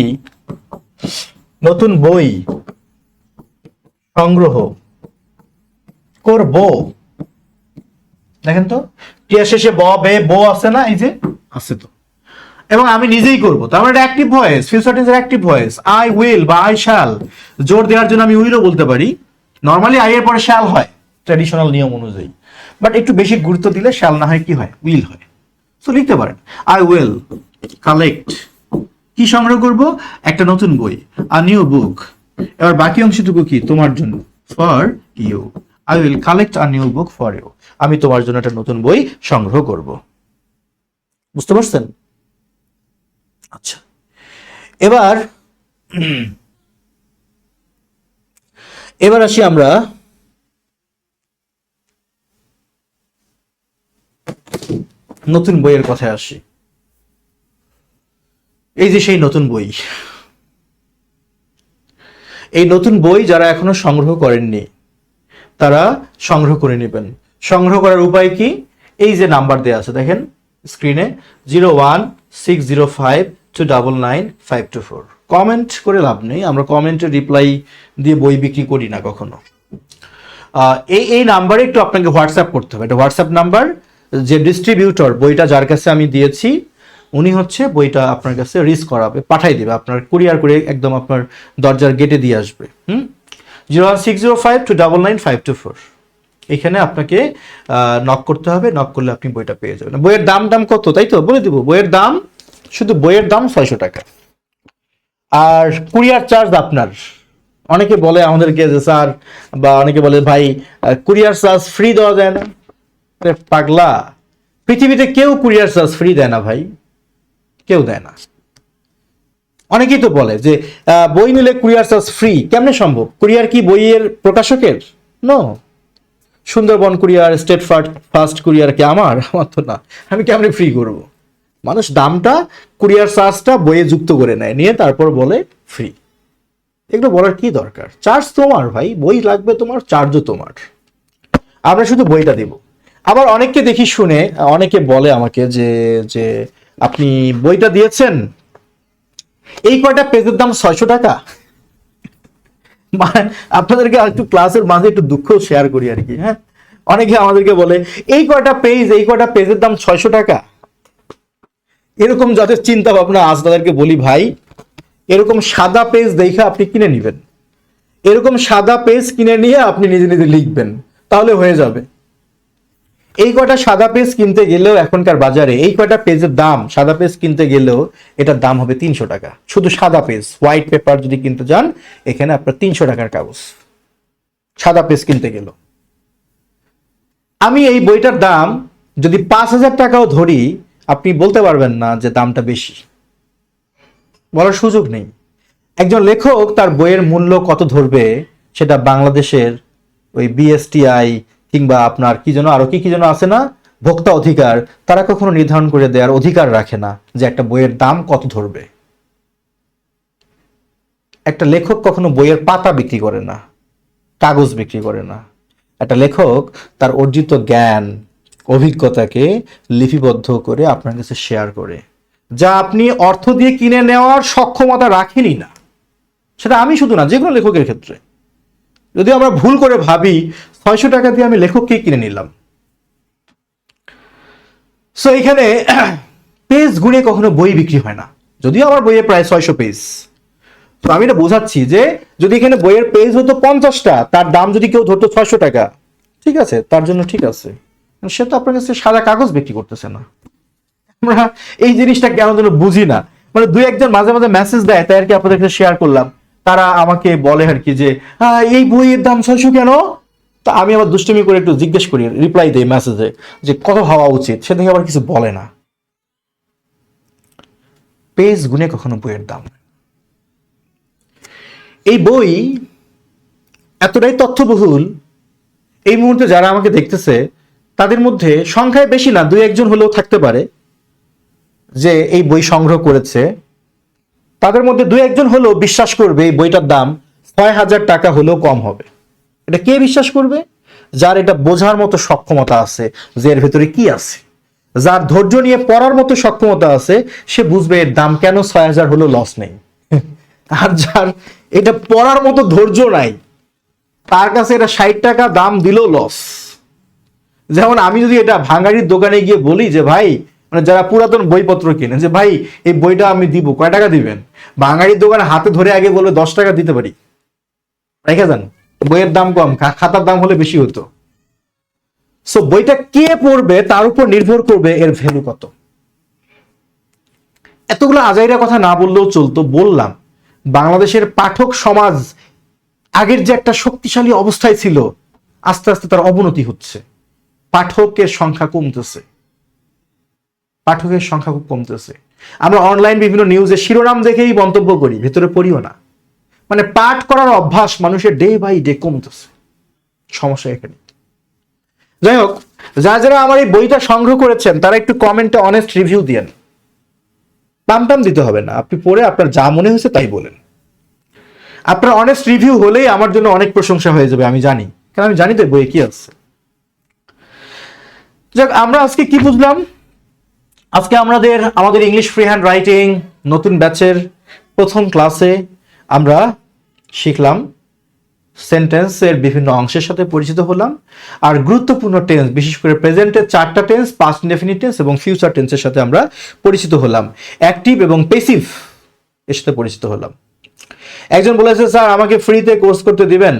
Speaker 1: নতুন বই সংগ্রহ করব, দেখেন তো ক্রিয়া শেষে ব বে বো আছে না? এই যে আছে তো, এবং আমি নিজেই করব, তার মানে এটা অ্যাক্টিভ ভয়েস, ফিউচার টেন্সের অ্যাক্টিভ ভয়েস। আই উইল বা আই শ্যাল, জোর দেওয়ার জন্য আমি উইলও বলতে পারি। নর্মালি আই এর পরে শ্যাল হয় ট্র্যাডিশনাল নিয়ম অনুযায়ী, বাট একটু বেশি গুরুত্ব দিলে শ্যাল না হয় কি হয়? উইল হয়। সো লিখতে পারেন আই উইল কালেক্ট, কি সংগ্রহ করব? একটা নতুন বই, আ নিউ বুক। এবার বাকি অংশটুকু কি? তোমার জন্য, for you. I will collect a new book for you. আমি তোমার জন্য একটা নতুন বই সংগ্রহ করব। বুঝতে পারছেন? আচ্ছা, এবার আসি আমরা নতুন বইয়ের কথায় আসি। এই যে সেই নতুন বই, এই নতুন বই যারা এখনো সংগ্রহ করেননি তারা সংগ্রহ করে নেবেন। সংগ্রহ করার উপায় কি? এই যে নাম্বার দেওয়া আছে দেখেন স্ক্রিনে, 016052999524। কমেন্ট করে লাভ নেই, আমরা কমেন্টে রিপ্লাই দিয়ে বই বিক্রি করি না কখনো। এই নাম্বারে একটু আপনাকে হোয়াটসঅ্যাপ করতে হবে। এটা হোয়াটসঅ্যাপ নাম্বার, যে ডিস্ট্রিবিউটর বইটা যার কাছে আমি দিয়েছি উনি হচ্ছে বইটা আপনার কাছে রিস করাবে, পাঠাই দেবে, আপনার কুরিয়ার করে একদম আপনার দরজার গেটে দিয়ে আসবে। 016052999524। এখানে আপনাকে নক করতে হবে, নক করলে আপনি বইটা পেয়ে যাবেন। বইয়ের দাম কত তাই তো বলে দিব। বইয়ের দাম, শুধু বইয়ের দাম 600 টাকা, আর কুরিয়ার চার্জ আপনার। অনেকে বলে আমাদেরকে যে স্যার, বা অনেকে বলে ভাই কুরিয়ার চার্জ ফ্রি দেওয়া যায় না। পাগলা, পৃথিবীতে কেউ কুরিয়ার চার্জ ফ্রি দেয় না ভাই, কেউ দেয় না। অনেকেই তো বলে যে বই নিলে কুরিয়ার চার্জ ফ্রি, কেমনে সম্ভব? কুরিয়ার কি বইয়ের প্রকাশকের? No. Sundarban courier, state first courier কি আমার? আমার তো না, আমি কেমনে ফ্রি করব? মানুষ দামটা কুরিয়ার চার্জটা বইয়ে যুক্ত করে নেয়, নিয়ে তারপর বলে ফ্রি। এগুলো বলার কি দরকার? চার্জ তোমার ভাই, বই লাগবে তোমার, চার্জও তোমার, আমরা শুধু বইটা দিব। আবার অনেককে দেখি শুনে অনেকে বলে আমাকে যে যে আপনি বইটা দিয়েছেন, এই কয়টা পেজের দাম 600 টাকা। মানে আপনাদেরকে একটু ক্লাসের মাঝে একটু দুঃখ শেয়ার করি আর কি। হ্যাঁ, অনেকে আমাদেরকে বলে এই কয়টা পেজের দাম 600 টাকা। এরকম যাদের চিন্তা ভাবনা আজ তাদেরকে বলি ভাই, এরকম সাদা পেজ দেখে আপনি কিনে নেবেন, এরকম সাদা পেজ কিনে নিয়ে আপনি নিজে নিজে লিখবেন, তাহলে হয়ে যাবে। এই কয়টা সাদা পেজ কিনতে গেলেও এখনকার বাজারে এই কয়টা পেজের দাম, সাদা পেজ কিনতে গেলেও এটার দাম হবে 300 টাকা। শুধু সাদা পেজ, হোয়াইট পেপার যদি কিনতে যান, এখানে আপনার 300 টাকার কাগজ সাদা পেজ কিনতে গেল। আমি এই বইটার দাম যদি 5000 টাকাও ধরি, আপনি বলতে পারবেন না যে দামটা বেশি, বলার সুযোগ নেই। একজন লেখক তার বইয়ের মূল্য কত ধরবে, সেটা বাংলাদেশের ওই বিএসটিআই কিংবা আপনার কি যেন আরো কি যেন আছে না, ভোক্তা অধিকার, তারা কখনো নির্ধারণ করে দেওয়ার অধিকার রাখে না যে একটা বইয়ের দাম কত ধরবে। একটা লেখক কখনো বইয়ের পাতা বিক্রি করে না, কাগজ বিক্রি করে না। একটা লেখক তার অর্জিত জ্ঞান, অভিজ্ঞতাকে লিপিবদ্ধ করে আপনার কাছে শেয়ার করে, যা আপনি অর্থ দিয়ে কিনে নেওয়ার সক্ষমতা রাখেনই না। সেটা আমি শুধু না, যে কোনো লেখকের ক্ষেত্রে যদি আমরা ভুল করে ভাবি 600 টাকা দিয়ে আমি লেখককেই কিনে নিলাম। সো এখানে পেজ গুণে কখনো বই বিক্রি হয় না, যদিও আমার বইয়ে প্রায় 600 পেজ। তো আমি এটা বোঝাচ্ছি যে যদি এখানে বইয়ের পেজ হতো 50টা, তার দাম যদি কেউ ধরতো 600 টাকা, ঠিক আছে, তার জন্য ঠিক আছে। সে তো আপনার কাছে সাদা কাগজ বিক্রি করতেছে না। আমরা এই জিনিসটা কেন যেন বুঝি না। মানে দুই একজন মাঝে মাঝে মেসেজ দেয়, তাই আর কি আপনাদের কাছে শেয়ার করলাম। তারা আমাকে বলে আর কি যে এই বইয়ের দাম 600 কেন? তা আমি আবার দুষ্টুমি করে একটু জিজ্ঞেস করি, রিপ্লাই দেই মেসেজে যে কত হওয়া উচিত, সে দেখে আবার কিছু বলে না। পেজ গুনে কখনো বইয়ের দাম। এই বই এতটাই তথ্যবহুল, এই মুহূর্তে যারা আমাকে দেখতেছে তাদের মধ্যে সংখ্যায় বেশি না, দুই একজন হলেও থাকতে পারে যে এই বই সংগ্রহ করেছে। তাদের মধ্যে দুই একজন হলেও বিশ্বাস করবে এই বইটার দাম 6000 টাকা হলেও কম হবে। এটা কে বিশ্বাস করবে? যার এটা বোঝার মতো সক্ষমতা আছে যে এর ভেতরে কি আছে, যার ধৈর্য নিয়ে পড়ার মতো সক্ষমতা আছে, সে বুঝবে এর দাম কেন 6000 হলেও লস নেই। আর যার এটা পড়ার মতো ধৈর্য নাই, তার কাছে এটা 60 টাকা দাম দিলেও লস। যেমন আমি যদি এটা ভাঙাড়ির দোকানে গিয়ে বলি যে ভাই, মানে যারা পুরাতন বইপত্র কিনে, যে ভাই এই বইটা আমি দিব, কয় টাকা দিবেন? ভাঙাড়ির দোকানে হাতে ধরে আগে বলবে 10 টাকা দিতে পারি, রেখে যান, বইয়ের দাম কম, খাতার দাম হলে বেশি হতো। সো বইটা কে পড়বে তার উপর নির্ভর করবে এর ভ্যালু কত। এতগুলো আজাইরা কথা না বললেও চলতো, বললাম। বাংলাদেশের পাঠক সমাজ আগের যে একটা শক্তিশালী অবস্থায় ছিল, আস্তে আস্তে তার অবনতি হচ্ছে। পাঠকের সংখ্যা কমতেছে, পাঠকের সংখ্যা খুব কমতেছে। আমরা অনলাইন বিভিন্ন নিউজে শিরোনাম দেখেই মন্তব্য করি, ভেতরে পড়িও না। মানে পাঠ করার অভ্যাস মানুষের ডে বাই ডে কমতেছে। সমস্যা এখানে। যাই হোক, যারা আমার এই বইটা সংগ্রহ করেছেন তারা একটু কমেন্টে অনেস্ট রিভিউ দিয়েন। টাম দিতে হবে না, আপনি পড়ে আপনার যা মনে হয়েছে তাই বলেন। আপনার অনেস্ট রিভিউ হলেই আমার জন্য অনেক প্রশংসা হয়ে যাবে, আমি জানি, কারণ আমি জানি তো বইয়ে কি আছে। যাক, আমরা আজকে কি বুঝলাম? আজকে আমাদের ইংলিশ ফ্রি হ্যান্ড রাইটিং নতুন ব্যাচের প্রথম ক্লাসে আমরা শিখলাম, সেন্টেন্সের বিভিন্ন অংশের সাথে পরিচিত হলাম, আর গুরুত্বপূর্ণ টেন্স, বিশেষ করে প্রেজেন্টের 4টা টেন্স, পাস্ট ইনডেফিনিট টেন্স এবং ফিউচার টেন্সের সাথে আমরা পরিচিত হলাম। অ্যাক্টিভ এবং প্যাসিভ এর সাথে পরিচিত হলাম। একজন বলেছে, স্যার আমাকে ফ্রিতে কোর্স করতে দিবেন?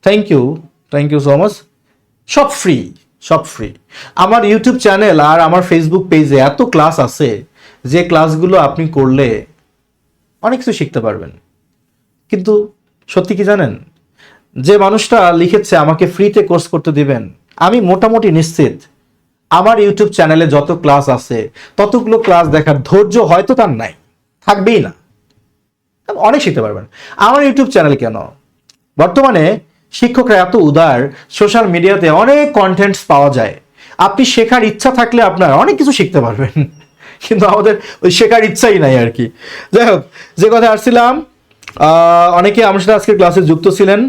Speaker 1: Thank you so much. সব ফ্রি, সব ফ্রি। আমার ইউটিউব চ্যানেল আর আমার ফেসবুক পেজে এত ক্লাস আছে, যে ক্লাসগুলো আপনি করলে অনেক কিছু শিখতে পারবেন। কিন্তু সত্যি কি জানেন, যে মানুষটা লিখেছে আমাকে ফ্রিতে কোর্স করতে দিবেন, আমি মোটামুটি নিশ্চিত আমার ইউটিউব চ্যানেলে যত ক্লাস আছে ততগুলো ক্লাস দেখার ধৈর্য হয়তো তার নাই, থাকবেই না। অনেক শিখতে পারবেন। আমার ইউটিউব চ্যানেল কেন, বর্তমানে শিক্ষকরা এত উদার, সোশ্যাল মিডিয়াতে অনেক কন্টেন্টস পাওয়া যায়। আপনি শেখার ইচ্ছা থাকলে আপনার অনেক কিছু শিখতে পারবেন, কিন্তু আমাদের ওই শেখার ইচ্ছাই নাই আর কি। যাই হোক, যে কথা আসছিলাম, অনেকে আমার সাথে আজকের ক্লাসে যুক্ত ছিলেন।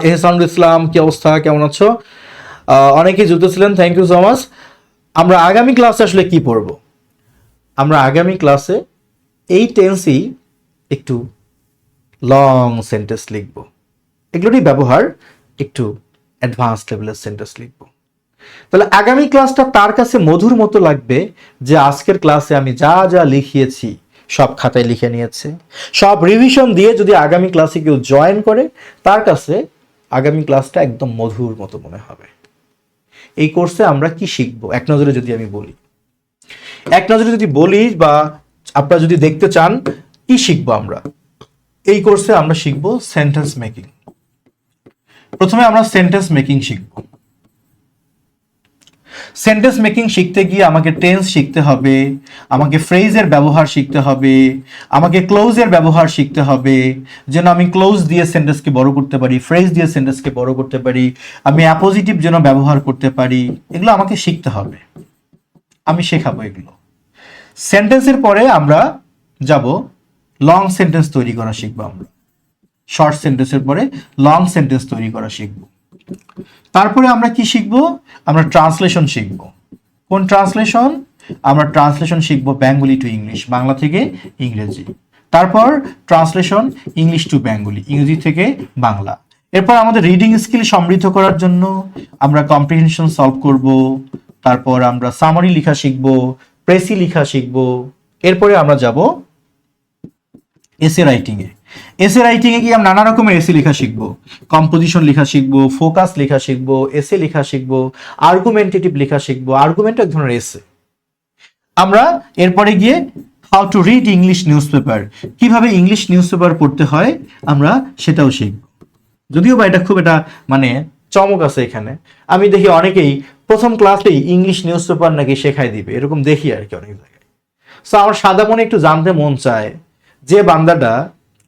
Speaker 1: এহসানুল ইসলাম, কি অবস্থা, কেমন আছো? অনেকেই যুক্ত ছিলেন, থ্যাংক ইউ সো মাচ। আমরা আগামী ক্লাসে আসলে কি পড়ব? আমরা আগামী ক্লাসে এই টেন্সই একটু লং সেন্টেন্স লিখব, এগুলোরই ব্যবহার একটু অ্যাডভান্স লেভেলের সেন্টেন্স লিখব। তাহলে আগামী ক্লাসটা তার কাছে মধুর মতো লাগবে যে আজকের ক্লাসে আমি যা যা লিখিয়েছি সব খাতায় লিখে নিয়েছে, সব রিভিশন দিয়ে যদি আগামী ক্লাসে কেউ জয়েন করে, তার কাছে আগামী ক্লাসটা একদম মধুর মতো মনে হবে। এই কোর্সে আমরা কি শিখবো এক নজরে যদি আমি বলি, বা আপনারা যদি দেখতে চান কি শিখবো আমরা, এই কোর্সে আমরা শিখবো সেন্টেন্স মেকিং। প্রথমে আমরা সেন্টেন্স মেকিং শিখবো। সেন্টেন্স মেকিং শিখতে গিয়ে আমাকে টেন্স শিখতে হবে, আমাকে ফ্রেজের ব্যবহার শিখতে হবে, আমাকে ক্লোজের ব্যবহার শিখতে হবে, যেন আমি ক্লোজ দিয়ে সেন্টেন্সকে বড় করতে পারি, ফ্রেজ দিয়ে সেন্টেন্সকে বড় করতে পারি, আমি অ্যাপোজিটিভ যেন ব্যবহার করতে পারি। এগুলো আমাকে শিখতে হবে, আমি শেখাবো এগুলো। সেন্টেন্সের পরে আমরা যাব লং সেন্টেন্স তৈরি করা শিখবো। আমরা শর্ট সেন্টেন্সের পরে লং সেন্টেন্স তৈরি করা শিখবো। তারপরে আমরা কি শিখবো? আমরা ট্রান্সলেশন শিখবো। কোন ট্রান্সলেশন? আমরা ট্রান্সলেশন শিখবো বেঙ্গলি টু ইংলিশ, বাংলা থেকে ইংরেজি। তারপর ট্রান্সলেশন ইংলিশ টু বেঙ্গলি, ইংরেজি থেকে বাংলা। এরপর আমাদের রিডিং স্কিল সমৃদ্ধ করার জন্য আমরা কম্প্রিহেনশন সলভ করব। তারপর আমরা সামারি লেখা শিখবো, প্রেসি লেখা শিখবো। এরপরে আমরা যাব এসে রাইটিংয়ে। এসে রাইটিংয়ে গিয়ে আমরা নানা রকমের এসে লেখা শিখবো, কম্পোজিশন লেখা শিখবো, ফোকাস লেখা শিখবো, এসে লেখা শিখবো, আর্গুমেন্টেটিভ লেখা শিখবো। আর্গুমেন্ট এক ধরনের এসে। আমরা এরপরে গিয়ে how to read English news paper, কিভাবে ইংলিশ নিউজ পেপার পড়তে হয় আমরা সেটাও শিখবো। যদিও বা এটা খুব একটা মানে চমক আছে এখানে, আমি দেখি অনেকেই প্রথম ক্লাসেই ইংলিশ নিউজ পেপার নাকি শেখাই দিবে, এরকম দেখি আর কি অনেক জায়গায়। সো আমার সাদা মনে একটু জানতে মন চায়, যে বান্দাটা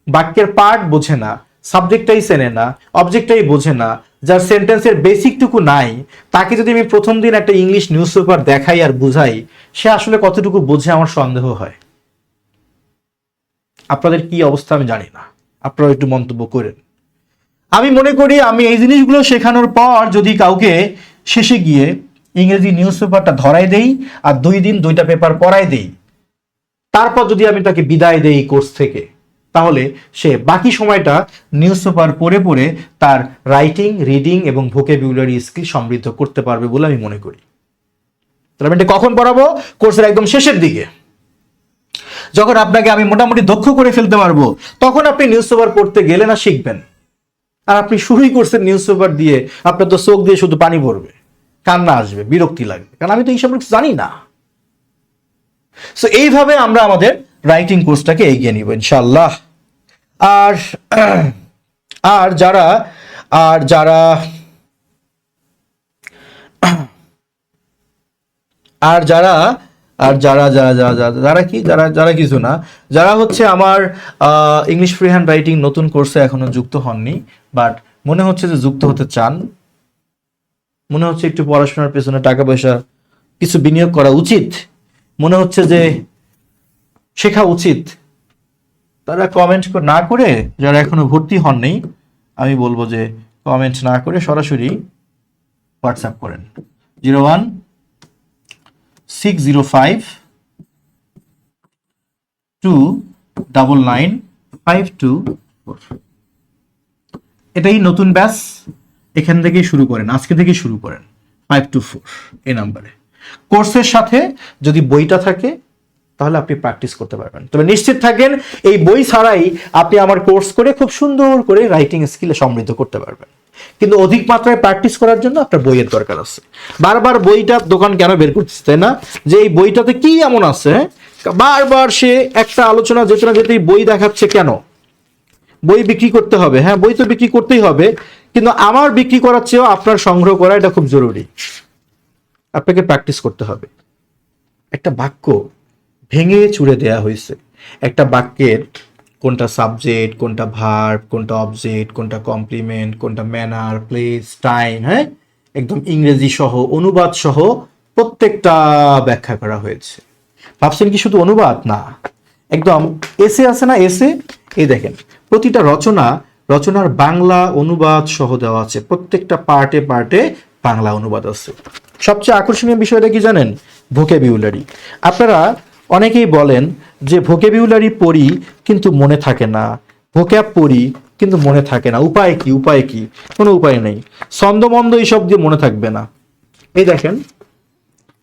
Speaker 1: বাক্যের পার্ট বোঝে না, সাবজেক্টটাই চেনে না, অবজেক্টটাই বোঝে না, যার সেন্টেন্সের বেসিকটুকু নাই, তাকে যদি আমি প্রথম দিন একটা ইংলিশ নিউজ পেপার দেখাই আর বুঝাই, সে আসলে কতটুকু বোঝে আমার সন্দেহ হয়। আপনাদের কি অবস্থা আমি জানি না, আপনারা একটু মন্তব্য করেন। আমি মনে করি আমি এই জিনিসগুলো শেখানোর পর যদি কাউকে শেষে গিয়ে ইংরেজি নিউজ পেপারটা ধরাই দেই আর 2 দিন 2টা পেপার পড়াই দেই, তারপর যদি আমি তাকে বিদায় দেই কোর্স থেকে, তাহলে সে বাকি সময়টা নিউজ পেপার পড়ে পড়ে তার রাইটিং, রিডিং এবং ভোকাবুলারি স্কিল সমৃদ্ধ করতে পারবে বলে আমি মনে করি। তাহলে আমি এটা কখন পড়াবো? কোর্সের একদম শেষের দিকে, যখন আপনাকে আমি মোটামুটি দক্ষ করে ফেলতে পারবো, তখন আপনি নিউজ পেপার পড়তে গেলে না শিখবেন। আর আপনি শুরুই করছেন নিউজ পেপার দিয়ে, আপনার তো চোখ দিয়ে শুধু পানি পড়বে, কান্না আসবে, বিরক্তি লাগবে, কারণ আমি তো এইসব কিছু জানি না। সো এইভাবে আমরা আমাদের রাইটিং কোর্সটাকে এগিয়ে নিব ইনশাআল্লাহ। আর আর যারা আর যারা আর যারা আর যারা যারা যারা যারা যারা কি যারা যারা কিছু না, যারা হচ্ছে আমার ইংলিশ ফ্রি হ্যান্ড রাইটিং নতুন কোর্সে এখনো যুক্ত হননি, বাট মনে হচ্ছে যে যুক্ত হতে চান, মনে হচ্ছে একটু পড়াশোনার পেছনে টাকা পয়সা কিছু বিনিয়োগ করা উচিত, মনে হচ্ছে যে শেখা উচিত, তারা কমেন্ট না করে, যারা এখনো ভর্তি হননি, আমি বলবো যে কমেন্ট না করে সরাসরি হোয়াটসঅ্যাপ করেন 01605299524। এটাই নতুন ব্যাচ, এখান থেকেই শুরু করেন, আজকে থেকেই শুরু করেন 524 এই নাম্বারে। কোর্সের সাথে যদি বইটা থাকে তাহলে আপনি প্র্যাকটিস করতে পারবেন। তবে নিশ্চিত থাকেন এই বই ছাড়াই আপনি আমার কোর্স করে খুব সুন্দর করে রাইটিং স্কিলে সমৃদ্ধ করতে পারবেন। কিন্তু অধিক মাত্রায় প্র্যাকটিস করার জন্য আপনার বইয়ের দরকার আছে। বারবার বইটা দোকান কেন বের করতেছে, তাই না? যে এই বইটাতে কি এমন আছে, বারবার সে একটা আলোচনা যেতে না যেতেই বই দেখাচ্ছে কেন? বই বিক্রি করতে হবে, হ্যাঁ বই তো বিক্রি করতেই হবে, কিন্তু আমার বিক্রি করার চেয়েও আপনার সংগ্রহ করা এটা খুব জরুরি। আপনাকে প্র্যাকটিস করতে হবে। একটা বাক্য ভেঙে চুড়ে দেয়া হয়েছে, একটা বাক্যের কোনটা সাবজেক্ট, কোনটা ভার্ব, কোনটা অবজেক্ট, কোনটা কমপ্লিমেন্ট, কোনটা ম্যানার, প্লেস, টাইম, হ্যাঁ একদম ইংরেজি সহ অনুবাদ সহ প্রত্যেকটা ব্যাখ্যা করা হয়েছে। ভাবছেন কি শুধু অনুবাদ? না, একদম এসে আছে না, এসে এই দেখেন প্রতিটা রচনার বাংলা অনুবাদ সহ দেওয়া আছে, প্রত্যেকটা পার্টে পার্টে বাংলা অনুবাদ আছে। সবচেয়ে আকর্ষণীয় বিষয়টা কি জানেন? ভোকাবিউলারি। আপনারা অনেকেই বলেন যে ভোকাবিউলারি পড়ি কিন্তু মনে থাকে না, ভোক্যাব পড়ি কিন্তু মনে থাকে না, উপায় কি? উপায় কি? কোনো উপায় নেই, ছন্দমন্দ এইসব দিয়ে মনে থাকবে না। এই দেখেন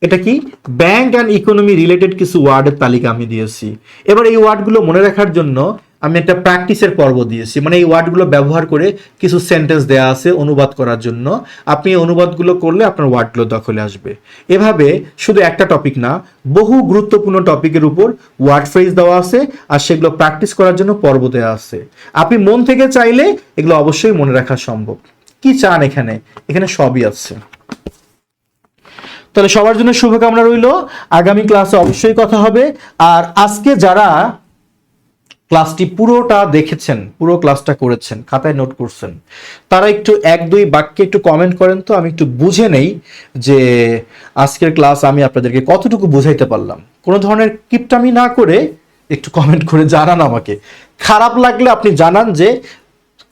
Speaker 1: এটা কি, ব্যাংক অ্যান্ড ইকোনমি রিলেটেড কিছু ওয়ার্ডের তালিকা আমি দিয়েছি। এবার এই ওয়ার্ডগুলো মনে রাখার জন্য আমি একটা প্র্যাকটিসের পর্ব দিয়েছি, মানে এই ওয়ার্ডগুলো ব্যবহার করে কিছু সেন্টেন্স দেয়া আছে অনুবাদ করার জন্য। আপনি এই অনুবাদগুলো করলে আপনার ওয়ার্ডগুলো দখলে আসবে। এভাবে শুধু একটা টপিক না, বহু গুরুত্বপূর্ণ টপিকের উপর ওয়ার্ড ফ্রেজ দেওয়া আছে, আর সেগুলো প্র্যাকটিস করার জন্য পর্ব দেওয়া আছে। আপনি মন থেকে চাইলে এগুলো অবশ্যই মনে রাখা সম্ভব। কি চান এখানে? এখানে সবই আছে। তাহলে সবার জন্য শুভকামনা রইল, আগামী ক্লাসে অবশ্যই কথা হবে। আর আজকে যারা ক্লাসটি পুরোটা দেখেছেন, পুরো ক্লাসটা করেছেন, খাতায় নোট করছেন, তারা একটু 1-2 বাক্যে একটু কমেন্ট করেন তো, আমি একটু বুঝে নেই যে আজকের ক্লাস আমি আপনাদেরকে কতটুকু বুঝাইতে পারলাম। কোনো ধরনের কিপটামি না করে একটু কমেন্ট করে জানান আমাকে। খারাপ লাগলে আপনি জানান যে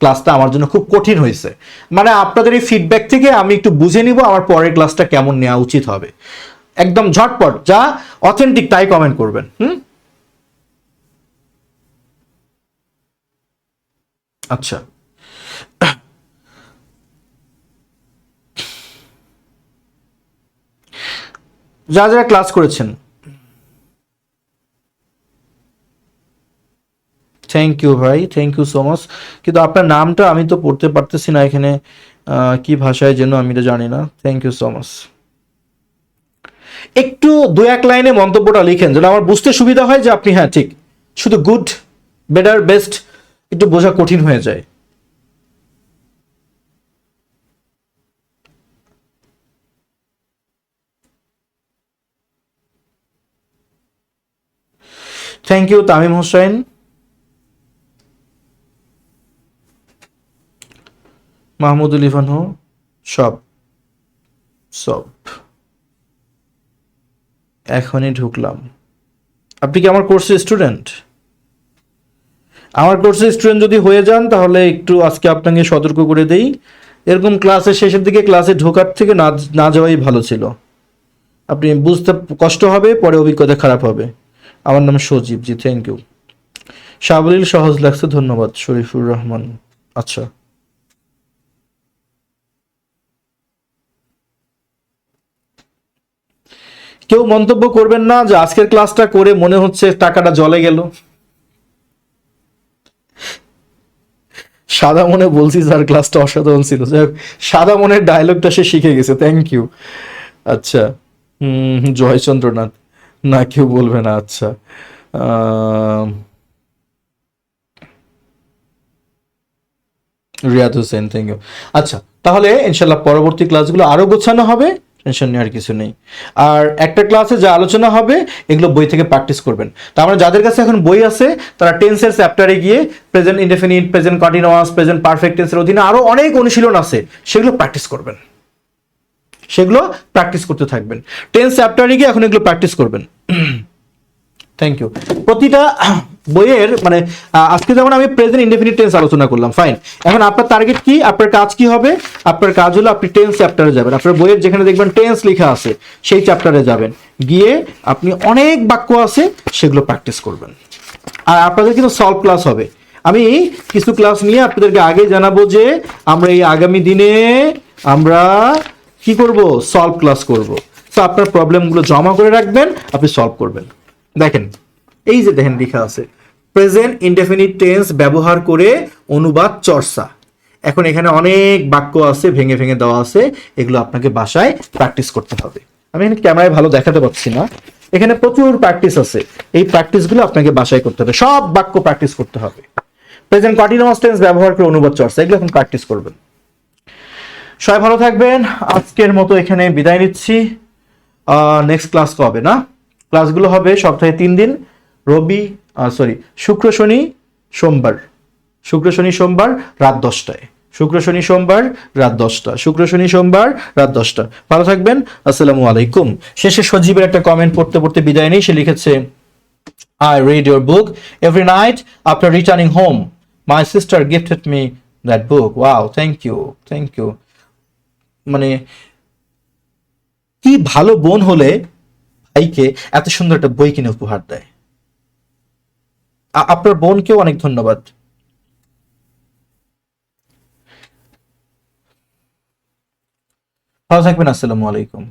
Speaker 1: ক্লাসটা আমার জন্য খুব কঠিন হয়েছে, মানে আপনাদের এই ফিডব্যাক থেকে আমি একটু বুঝে নিব আমার পরের ক্লাসটা কেমন নেওয়া উচিত হবে। একদম ঝটপট যা অথেন্টিক তাই কমেন্ট করবেন। আচ্ছা, যারা যারা ক্লাস করেছেন থ্যাংক ইউ ভাই, থ্যাংক ইউ সো মাচ। কিন্তু আপনার নামটা আমি তো পড়তে পারতেছি না এখানে, কি ভাষায় যেন আমি তো জানি না। Thank you so much. একটু 2-1 লাইনে মন্তব্যটা লিখেন যেন আমার বুঝতে সুবিধা হয় যে আপনি, হ্যাঁ ঠিক, শুধু গুড, বেটার, বেস্ট একটু বোঝা কঠিন হয়ে যায়। Thank you Tamim Hossain. মাহমুদুল ইফানহু। সব সব এখনই ঢুকলাম। আপনি কি আমার কোর্সের স্টুডেন্ট? আমার কোর্সের স্টুডেন্ট যদি হয়ে যান তাহলে একটু আজকে আপনাকে সতর্ক করে দেই, এরকম ক্লাসের শেষের দিকে ক্লাসে ঢোকার থেকে না না যাওয়াই ভালো ছিল। আপনি বুঝতে কষ্ট হবে, পরে অভিজ্ঞতা খারাপ হবে। আমার নাম সজীব। জি থ্যাংক ইউ। সাবলীল সহজ লাগছে, ধন্যবাদ শরীফুর রহমান। আচ্ছা, কেউ মন্তব্য করবেন না যে আজকের ক্লাসটা করে মনে হচ্ছে টাকাটা জলে গেল। সাদা মনে বলছি স্যার ক্লাসটা অসাধারণ ছিল। যাই হোক, সাদা মনের ডায়লগটা সে শিখে গেছে, থ্যাংক ইউ। আচ্ছা, জয়চন্দ্রনাথ, না কেউ বলবে না। আচ্ছা, রিয়াদ হোসেন, থ্যাংক ইউ। আচ্ছা, তাহলে ইনশাল্লাহ পরবর্তী ক্লাসগুলো আরো গোছানো হবে, টেনশন নেওয়ার কিছু নেই। আর একটা ক্লাসে যা আলোচনা হবে এগুলো বই থেকে প্র্যাকটিস করবেন। তার মানে যাদের কাছে এখন বই আছে তারা টেন্সের চ্যাপ্টারে গিয়ে present indefinite, present continuous, present perfect টেন্সের অধীনে আরো অনেক অনুশীলন আছে, সেগুলো প্র্যাকটিস করবেন, সেগুলো প্র্যাকটিস করতে থাকবেন। টেন্স চ্যাপ্টারে গিয়ে এখন এগুলো প্র্যাকটিস করবেন। Thank you. প্রতিটা বইয়ের মানে আজকে যেমন আমি প্রেজেন্ট ইনডেফিনিট টেন্স আলোচনা করলাম, ফাইন। এখন আপনার টার্গেট কি? আপনার কাজ কি হবে? আপনার কাজ হলো আপনি টেন্স চ্যাপ্টারে যাবেন, আপনার বইয়ের যেখানে দেখবেন টেন্স লেখা আছে সেই চ্যাপ্টারে যাবেন, গিয়ে আপনি অনেক বাক্য আছে সেগুলো প্র্যাকটিস করবেন। আর আপনাদের কিন্তু সলভ ক্লাস হবে। আমি কিছু ক্লাস নিয়ে আপনাদেরকে আগে জানাবো যে আমরা এই আগামী দিনে আমরা কি করব, সলভ ক্লাস করব। তো আপনার প্রবলেমগুলো জমা করে রাখবেন, আপনি সলভ করবেন। দেখেন এই যে দেখেন লেখা আছে প্রেজেন্ট ইনডেফিনিট টেন্স ব্যবহার করে অনুবাদ চর্চা। এখন এখানে অনেক বাক্য আছে, ভেঙে ভেঙে দেওয়া আছে, এগুলো আপনাকে বাসায় প্র্যাকটিস করতে হবে। আমি এখানে ক্যামেরায় ভালো দেখাতে পাচ্ছি না, এখানে প্রচুর প্র্যাকটিস আছে, এই প্র্যাকটিসগুলো আপনাকে বাসায় করতে হবে, সব বাক্য প্র্যাকটিস করতে হবে। প্রেজেন্ট কন্টিনিউয়াস টেন্স ব্যবহার করে অনুবাদ চর্চা, এগুলো এখন প্র্যাকটিস করবেন। সবাই ভালো থাকবেন, আজকের মতো এখানে বিদায় নিচ্ছি। নেক্সট ক্লাস কবে না? ক্লাসগুলো হবে সপ্তাহে 3 দিন, শুক্র শনি সোমবার, শুক্র শনি সোমবার রাত 10টায়। শুক্র শনি সোমবার রাত 10টা, শুক্র শনি সোমবার রাত 10টা। ভালো থাকবেন, আসসালামু আলাইকুম। শেষে সজীবের একটা কমেন্ট পড়তে পড়তে বিদায় নেই। সে লিখেছে, I read your book every night after returning home. My sister gifted me that book. Wow, thank you, thank you. মানে কি ভালো বোন হলে ভাইকে এত সুন্দর একটা বই কিনে উপহার দেয়। আপনার বোনকেও অনেক ধন্যবাদ। ভালো থাকবেন, আসসালামু আলাইকুম।